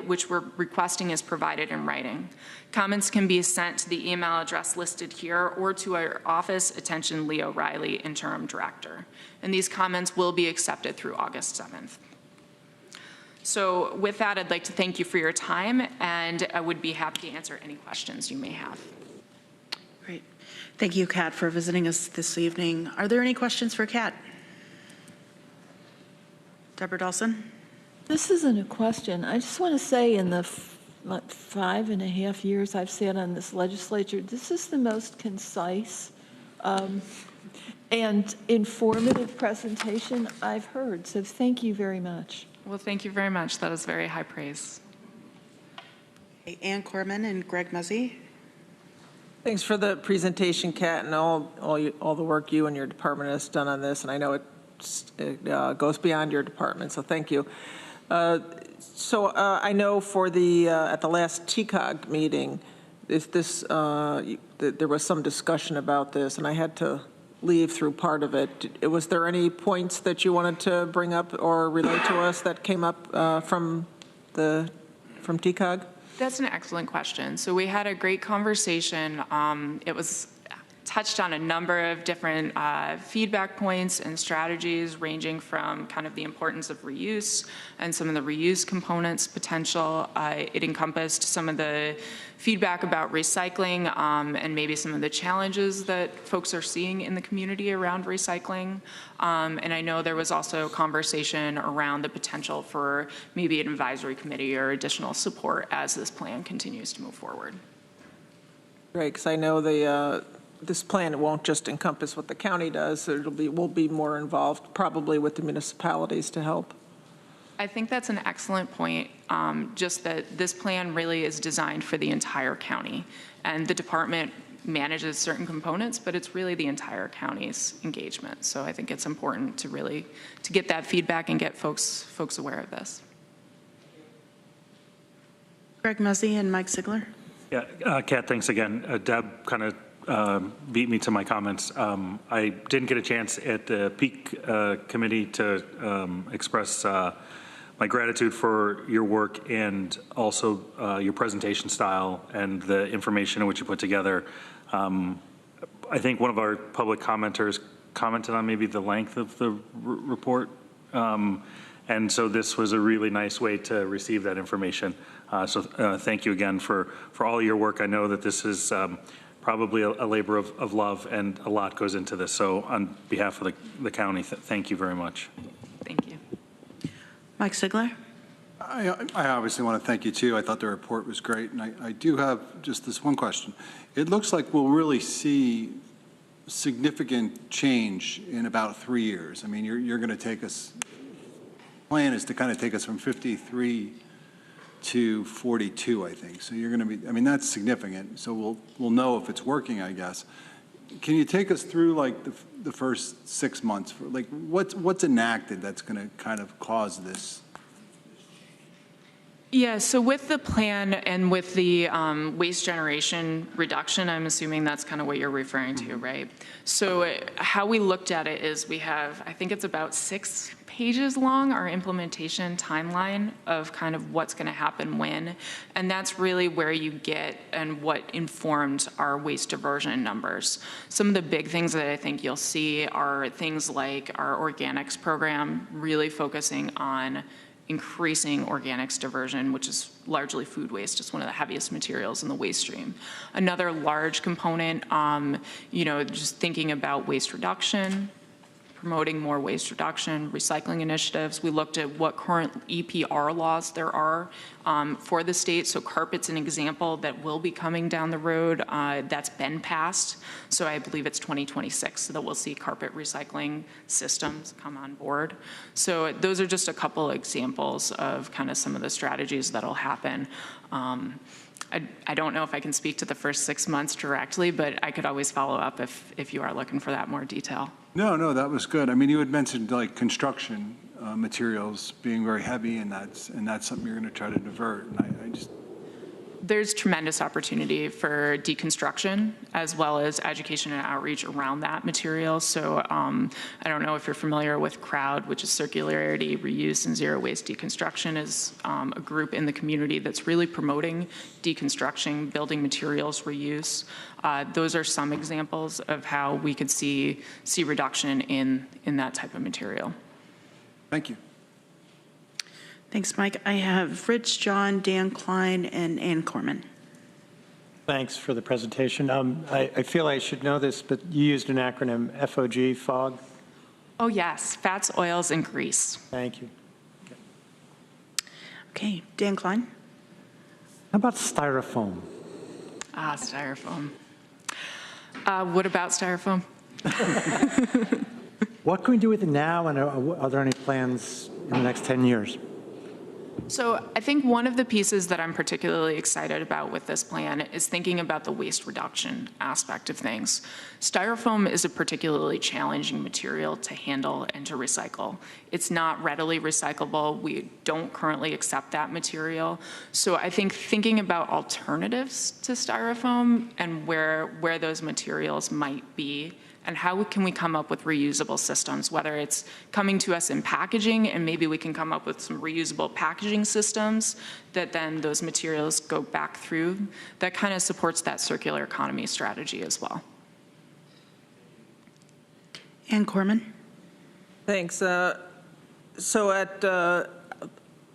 which we're requesting is provided in writing. Comments can be sent to the email address listed here or to our office, attention Leo Riley, interim director. And these comments will be accepted through August 7th. So with that, I'd like to thank you for your time, and I would be happy to answer any questions you may have. Great. Thank you, Kat, for visiting us this evening. Are there any questions for Kat? Deborah Dawson? This isn't a question. I just want to say in the 5.5 years I've sat on this legislature, this is the most concise and informative presentation I've heard. So thank you very much. Well, thank you very much. That is very high praise. Ann Corman and Greg Muzzy. Thanks for the presentation, Kat, and all the work you and your department has done on this. And I know it goes beyond your department, so thank you. I know for the at the last TCOG meeting, there was some discussion about this, and I had to leave through part of it. Was there any points that you wanted to bring up or relate to us that came up from TCOG? That's an excellent question. So we had a great conversation. It was touched on a number of different feedback points and strategies, ranging from kind of the importance of reuse and some of the reuse components potential. It encompassed some of the feedback about recycling and maybe some of the challenges that folks are seeing in the community around recycling. And I know there was also conversation around the potential for maybe an advisory committee or additional support as this plan continues to move forward. Great, because I know this plan won't just encompass what the county does. We'll be more involved probably with the municipalities to help. I think that's an excellent point, just that this plan really is designed for the entire county, and the department manages certain components, but it's really the entire county's engagement. So I think it's important to get that feedback and get folks aware of this. Greg Muzzy and Mike Sigler. Yeah, Kat, thanks again. Deb kind of beat me to my comments. I didn't get a chance at the peak committee to express my gratitude for your work and also your presentation style and the information in which you put together. I think one of our public commenters commented on maybe the length of the report. And so this was a really nice way to receive that information. So thank you again for all your work. I know that this is probably a labor of love, and a lot goes into this. So on behalf of the county, thank you very much. Thank you. Mike Sigler. I obviously want to thank you too. I thought the report was great, and I do have just this one question. It looks like we'll really see significant change in about 3 years. I mean, you're going to take us, plan is to kind of take us from 53 to 42, I think. So you're going to be, I mean, that's significant. So we'll know if it's working, I guess. Can you take us through like the first 6 months? For, like what's enacted that's going to kind of cause this? Yeah, so with the plan and with the waste generation reduction, I'm assuming that's kind of what you're referring to, right? So how we looked at it is we have, I think it's about 6 pages long, our implementation timeline of kind of what's going to happen when. And that's really where you get and what informed our waste diversion numbers. Some of the big things that I think you'll see are things like our organics program, really focusing on increasing organics diversion, which is largely food waste. It's one of the heaviest materials in the waste stream. Another large component, just thinking about waste reduction, promoting more waste reduction, recycling initiatives. We looked at what current EPR laws there are for the state. So carpet's an example that will be coming down the road that's been passed. So I believe it's 2026 so that we'll see carpet recycling systems come on board. So those are just a couple examples of kind of some of the strategies that'll happen. I don't know if I can speak to the first 6 months directly, but I could always follow up if you are looking for that more detail. No, that was good. I mean, you had mentioned like construction materials being very heavy, and that's something you're going to try to divert. And I just There's tremendous opportunity for deconstruction as well as education and outreach around that material. So I don't know if you're familiar with CROWD, which is Circularity, Reuse, and Zero Waste Deconstruction, is a group in the community that's really promoting deconstruction, building materials reuse. Those are some examples of how we could see reduction in that type of material. Thank you. Thanks, Mike. I have Rich, John, Dan Klein, and Ann Corman. Thanks for the presentation. I feel I should know this, but you used an acronym, FOG, FOG? Oh, yes, fats, oils, and grease. Thank you. Okay, Dan Klein. How about styrofoam? Styrofoam. What about styrofoam? What can we do with it now, and are there any plans in the next 10 years? So I think one of the pieces that I'm particularly excited about with this plan is thinking about the waste reduction aspect of things. Styrofoam is a particularly challenging material to handle and to recycle. It's not readily recyclable. We don't currently accept that material. So I think thinking about alternatives to styrofoam and where those materials might be, and how can we come up with reusable systems, whether it's coming to us in packaging, and maybe we can come up with some reusable packaging systems that then those materials go back through. That kind of supports that circular economy strategy as well. Ann Corman. Thanks. So at, I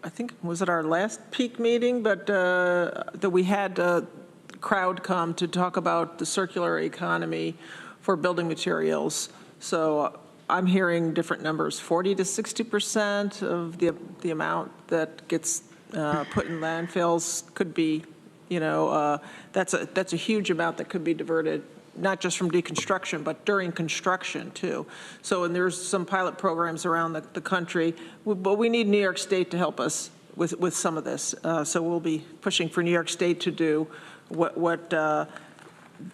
think, was it our last peak meeting, but that we had a crowd come to talk about the circular economy for building materials. So I'm hearing different numbers, 40 to 60% of the amount that gets put in landfills could be, that's a huge amount that could be diverted, not just from deconstruction, but during construction too. So, and there's some pilot programs around the country, but we need New York State to help us with some of this. So we'll be pushing for New York State to do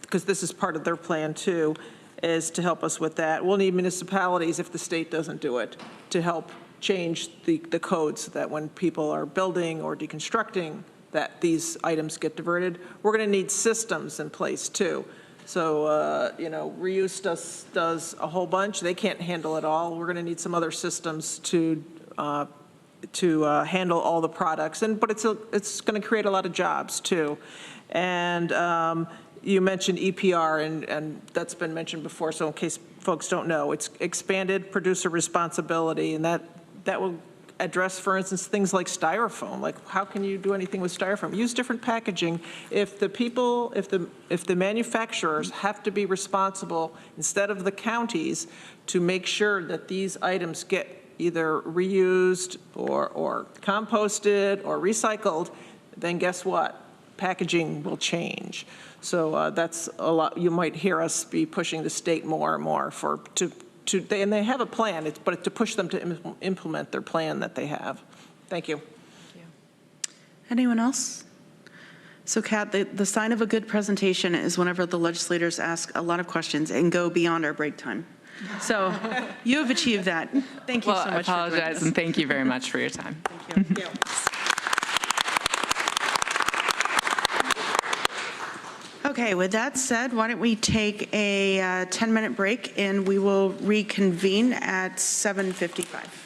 because this is part of their plan too, is to help us with that. We'll need municipalities, if the state doesn't do it, to help change the codes so that when people are building or deconstructing, that these items get diverted. We're going to need systems in place too. So, Reuse does a whole bunch. They can't handle it all. We're going to need some other systems to handle all the products. But it's going to create a lot of jobs too. And you mentioned EPR, and that's been mentioned before, so in case folks don't know, it's expanded producer responsibility, and that will address, for instance, things like styrofoam. Like, how can you do anything with styrofoam? Use different packaging. If the manufacturers have to be responsible, instead of the counties, to make sure that these items get either reused or composted or recycled, then guess what? Packaging will change. So that's a lot. You might hear us be pushing the state more and more and they have a plan, but to push them to implement their plan that they have. Thank you. Anyone else? So Kat, the sign of a good presentation is whenever the legislators ask a lot of questions and go beyond our break time. So you have achieved that. Thank you so much. I apologize, and thank you very much for your time. Thank you. Okay, with that said, why don't we take a 10-minute break, and we will reconvene at 7:55.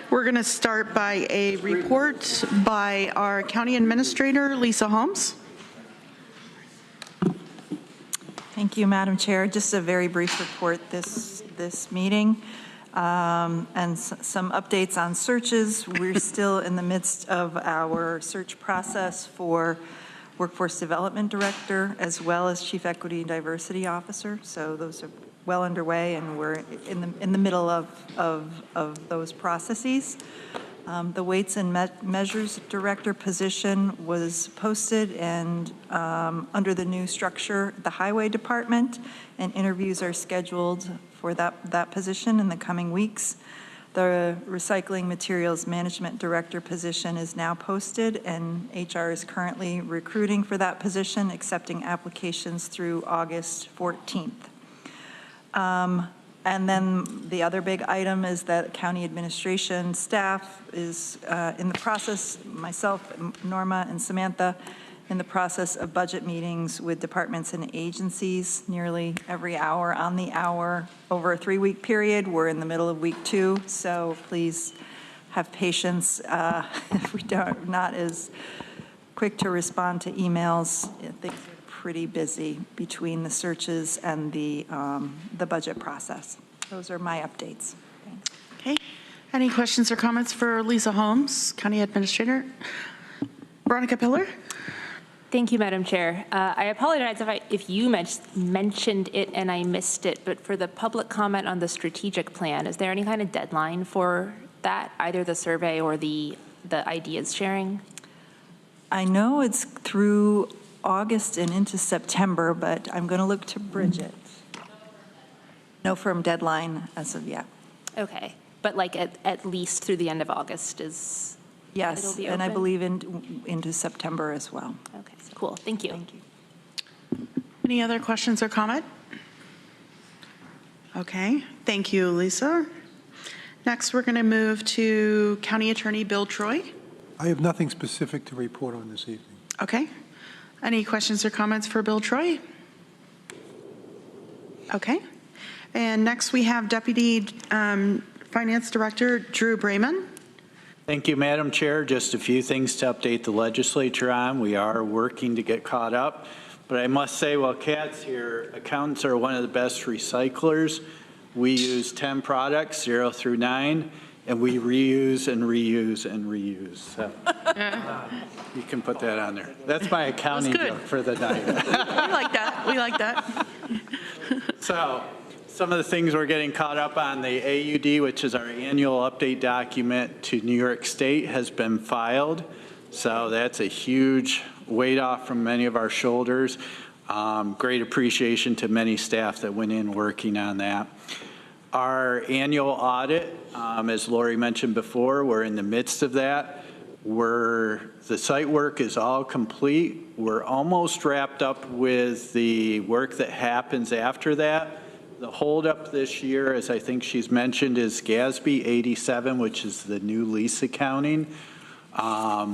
We're going to start by a report by our County Administrator, Lisa Holmes. Thank you, Madam Chair. Just a very brief report this meeting. And some updates on searches. We're still in the midst of our search process for Workforce Development Director as well as Chief Equity and Diversity Officer. So those are well underway, and we're in the middle of those processes. The Weights and Measures Director position was posted and under the new structure, the Highway Department, and interviews are scheduled for that position in the coming weeks. The Recycling Materials Management Director position is now posted, and HR is currently recruiting for that position, accepting applications through August 14th. And then the other big item is that county administration staff is in the process, myself, Norma, and Samantha, in the process of budget meetings with departments and agencies nearly every hour on the hour over a 3-week period. We're in the middle of week 2, so please have patience if we don't not as quick to respond to emails. Things are pretty busy between the searches and the budget process. Those are my updates. Thanks. Okay. Any questions or comments for Lisa Holmes, County Administrator? Veronica Pillar? Thank you, Madam Chair. I apologize if you mentioned it and I missed it, but for the public comment on the strategic plan, is there any kind of deadline for that, either the survey or the ideas sharing? I know it's through August and into September, but I'm going to look to Bridget. No firm deadline as of yet. Okay, but like at least through the end of August is. Yes, and I believe into September as well. Okay, cool. Thank you. Thank you. Any other questions or comment? Okay, thank you, Lisa. Next, we're going to move to County Attorney Bill Troy. I have nothing specific to report on this evening. Okay. Any questions or comments for Bill Troy? Okay. And next we have Deputy Finance Director Drew Brayman. Thank you, Madam Chair. Just a few things to update the legislature on. We are working to get caught up, but I must say, while Kat's here, accountants are one of the best recyclers. We use 10 products, 0 through 9, and we reuse and reuse and reuse. So you can put that on there. That's my accounting joke for the night. We like that. We like that. So some of the things we're getting caught up on, the AUD, which is our annual update document to New York State, has been filed. So that's a huge weight off from many of our shoulders. Great appreciation to many staff that went in working on that. Our annual audit, as Lori mentioned before, we're in the midst of that. The site work is all complete. We're almost wrapped up with the work that happens after that. The holdup this year, as I think she's mentioned, is GASB 87, which is the new lease accounting.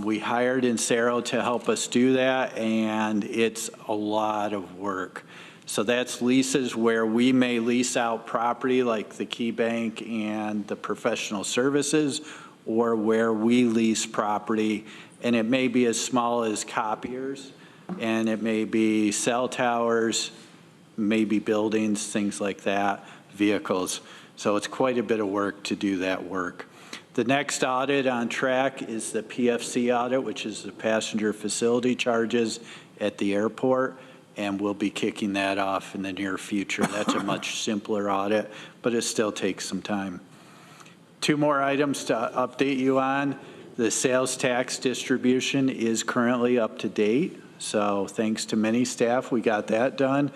We hired Insero to help us do that, and it's a lot of work. So that's leases where we may lease out property like the Key Bank and the professional services, or where we lease property, and it may be as small as copiers, and it may be cell towers, maybe buildings, things like that, vehicles. So it's quite a bit of work to do that work. The next audit on track is the PFC audit, which is the passenger facility charges at the airport, and we'll be kicking that off in the near future. That's a much simpler audit, but it still takes some time. 2 more items to update you on. The sales tax distribution is currently up to date, so thanks to many staff, we got that done.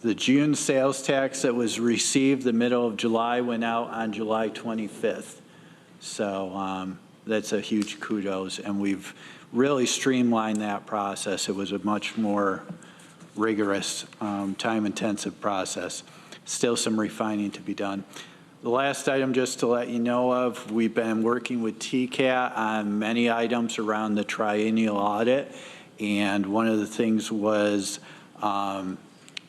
The June sales tax that was received the middle of July went out on July 25th. So that's a huge kudos, and we've really streamlined that process. It was a much more rigorous, time-intensive process. Still some refining to be done. The last item, just to let you know of, we've been working with TCAT on many items around the triennial audit, and one of the things was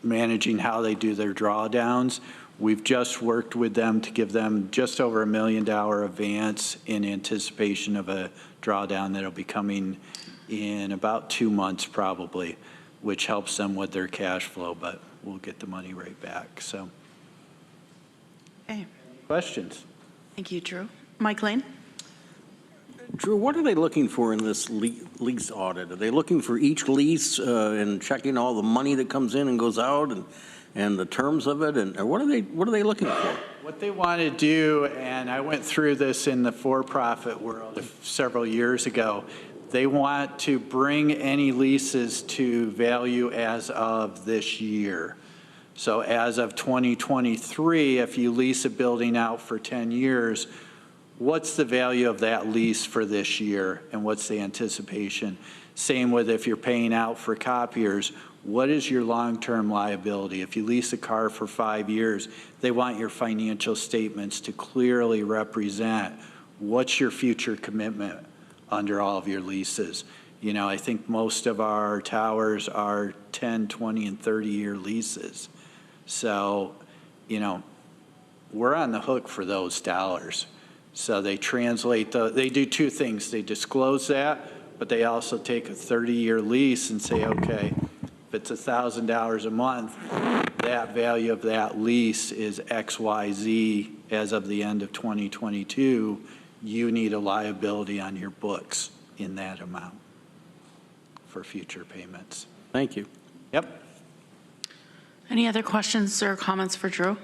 managing how they do their drawdowns. We've just worked with them to give them just over $1 million advance in anticipation of a drawdown that'll be coming in about 2 months probably, which helps them with their cash flow, but we'll get the money right back. So, Okay. questions? Thank you, Drew. Mike Lane? Drew, what are they looking for in this lease audit? Are they looking for each lease and checking all the money that comes in and goes out and the terms of it? And or what are they looking for? What they want to do, and I went through this in the for-profit world several years ago, they want to bring any leases to value as of this year. So as of 2023, if you lease a building out for 10 years, what's the value of that lease for this year and what's the anticipation? Same with if you're paying out for copiers, what is your long-term liability? If you lease a car for 5 years, they want your financial statements to clearly represent what's your future commitment under all of your leases. You know, I think most of our towers are 10, 20, and 30-year leases. So, you know, we're on the hook for those dollars. So they translate, they do two things. They disclose that, but they also take a 30-year lease and say, okay, if it's $1,000 a month, that value of that lease is XYZ as of the end of 2022. You need a liability on your books in that amount for future payments. Thank you. Yep. Any other questions or comments for Drew?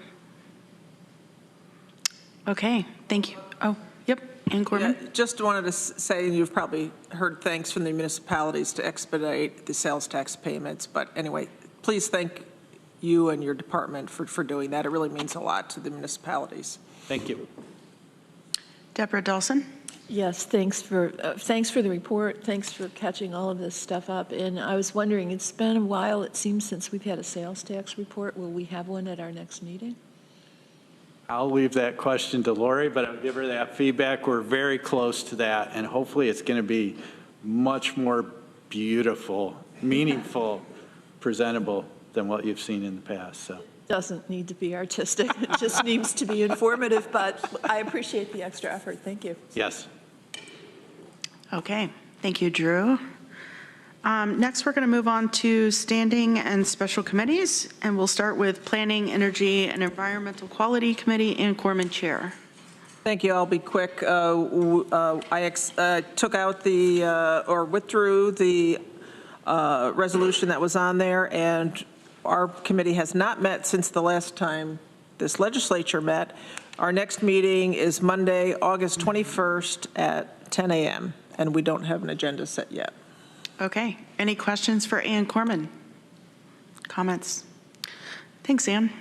Okay, thank you. Oh, yep, Ann Corman. Yeah, just wanted to say, you've probably heard thanks from the municipalities to expedite the sales tax payments. But anyway, please thank you and your department for doing that. It really means a lot to the municipalities. Thank you. Deborah Dawson. Yes, thanks for the report. Thanks for catching all of this stuff up. And I was wondering, it's been a while, it seems, since we've had a sales tax report. Will we have one at our next meeting? I'll leave that question to Lori, but I'll give her that feedback. We're very close to that, and hopefully it's going to be much more beautiful, meaningful, presentable than what you've seen in the past. So. Doesn't need to be artistic. It just needs to be informative, but I appreciate the extra effort. Thank you. Yes. Okay, thank you, Drew. Next, we're going to move on to standing and special committees, and we'll start with Planning, Energy, and Environmental Quality Committee, Ann Corman, Chair. Thank you. I'll be quick. I took out or withdrew the resolution that was on there, and our committee has not met since the last time this legislature met. Our next meeting is Monday, August 21st at 10 a.m., and we don't have an agenda set yet. Okay. Any questions for Ann Corman? Comments? Thanks, Ann.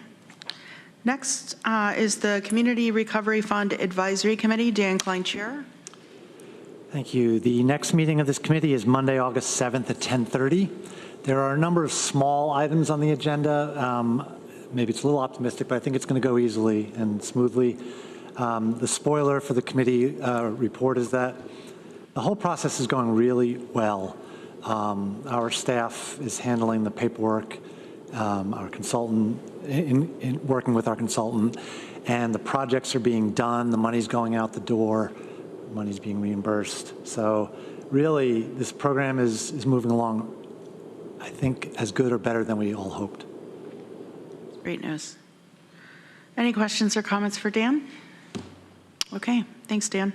Next is the Community Recovery Fund Advisory Committee. Dan Klein, Chair. Thank you. The next meeting of this committee is Monday, August 7th at 10:30. There are a number of small items on the agenda. Maybe it's a little optimistic, but I think it's going to go easily and smoothly. The spoiler for the committee report is that the whole process is going really well. Our staff is handling the paperwork, our consultant, in working with our consultant, and the projects are being done, the money's going out the door, money's being reimbursed. So really, this program is moving along, I think, as good or better than we all hoped. Great news. Any questions or comments for Dan? Okay, thanks, Dan.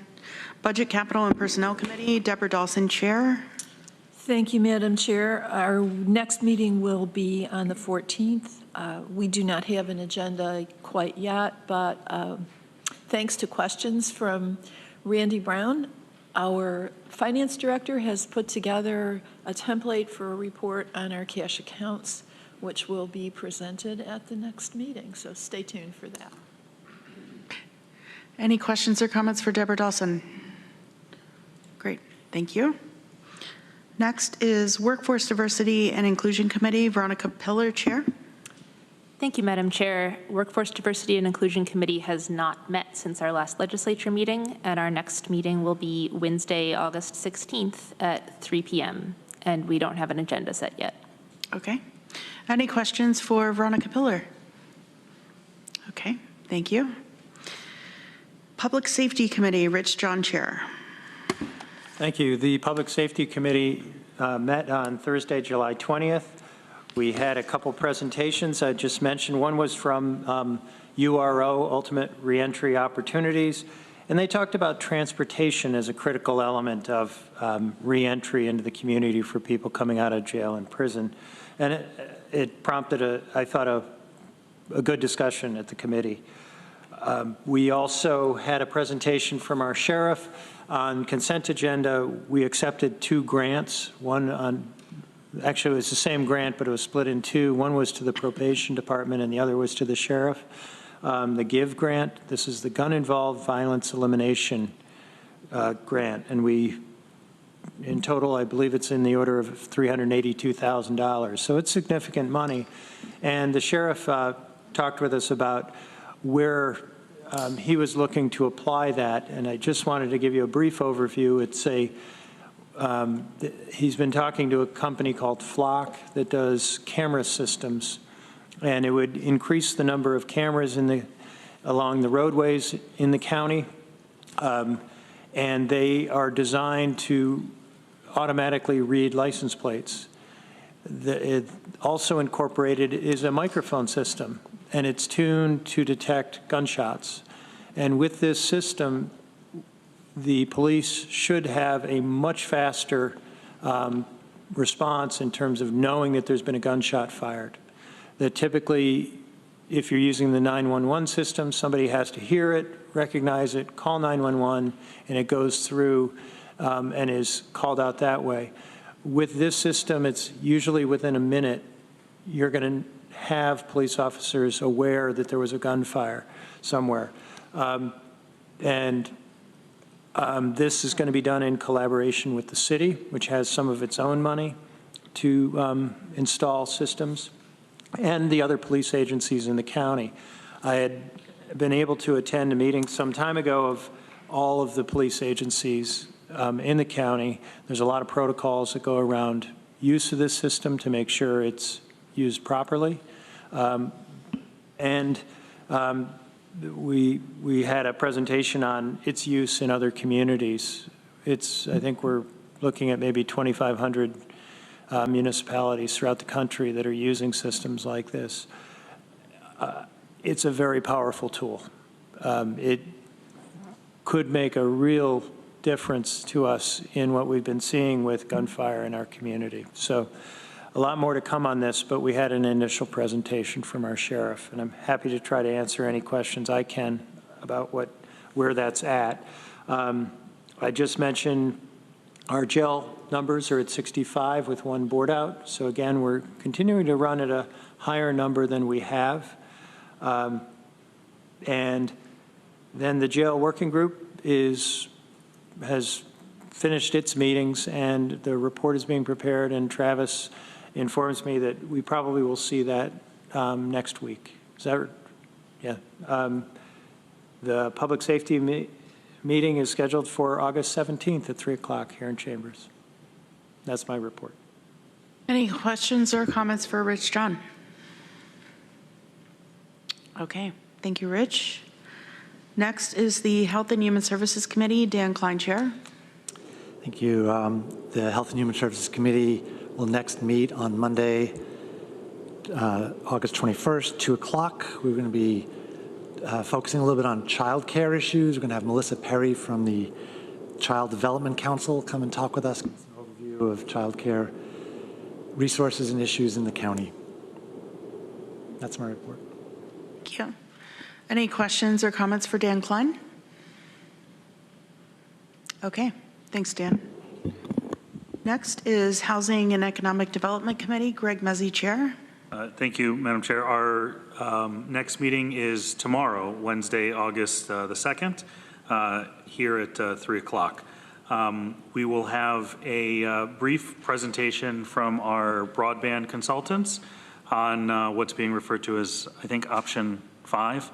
Budget, Capital, and Personnel Committee, Deborah Dawson, Chair. Thank you, Madam Chair. Our next meeting will be on the 14th. We do not have an agenda quite yet, but thanks to questions from Randy Brown, our finance director has put together a template for a report on our cash accounts, which will be presented at the next meeting. So stay tuned for that. Any questions or comments for Deborah Dawson? Great, thank you. Next is Workforce Diversity and Inclusion Committee, Veronica Pillar, Chair. Thank you, Madam Chair. Workforce Diversity and Inclusion Committee has not met since our last legislature meeting, and our next meeting will be Wednesday, August 16th at 3 p.m., and we don't have an agenda set yet. Okay. Any questions for Veronica Pillar? Okay, thank you. Public Safety Committee, Rich John, Chair. Thank you. The Public Safety Committee met on Thursday, July 20th. We had a couple presentations I just mentioned. One was from URO, Ultimate Reentry Opportunities, and they talked about transportation as a critical element of reentry into the community for people coming out of jail and prison. And it prompted, I thought, a good discussion at the committee. We also had a presentation from our sheriff on consent agenda. We accepted 2 grants, one on, actually it was the same grant, but it was split in 2. One was to the probation department and the other was to the sheriff. The GIVE grant, this is the gun-involved violence elimination grant, and we, in total, I believe it's in the order of $382,000. So it's significant money. And the sheriff talked with us about where he was looking to apply that, and I just wanted to give you a brief overview. It's he's been talking to a company called Flock that does camera systems, and it would increase the number of cameras along the roadways in the county, and they are designed to automatically read license plates. It also incorporated is a microphone system, and it's tuned to detect gunshots. And with this system, the police should have a much faster response in terms of knowing that there's been a gunshot fired. That typically, if you're using the 911 system, somebody has to hear it, recognize it, call 911, and it goes through and is called out that way. With this system, it's usually within a minute, you're going to have police officers aware that there was a gunfire somewhere. This is going to be done in collaboration with the city, which has some of its own money to install systems, and the other police agencies in the county. I had been able to attend a meeting some time ago of all of the police agencies in the county. There's a lot of protocols that go around use of this system to make sure it's used properly. We had a presentation on its use in other communities. I think we're looking at maybe 2,500 municipalities throughout the country that are using systems like this. It's a very powerful tool. It could make a real difference to us in what we've been seeing with gunfire in our community. So a lot more to come on this, but we had an initial presentation from our sheriff, and I'm happy to try to answer any questions I can about where that's at. I just mentioned our jail numbers are at 65 with 1 board out. So again, we're continuing to run at a higher number than we have. And then the jail working group has finished its meetings, and the report is being prepared, and Travis informs me that we probably will see that next week. Is that, yeah. The public safety meeting is scheduled for August 17th at 3 o'clock here in Chambers. That's my report. Any questions or comments for Rich John? Okay, thank you, Rich. Next is the Health and Human Services Committee, Dan Klein, Chair. Thank you. The Health and Human Services Committee will next meet on Monday, August 21st, 2 o'clock. We're going to be focusing a little bit on child care issues. We're going to have Melissa Perry from the Child Development Council come and talk with us, give us an overview of child care resources and issues in the county. That's my report. Thank you. Any questions or comments for Dan Klein? Okay, thanks, Dan. Next is Housing and Economic Development Committee, Greg Mezzi, Chair. Thank you, Madam Chair. Our next meeting is tomorrow, Wednesday, August the 2nd, here at 3 o'clock. We will have a brief presentation from our broadband consultants on what's being referred to as, I think, option 5,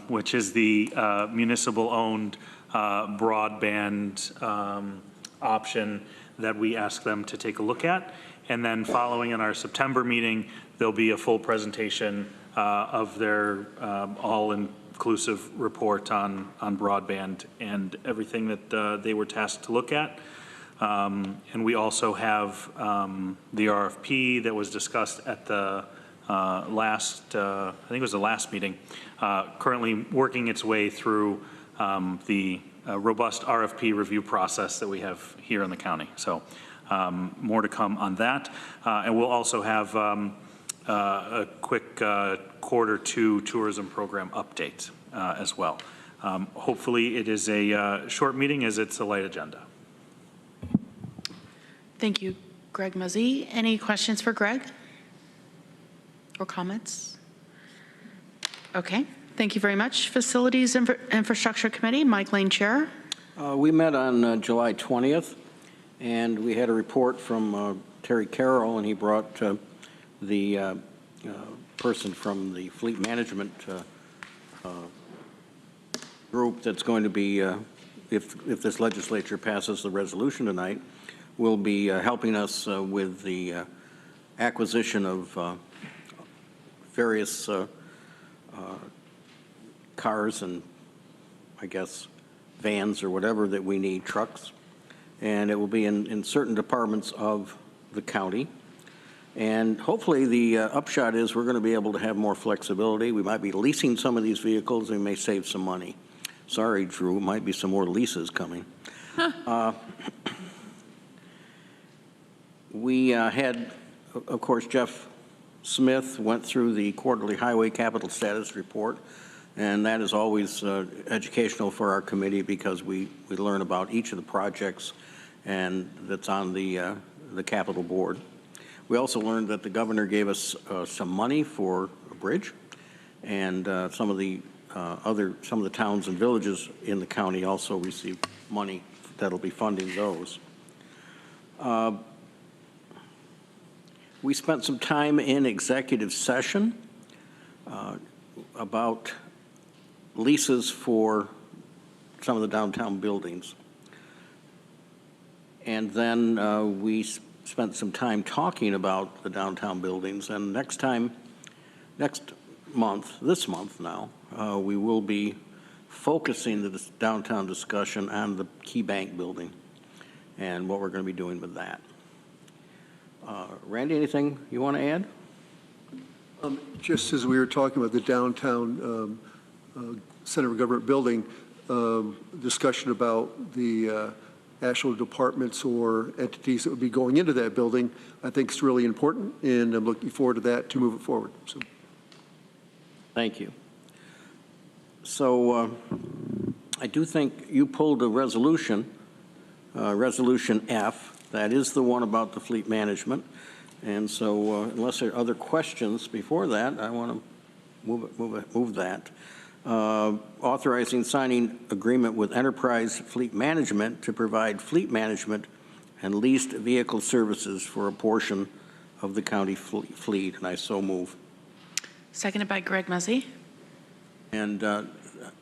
which is the municipal-owned broadband option that we ask them to take a look at. And then following in our September meeting, there'll be a full presentation of their all-inclusive report on broadband and everything that they were tasked to look at. And we also have the RFP that was discussed at the last, I think it was the last meeting, currently working its way through the robust RFP review process that we have here in the county. So more to come on that. And we'll also have a quick Q2 tourism program update as well. Hopefully it is a short meeting as it's a light agenda. Thank you, Greg Muzzy. Any questions for Greg or comments? Okay, thank you very much. Facilities Infrastructure Committee, Mike Lane, Chair. We met on July 20th, and we had a report from Terry Carroll, and he brought the person from the fleet management group that's going to be, if this legislature passes the resolution tonight, will be helping us with the acquisition of various cars and, I guess, vans or whatever that we need, trucks. And it will be in certain departments of the county. And hopefully the upshot is we're going to be able to have more flexibility. We might be leasing some of these vehicles and we may save some money. Sorry, Drew, might be some more leases coming. We had, of course, Jeff Smith went through the quarterly highway capital status report, and that is always educational for our committee because we learn about each of the projects and that's on the capital board. We also learned that the governor gave us some money for a bridge, and some of the towns and villages in the county also received money that'll be funding those. We spent some time in executive session about leases for some of the downtown buildings. And then we spent some time talking about the downtown buildings. And this month now, we will be focusing the downtown discussion on the Key Bank building and what we're going to be doing with that. Randy, anything you want to add? Just as we were talking about the downtown Center of Government building, discussion about the actual departments or entities that would be going into that building, I think it's really important, and I'm looking forward to that to move it forward. So, thank you. So I do think you pulled a resolution, Resolution F. That is the one about the fleet management. And so unless there are other questions before that, I want to move that. Authorizing signing agreement with Enterprise Fleet Management to provide fleet management and leased vehicle services for a portion of the county fleet. And I so move. Seconded by Greg Muzzy. And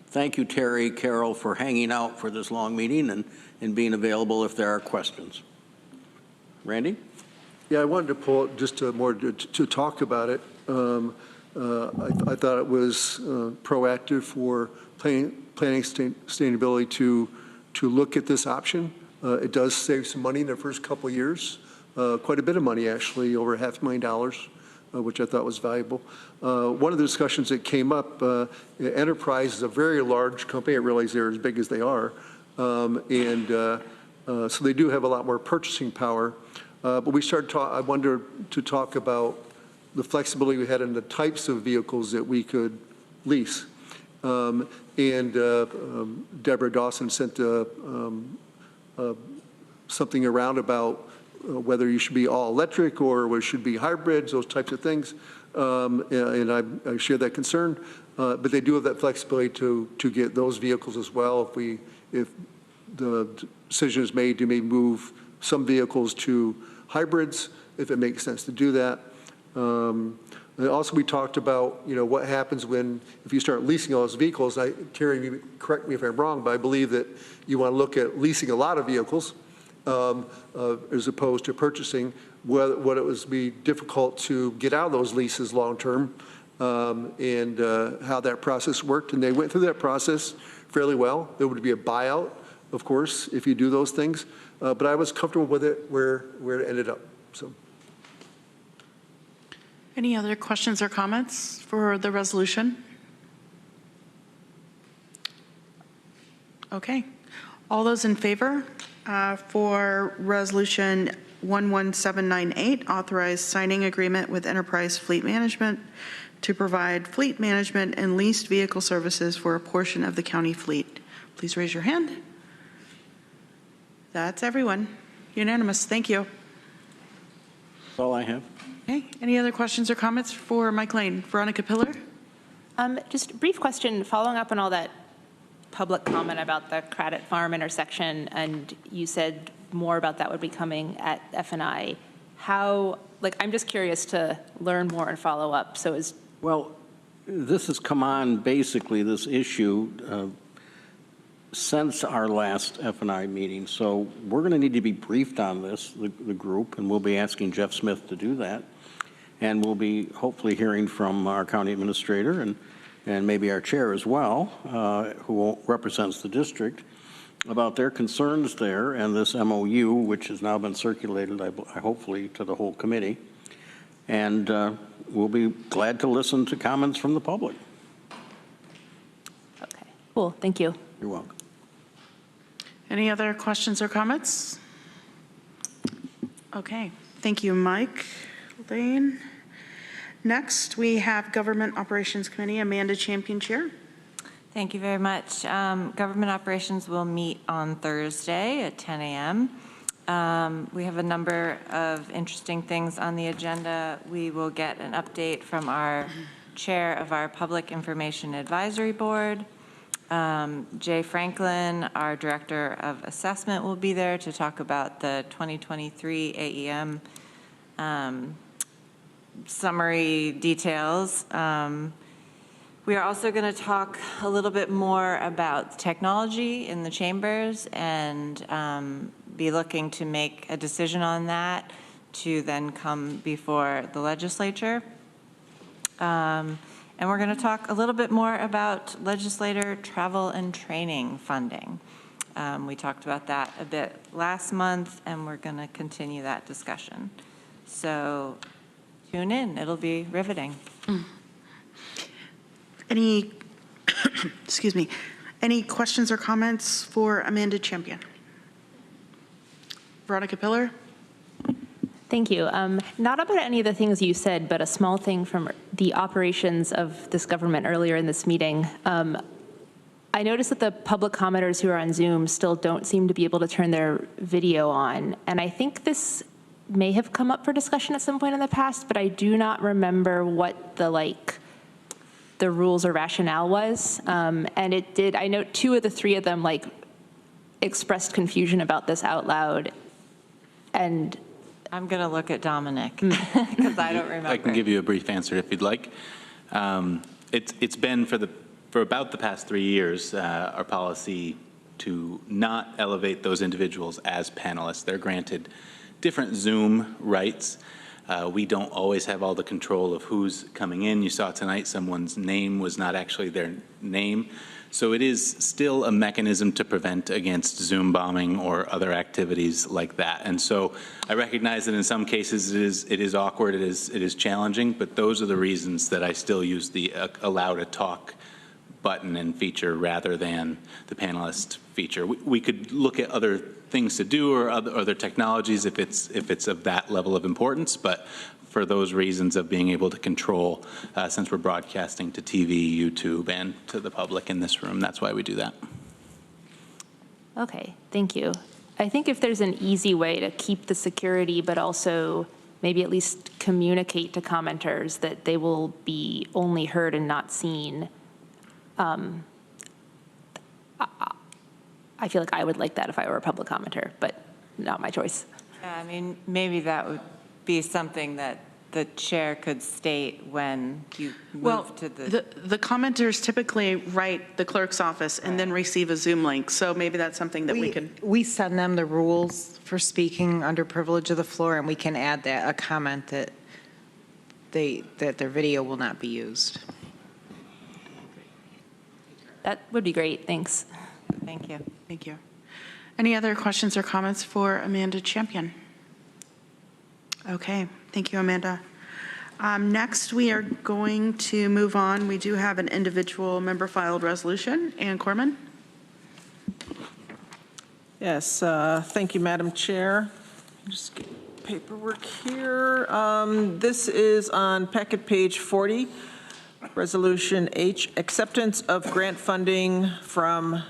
thank you, Terry Carroll, for hanging out for this long meeting and being available if there are questions. Randy? Yeah, I wanted to pull it just more to talk about it. I thought it was proactive for planning sustainability to look at this option. It does save some money in the first couple of years, quite a bit of money actually, over $500,000, which I thought was valuable. One of the discussions that came up, Enterprise is a very large company. I realize they're as big as they are, so they do have a lot more purchasing power. But we started I wanted to talk about the flexibility we had in the types of vehicles that we could lease. Deborah Dawson sent something around about whether you should be all electric or whether it should be hybrids, those types of things. And I share that concern. But they do have that flexibility to get those vehicles as well if the decision is made to maybe move some vehicles to hybrids, if it makes sense to do that. And also, we talked about, what happens if you start leasing all those vehicles. Terry, correct me if I'm wrong, but I believe that you want to look at leasing a lot of vehicles as opposed to purchasing. What it would be difficult to get out of those leases long term, and how that process worked. And they went through that process fairly well. There would be a buyout, of course, if you do those things. But I was comfortable with it where it ended up. So. Any other questions or comments for the resolution? Okay. All those in favor for resolution 11798, authorize signing agreement with Enterprise Fleet Management to provide fleet management and leased vehicle services for a portion of the county fleet. Please raise your hand. That's everyone. Unanimous. Thank you. That's all I have. Okay. Any other questions or comments for Mike Lane? Veronica Pillar? Just a brief question following up on all that public comment about the Craddock Farm intersection, and you said more about that would be coming at F&I. How, I'm just curious to learn more and follow up. So Well, this has come on, basically, this issue, since our last F&I meeting. So we're going to need to be briefed on this, the group, and we'll be asking Jeff Smith to do that. And we'll be hopefully hearing from our county administrator and maybe our chair as well, who represents the district, about their concerns there and this MOU, which has now been circulated, hopefully, to the whole committee. And we'll be glad to listen to comments from the public. Okay, cool. Thank you. You're welcome. Any other questions or comments? Okay. Thank you, Mike Lane. Next, we have Government Operations Committee, Amanda Champion, Chair. Thank you very much. Government Operations will meet on Thursday at 10 a.m. We have a number of interesting things on the agenda. We will get an update from our chair of our Public Information Advisory Board. Jay Franklin, our Director of Assessment, will be there to talk about the 2023 AEM summary details. We are also going to talk a little bit more about technology in the chambers and be looking to make a decision on that to then come before the legislature. And we're going to talk a little bit more about legislator travel and training funding. We talked about that a bit last month, and we're going to continue that discussion. So tune in. It'll be riveting. Any, excuse me, any questions or comments for Amanda Champion? Veronica Pillar? Thank you. Not about any of the things you said, but a small thing from the operations of this government earlier in this meeting. I noticed that the public commenters who are on Zoom still don't seem to be able to turn their video on. And I think this may have come up for discussion at some point in the past, but I do not remember what the rules or rationale was. And it did, I know 2 of the 3 of them expressed confusion about this out loud. And I'm going to look at Dominic because I don't remember. I can give you a brief answer if you'd like. It's been for about the past 3 years, our policy to not elevate those individuals as panelists. They're granted different Zoom rights. We don't always have all the control of who's coming in. You saw tonight someone's name was not actually their name. So it is still a mechanism to prevent against Zoom bombing or other activities like that. And so I recognize that in some cases it is awkward, it is challenging, but those are the reasons that I still use the allow to talk button and feature rather than the panelist feature. We could look at other things to do or other technologies if it's of that level of importance, but for those reasons of being able to control, since we're broadcasting to TV, YouTube, and to the public in this room, that's why we do that. Okay, thank you. I think if there's an easy way to keep the security, but also maybe at least communicate to commenters that they will be only heard and not seen, I feel like I would like that if I were a public commenter, but not my choice. Yeah, I mean, maybe that would be something that the chair could state when you move to the commenters typically write the clerk's office and then receive a Zoom link. So maybe that's something that we send them the rules for speaking under privilege of the floor, and we can add that a comment that that their video will not be used. That would be great. Thanks. Thank you. Thank you. Any other questions or comments for Amanda Champion? Okay, thank you, Amanda. Next, we are going to move on. We do have an individual member filed resolution. Ann Corman. Yes, thank you, Madam Chair. Just get paperwork here. This is on packet page 40, Resolution H, acceptance of grant funding from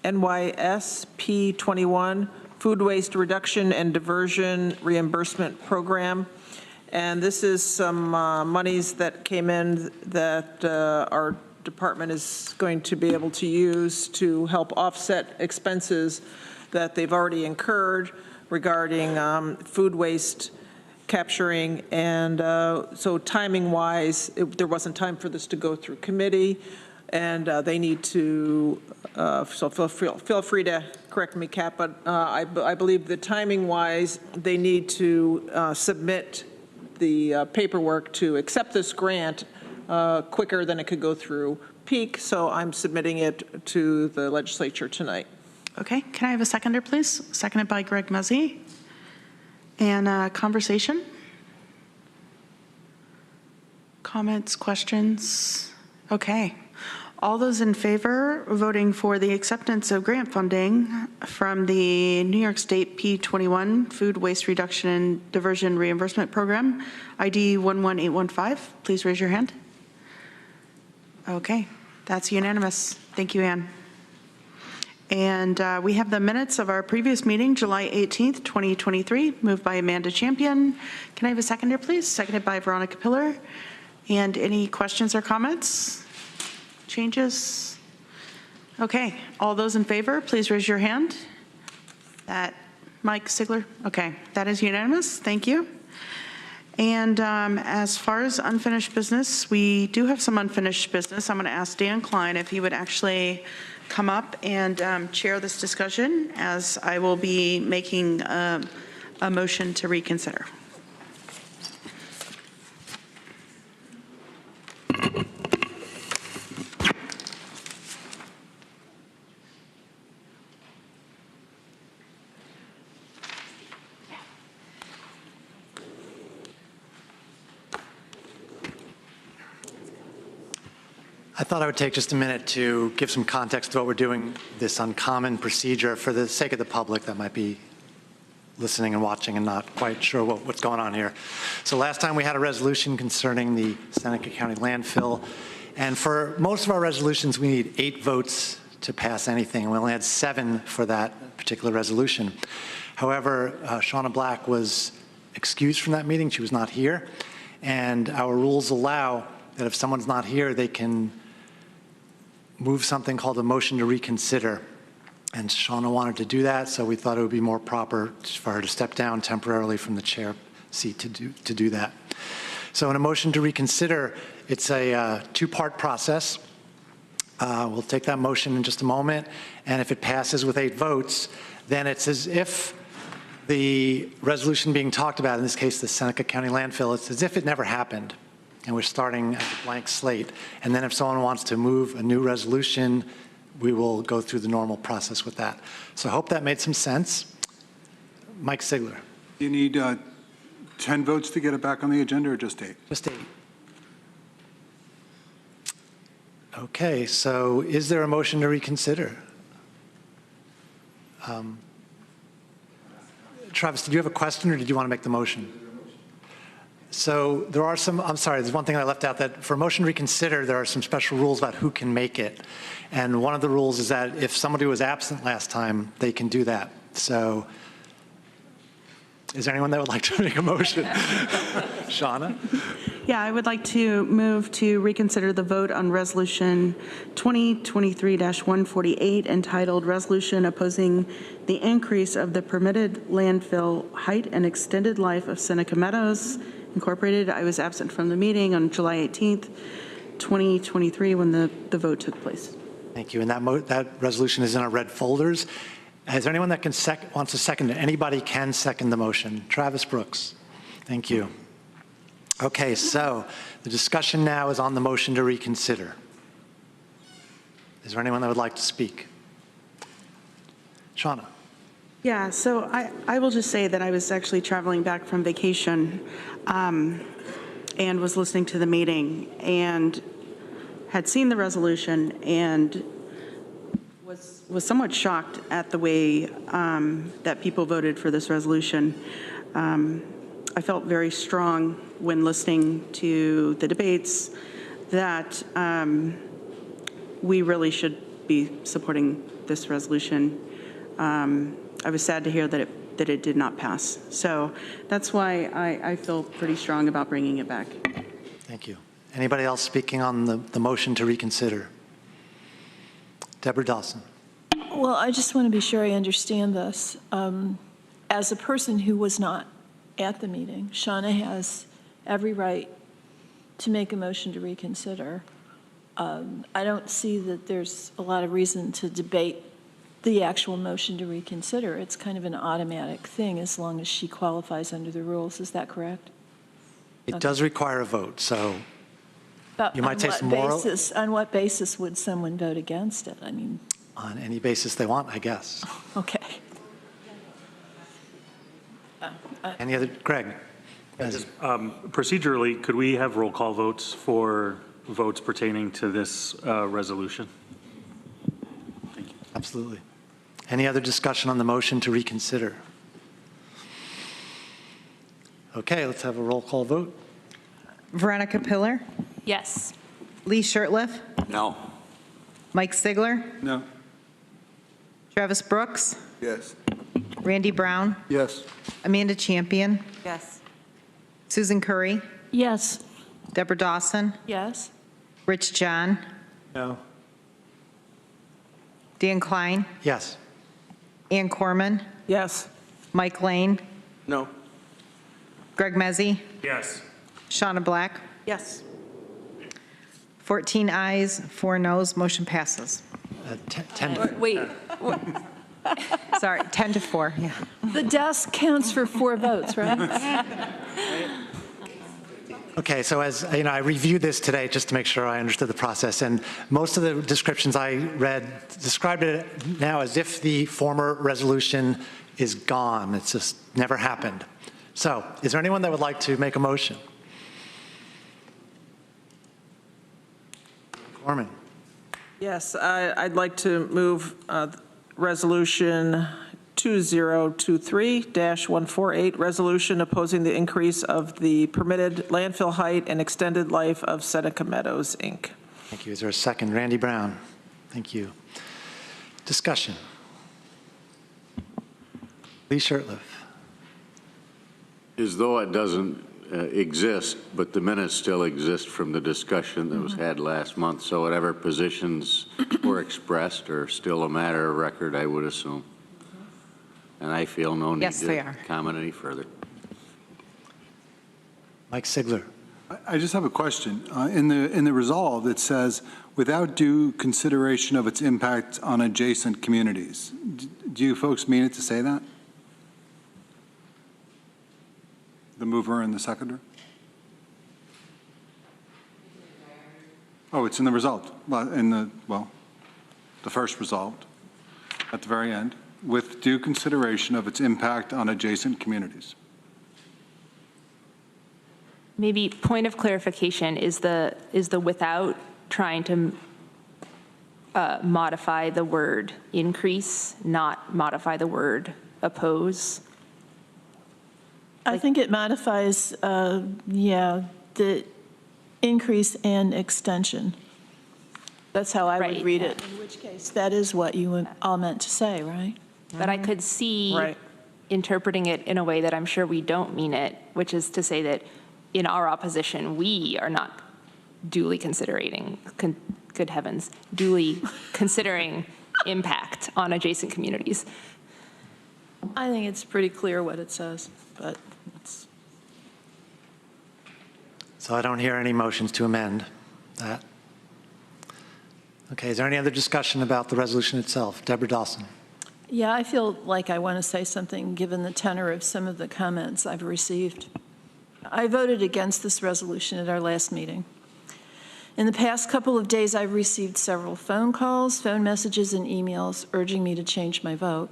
NYSP 21, Food Waste Reduction and Diversion Reimbursement Program. And this is some monies that came in that our department is going to be able to use to help offset expenses that they've already incurred regarding food waste capturing. And so timing-wise, there wasn't time for this to go through committee, and they need to, so feel free to correct me, Kat, but I believe the timing-wise, they need to submit the paperwork to accept this grant quicker than it could go through peak, so I'm submitting it to the legislature tonight. Okay, can I have a seconder, please? Seconded by Greg Muzzy. And conversation? Comments, questions? Okay. All those in favor voting for the acceptance of grant funding from the New York State P21 Food Waste Reduction and Diversion Reimbursement Program, ID 11815, please raise your hand. Okay, that's unanimous. Thank you, Ann. And we have the minutes of our previous meeting, July 18th, 2023, moved by Amanda Champion. Can I have a seconder, please? Seconded by Veronica Pillar. And any questions or comments? Changes? Okay, all those in favor, please raise your hand. That Mike Sigler? Okay, that is unanimous. Thank you. And as far as unfinished business, we do have some unfinished business. I'm going to ask Dan Klein if he would actually come up and chair this discussion, as I will be making a motion to reconsider. I thought I would take just a minute to give some context to what we're doing, this uncommon procedure for the sake of the public that might be listening and watching and not quite sure what's going on here. So last time we had a resolution concerning the Seneca County landfill, and for most of our resolutions we need 8 votes to pass anything. We only had 7 for that particular resolution. However, Shauna Black was excused from that meeting. She was not here, and our rules allow that if someone's not here, they can move something called a motion to reconsider. And Shauna wanted to do that, so we thought it would be more proper for her to step down temporarily from the chair seat to do that. So in a motion to reconsider, it's a 2-part process. We'll take that motion in just a moment, and if it passes with 8 votes, then it's as if the resolution being talked about, in this case the Seneca County landfill, it's as if it never happened. And we're starting at a blank slate. And then if someone wants to move a new resolution, we will go through the normal process with that. So I hope that made some sense. Mike Sigler. You need 10 votes to get it back on the agenda, or just 8? Just 8. Okay, so is there a motion to reconsider? Travis, did you have a question, or did you want to make the motion? So there are some, I'm sorry, there's one thing I left out, that for a motion to reconsider, there are some special rules about who can make it. And one of the rules is that if somebody was absent last time, they can do that. So is there anyone that would like to make a motion? Shauna? Yeah, I would like to move to reconsider the vote on Resolution 2023-148, entitled Resolution Opposing the Increase of the Permitted Landfill Height and Extended Life of Seneca Meadows, Incorporated. I was absent from the meeting on July 18th, 2023, when the vote took place. Thank you. And that resolution is in our red folders. Is there anyone that wants to second it? Anybody can second the motion. Travis Brooks. Thank you. Okay, so the discussion now is on the motion to reconsider. Is there anyone that would like to speak? Shauna. Yeah, so I will just say that I was actually traveling back from vacation and was listening to the meeting and had seen the resolution and was somewhat shocked at the way that people voted for this resolution. I felt very strong when listening to the debates that we really should be supporting this resolution. I was sad to hear that it did not pass. So that's why I feel pretty strong about bringing it back. Thank you. Anybody else speaking on the motion to reconsider? Deborah Dawson. Well, I just want to be sure I understand this. As a person who was not at the meeting, Shauna has every right to make a motion to reconsider. I don't see that there's a lot of reason to debate the actual motion to reconsider. It's kind of an automatic thing as long as she qualifies under the rules. Is that correct? It does require a vote, so But you might say some moral. on what basis would someone vote against it? I mean, On any basis they want, I guess. okay. Any other, Greg? Procedurally, could we have roll call votes for votes pertaining to this resolution? Thank you. Absolutely. Any other discussion on the motion to reconsider? Okay, let's have a roll call vote. Veronica Pillar, Yes. Lee Shirtliff, No. Mike Sigler, No. Travis Brooks, Yes. Randy Brown, Yes. Amanda Champion, Yes. Susan Curry, Yes. Deborah Dawson, Yes. Rich John, No. Dan Klein, Yes. Ann Corman, Yes. Mike Lane, No. Greg Mezzi, Yes. Shauna Black. Yes. 14 ayes, 4 noes, motion passes. 10. Wait, Sorry, 10 to 4, yeah. The desk counts for 4 votes, right? Okay, so as you know, I reviewed this today just to make sure I understood the process, and most of the descriptions I read described it now as if the former resolution is gone. It's just never happened. So, is there anyone that would like to make a motion? Corman. Yes, I'd like to move Resolution 2023-148, resolution opposing the increase of the permitted landfill height and extended life of Seneca Meadows, Inc. Thank you. Is there a second? Randy Brown. Thank you. Discussion. Lee Shirtliff. As though it doesn't exist, but the minutes still exist from the discussion that was had last month, so whatever positions were expressed are still a matter of record, I would assume. And I feel no need to comment any further. Mike Sigler. I just have a question. In the resolve, it says, without due consideration of its impact on adjacent communities. Do you folks mean it to say that? The mover and the seconder? Oh, it's in the result, the first resolved, at the very end, with due consideration of its impact on adjacent communities. maybe point of clarification, is the without trying to modify the word increase, not modify the word oppose? I think it modifies, the increase and extension. That's how I would read it. In which case, that is what you all meant to say, right? But I could see interpreting it in a way that I'm sure we don't mean it, which is to say that in our opposition, we are not duly considering, good heavens, duly considering impact on adjacent communities. I think it's pretty clear what it says, but it's. So I don't hear any motions to amend that. Okay, is there any other discussion about the resolution itself? Deborah Dawson. Yeah, I feel like I want to say something given the tenor of some of the comments I've received. I voted against this resolution at our last meeting. In the past couple of days, I've received several phone calls, phone messages, and emails urging me to change my vote.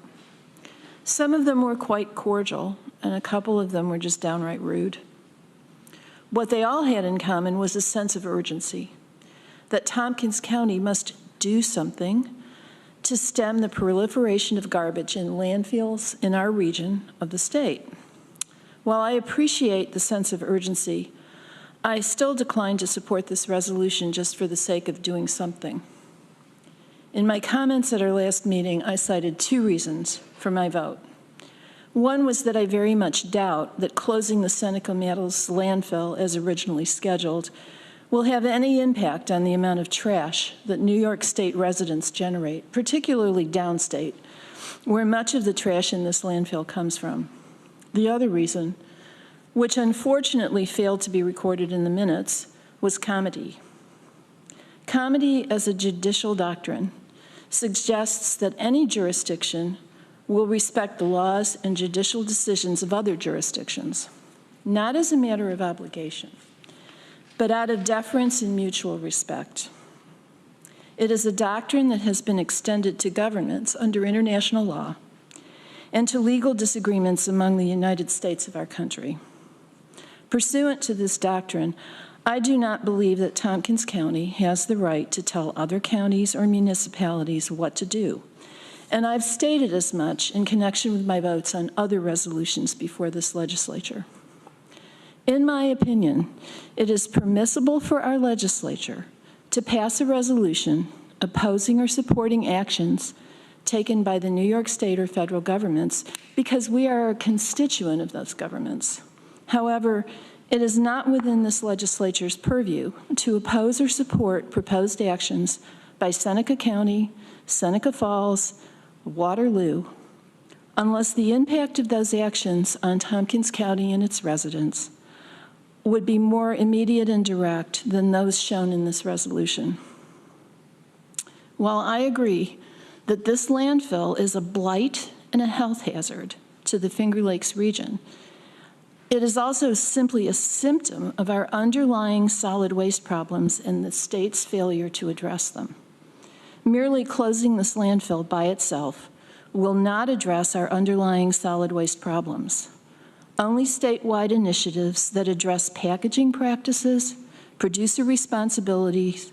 Some of them were quite cordial, and a couple of them were just downright rude. What they all had in common was a sense of urgency, that Tompkins County must do something to stem the proliferation of garbage in landfills in our region of the state. While I appreciate the sense of urgency, I still decline to support this resolution just for the sake of doing something. In my comments at our last meeting, I cited two reasons for my vote. One was that I very much doubt that closing the Seneca Meadows landfill as originally scheduled will have any impact on the amount of trash that New York State residents generate, particularly downstate, where much of the trash in this landfill comes from. The other reason, which unfortunately failed to be recorded in the minutes, was comity. Comity as a judicial doctrine suggests that any jurisdiction will respect the laws and judicial decisions of other jurisdictions, not as a matter of obligation, but out of deference and mutual respect. It is a doctrine that has been extended to governments under international law and to legal disagreements among the United States of our country. Pursuant to this doctrine, I do not believe that Tompkins County has the right to tell other counties or municipalities what to do, and I've stated as much in connection with my votes on other resolutions before this legislature. In my opinion, it is permissible for our legislature to pass a resolution opposing or supporting actions taken by the New York State or federal governments because we are a constituent of those governments. However, it is not within this legislature's purview to oppose or support proposed actions by Seneca County, Seneca Falls, Waterloo, unless the impact of those actions on Tompkins County and its residents would be more immediate and direct than those shown in this resolution. While I agree that this landfill is a blight and a health hazard to the Finger Lakes region, it is also simply a symptom of our underlying solid waste problems and the state's failure to address them. Merely closing this landfill by itself will not address our underlying solid waste problems. Only statewide initiatives that address packaging practices, producer responsibilities,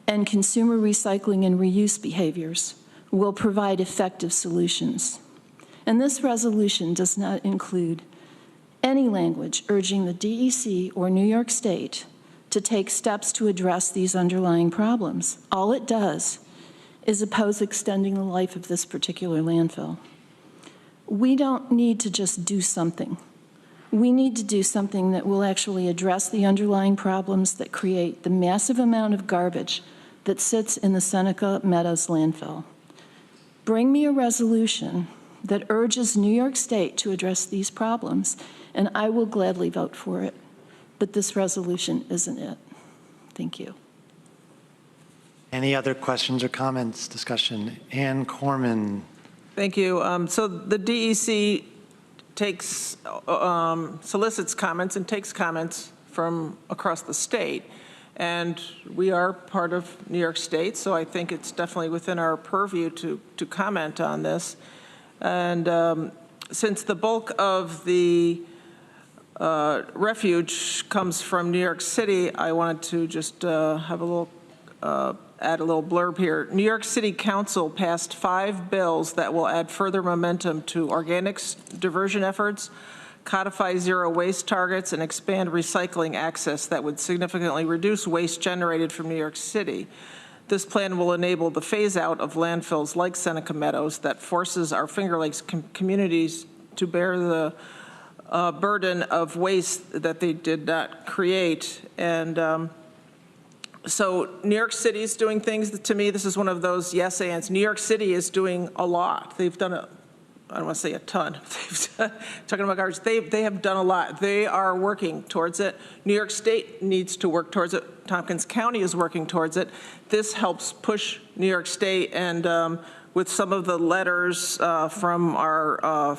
and consumer recycling and reuse behaviors will provide effective solutions. And this resolution does not include any language urging the DEC or New York State to take steps to address these underlying problems. All it does is oppose extending the life of this particular landfill. We don't need to just do something. We need to do something that will actually address the underlying problems that create the massive amount of garbage that sits in the Seneca Meadows landfill. Bring me a resolution that urges New York State to address these problems, and I will gladly vote for it. But this resolution isn't it. Thank you. Any other questions or comments, discussion? Ann Corman. Thank you. So the DEC takes, solicits comments and takes comments from across the state. And we are part of New York State, so I think it's definitely within our purview to comment on this. And since the bulk of the refuge comes from New York City, I wanted to just have a little, add a little blurb here. New York City Council passed 5 bills that will add further momentum to organics diversion efforts, codify zero waste targets, and expand recycling access that would significantly reduce waste generated from New York City. This plan will enable the phase out of landfills like Seneca Meadows that forces our Finger Lakes communities to bear the burden of waste that they did not create. And so New York City is doing things that, to me, this is one of those yes ands. New York City is doing a lot. They've done I don't want to say a ton. Talking about garbage, they have done a lot. They are working towards it. New York State needs to work towards it. Tompkins County is working towards it. This helps push New York State, and with some of the letters from our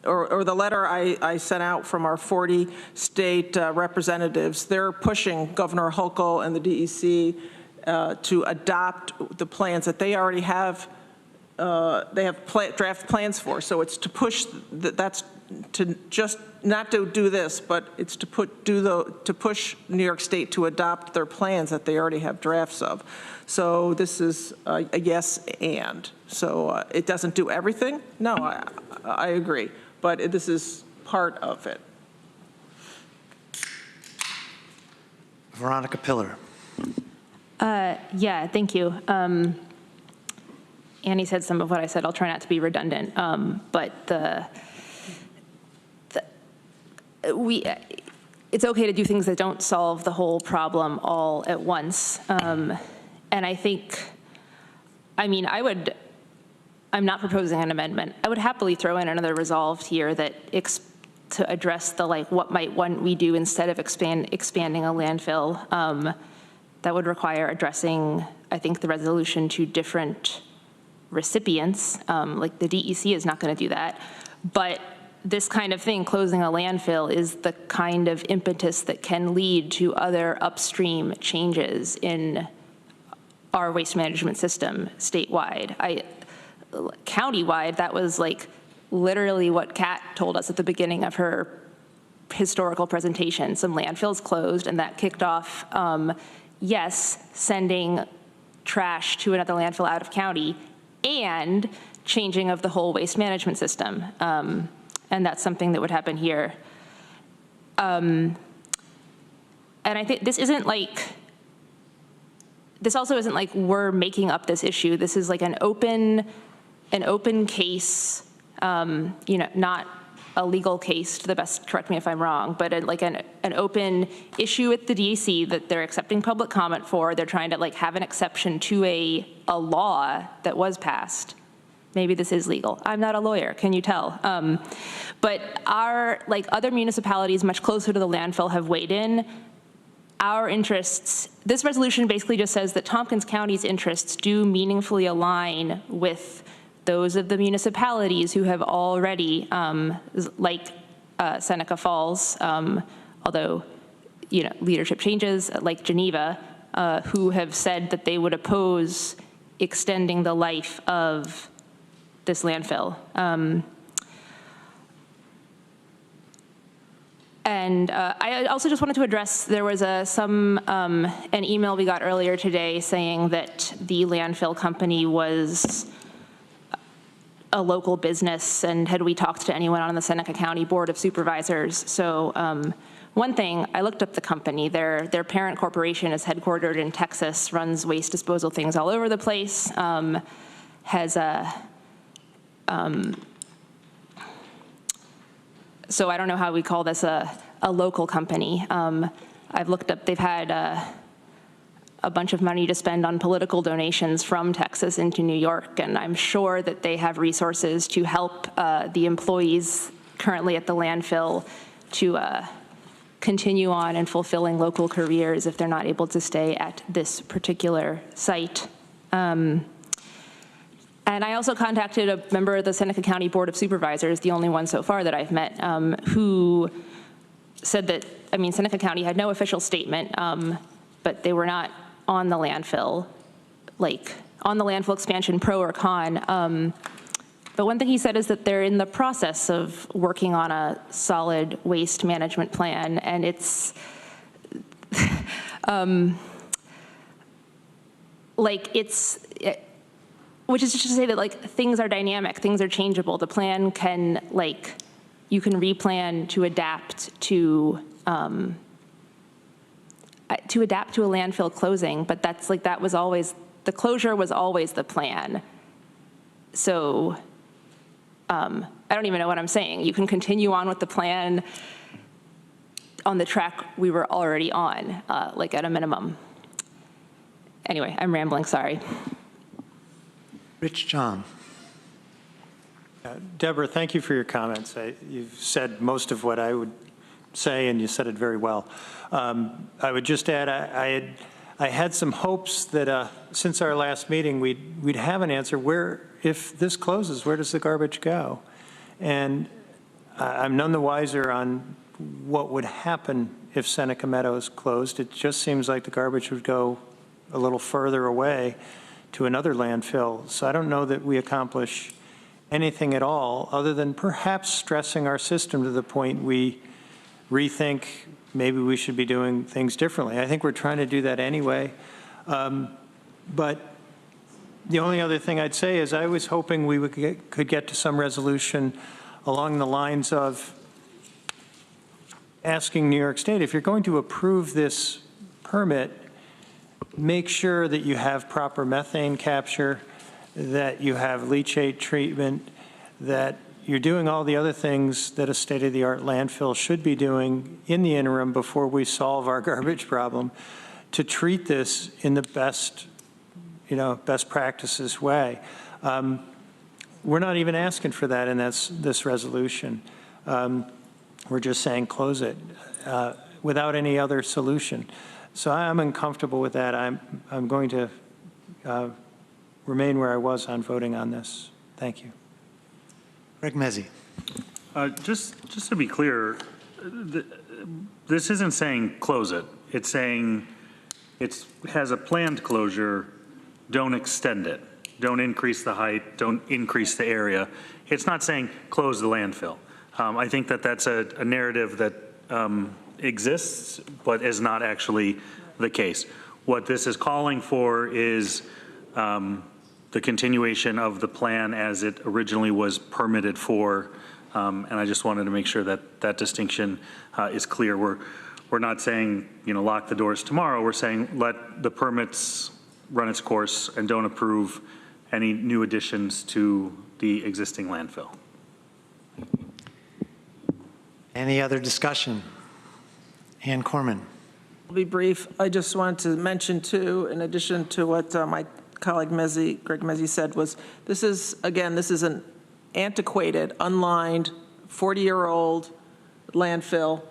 or the letter I sent out from our 40 state representatives, they're pushing Governor Hochul and the DEC to adopt the plans that they already have. They have draft plans for. So it's to push that's to just not to do this, but it's to push New York State to adopt their plans that they already have drafts of. So this is a yes and. So it doesn't do everything. No, I agree, but this is part of it. Veronica Pillar. Yeah, thank you. Annie said some of what I said. I'll try not to be redundant, but it's okay to do things that don't solve the whole problem all at once. And I think, I mean, I'm not proposing an amendment. I would happily throw in another resolved here that to address the what might we do instead of expanding a landfill. That would require addressing, I think, the resolution to different recipients. Like the DEC is not going to do that, but this kind of thing, closing a landfill, is the kind of impetus that can lead to other upstream changes in our waste management system statewide. Countywide, that was literally what Kat told us at the beginning of her historical presentation. Some landfills closed, and that kicked off, yes, sending trash to another landfill out of county, and changing of the whole waste management system. And that's something that would happen here. And I think this isn't this also isn't we're making up this issue. This is an open case, not a legal case to the best, correct me if I'm wrong, but an open issue at the DEC that they're accepting public comment for. They're trying to have an exception to a law that was passed. Maybe this is legal. I'm not a lawyer, can you tell? But our, other municipalities much closer to the landfill have weighed in. Our interests, this resolution basically just says that Tompkins County's interests do meaningfully align with those of the municipalities who have already, Seneca Falls, although, leadership changes, like Geneva, who have said that they would oppose extending the life of this landfill. And I also just wanted to address, there was an email we got earlier today saying that the landfill company was a local business, and had we talked to anyone on the Seneca County Board of Supervisors. So one thing, I looked up the company. Their parent corporation is headquartered in Texas, runs waste disposal things all over the place, has a, so I don't know how we call this a local company. I've looked up, they've had a bunch of money to spend on political donations from Texas into New York, and I'm sure that they have resources to help the employees currently at the landfill to continue on and fulfilling local careers if they're not able to stay at this particular site. And I also contacted a member of the Seneca County Board of Supervisors, the only one so far that I've met, who said that, Seneca County had no official statement, but they were not on the landfill, on the landfill expansion, pro or con. But one thing he said is that they're in the process of working on a solid waste management plan, and it's, which is just to say that things are dynamic, things are changeable. The plan can you can replan to adapt to a landfill closing, but that's that was always, the closure was always the plan. So I don't even know what I'm saying. You can continue on with the plan on the track we were already on, at a minimum. Anyway, I'm rambling, sorry. Rich John. Deborah, thank you for your comments. You've said most of what I would say, and you said it very well. I would just add, I had some hopes that since our last meeting, we'd have an answer. Where, if this closes, where does the garbage go? And I'm none the wiser on what would happen if Seneca Meadows closed. It just seems like the garbage would go a little further away to another landfill. So I don't know that we accomplish anything at all other than perhaps stressing our system to the point we rethink maybe we should be doing things differently. I think we're trying to do that anyway. But the only other thing I'd say is I was hoping we could get to some resolution along the lines of asking New York State, if you're going to approve this permit, make sure that you have proper methane capture, that you have leachate treatment, that you're doing all the other things that a state-of-the-art landfill should be doing in the interim before we solve our garbage problem, to treat this in the best, best practices way. We're not even asking for that in this resolution. We're just saying close it without any other solution. So I'm uncomfortable with that. I'm going to remain where I was on voting on this. Thank you. Greg Mezzi. Just to be clear, this isn't saying close it. It's saying it has a planned closure, don't extend it. Don't increase the height, don't increase the area. It's not saying close the landfill. I think that that's a narrative that exists, but is not actually the case. What this is calling for is the continuation of the plan as it originally was permitted for, and I just wanted to make sure that that distinction is clear. We're not saying, lock the doors tomorrow. We're saying let the permits run its course and don't approve any new additions to the existing landfill. Any other discussion? Ann Corman. I'll be brief. I just wanted to mention too, in addition to what my colleague Greg Mezzi said, was this is an antiquated, unlined, 40-year-old landfill.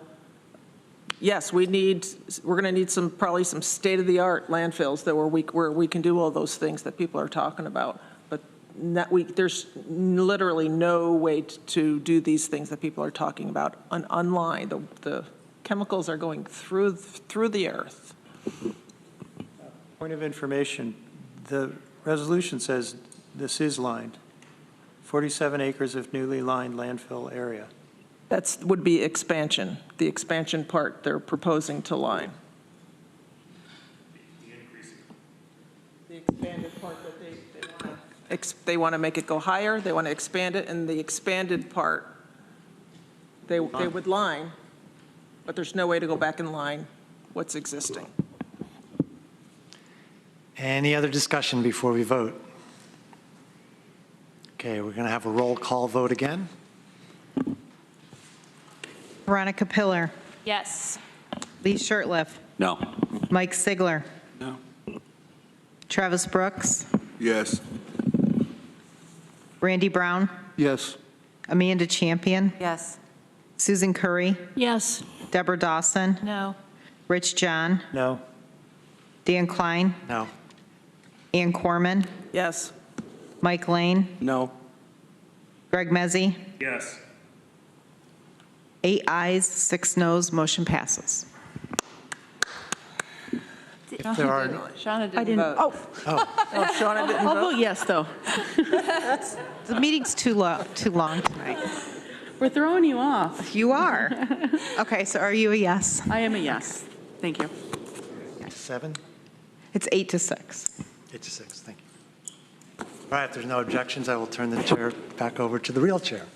Yes, we're going to need probably some state-of-the-art landfills where we can do all those things that people are talking about. But there's literally no way to do these things that people are talking about. Unlined, the chemicals are going through the earth. Point of information, the resolution says this is lined. 47 acres of newly lined landfill area. That would be expansion, the expansion part they're proposing to line. The expanded part that they want to make it go higher, they want to expand it, and the expanded part, they would line, but there's no way to go back and line what's existing. Any other discussion before we vote? Okay, we're going to have a roll call vote again. Veronica Pillar. Yes. Lee Shurtleff. No. Mike Sigler. No. Travis Brooks. Yes. Randy Brown. Yes. Amanda Champion. Yes. Susan Curry. Yes. Deborah Dawson. No. Rich John. No. Dan Klein. No. Ann Corman. Yes. Mike Lane. No. Greg Mezzi. Yes. 8 ayes, 6 noes, motion passes. There are Shauna didn't, I didn't vote. Oh, Shauna didn't I'll vote? vote yes, though. The meeting's too long tonight. We're throwing you off. You are. Okay, so are you a yes? I am a yes. Thank you. 7? It's 8 to 6. 8 to 6, thank you. All right, if there's no objections, I will turn the chair back over to the real chair.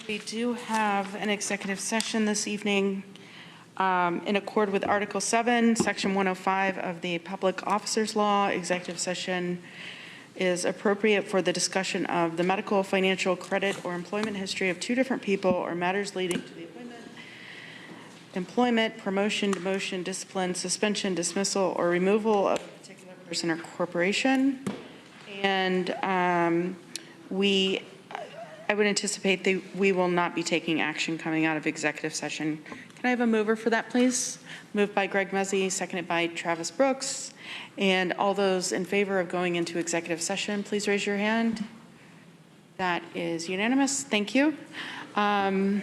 We do have an executive session this evening in accord with Article 7, Section 105 of the Public Officers Law. Executive session is appropriate for the discussion of the medical, financial, credit, or employment history of 2 different people or matters leading to the employment, promotion, demotion, discipline, suspension, dismissal, or removal of a particular person or corporation. And we I would anticipate that we will not be taking action coming out of executive session. Can I have a mover for that, please? Moved by Greg Muzzy, seconded by Travis Brooks. And all those in favor of going into executive session, please raise your hand. That is unanimous. Thank you. Why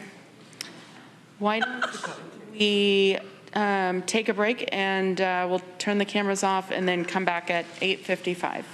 don't we take a break, and we'll turn the cameras off and then come back at 8:55.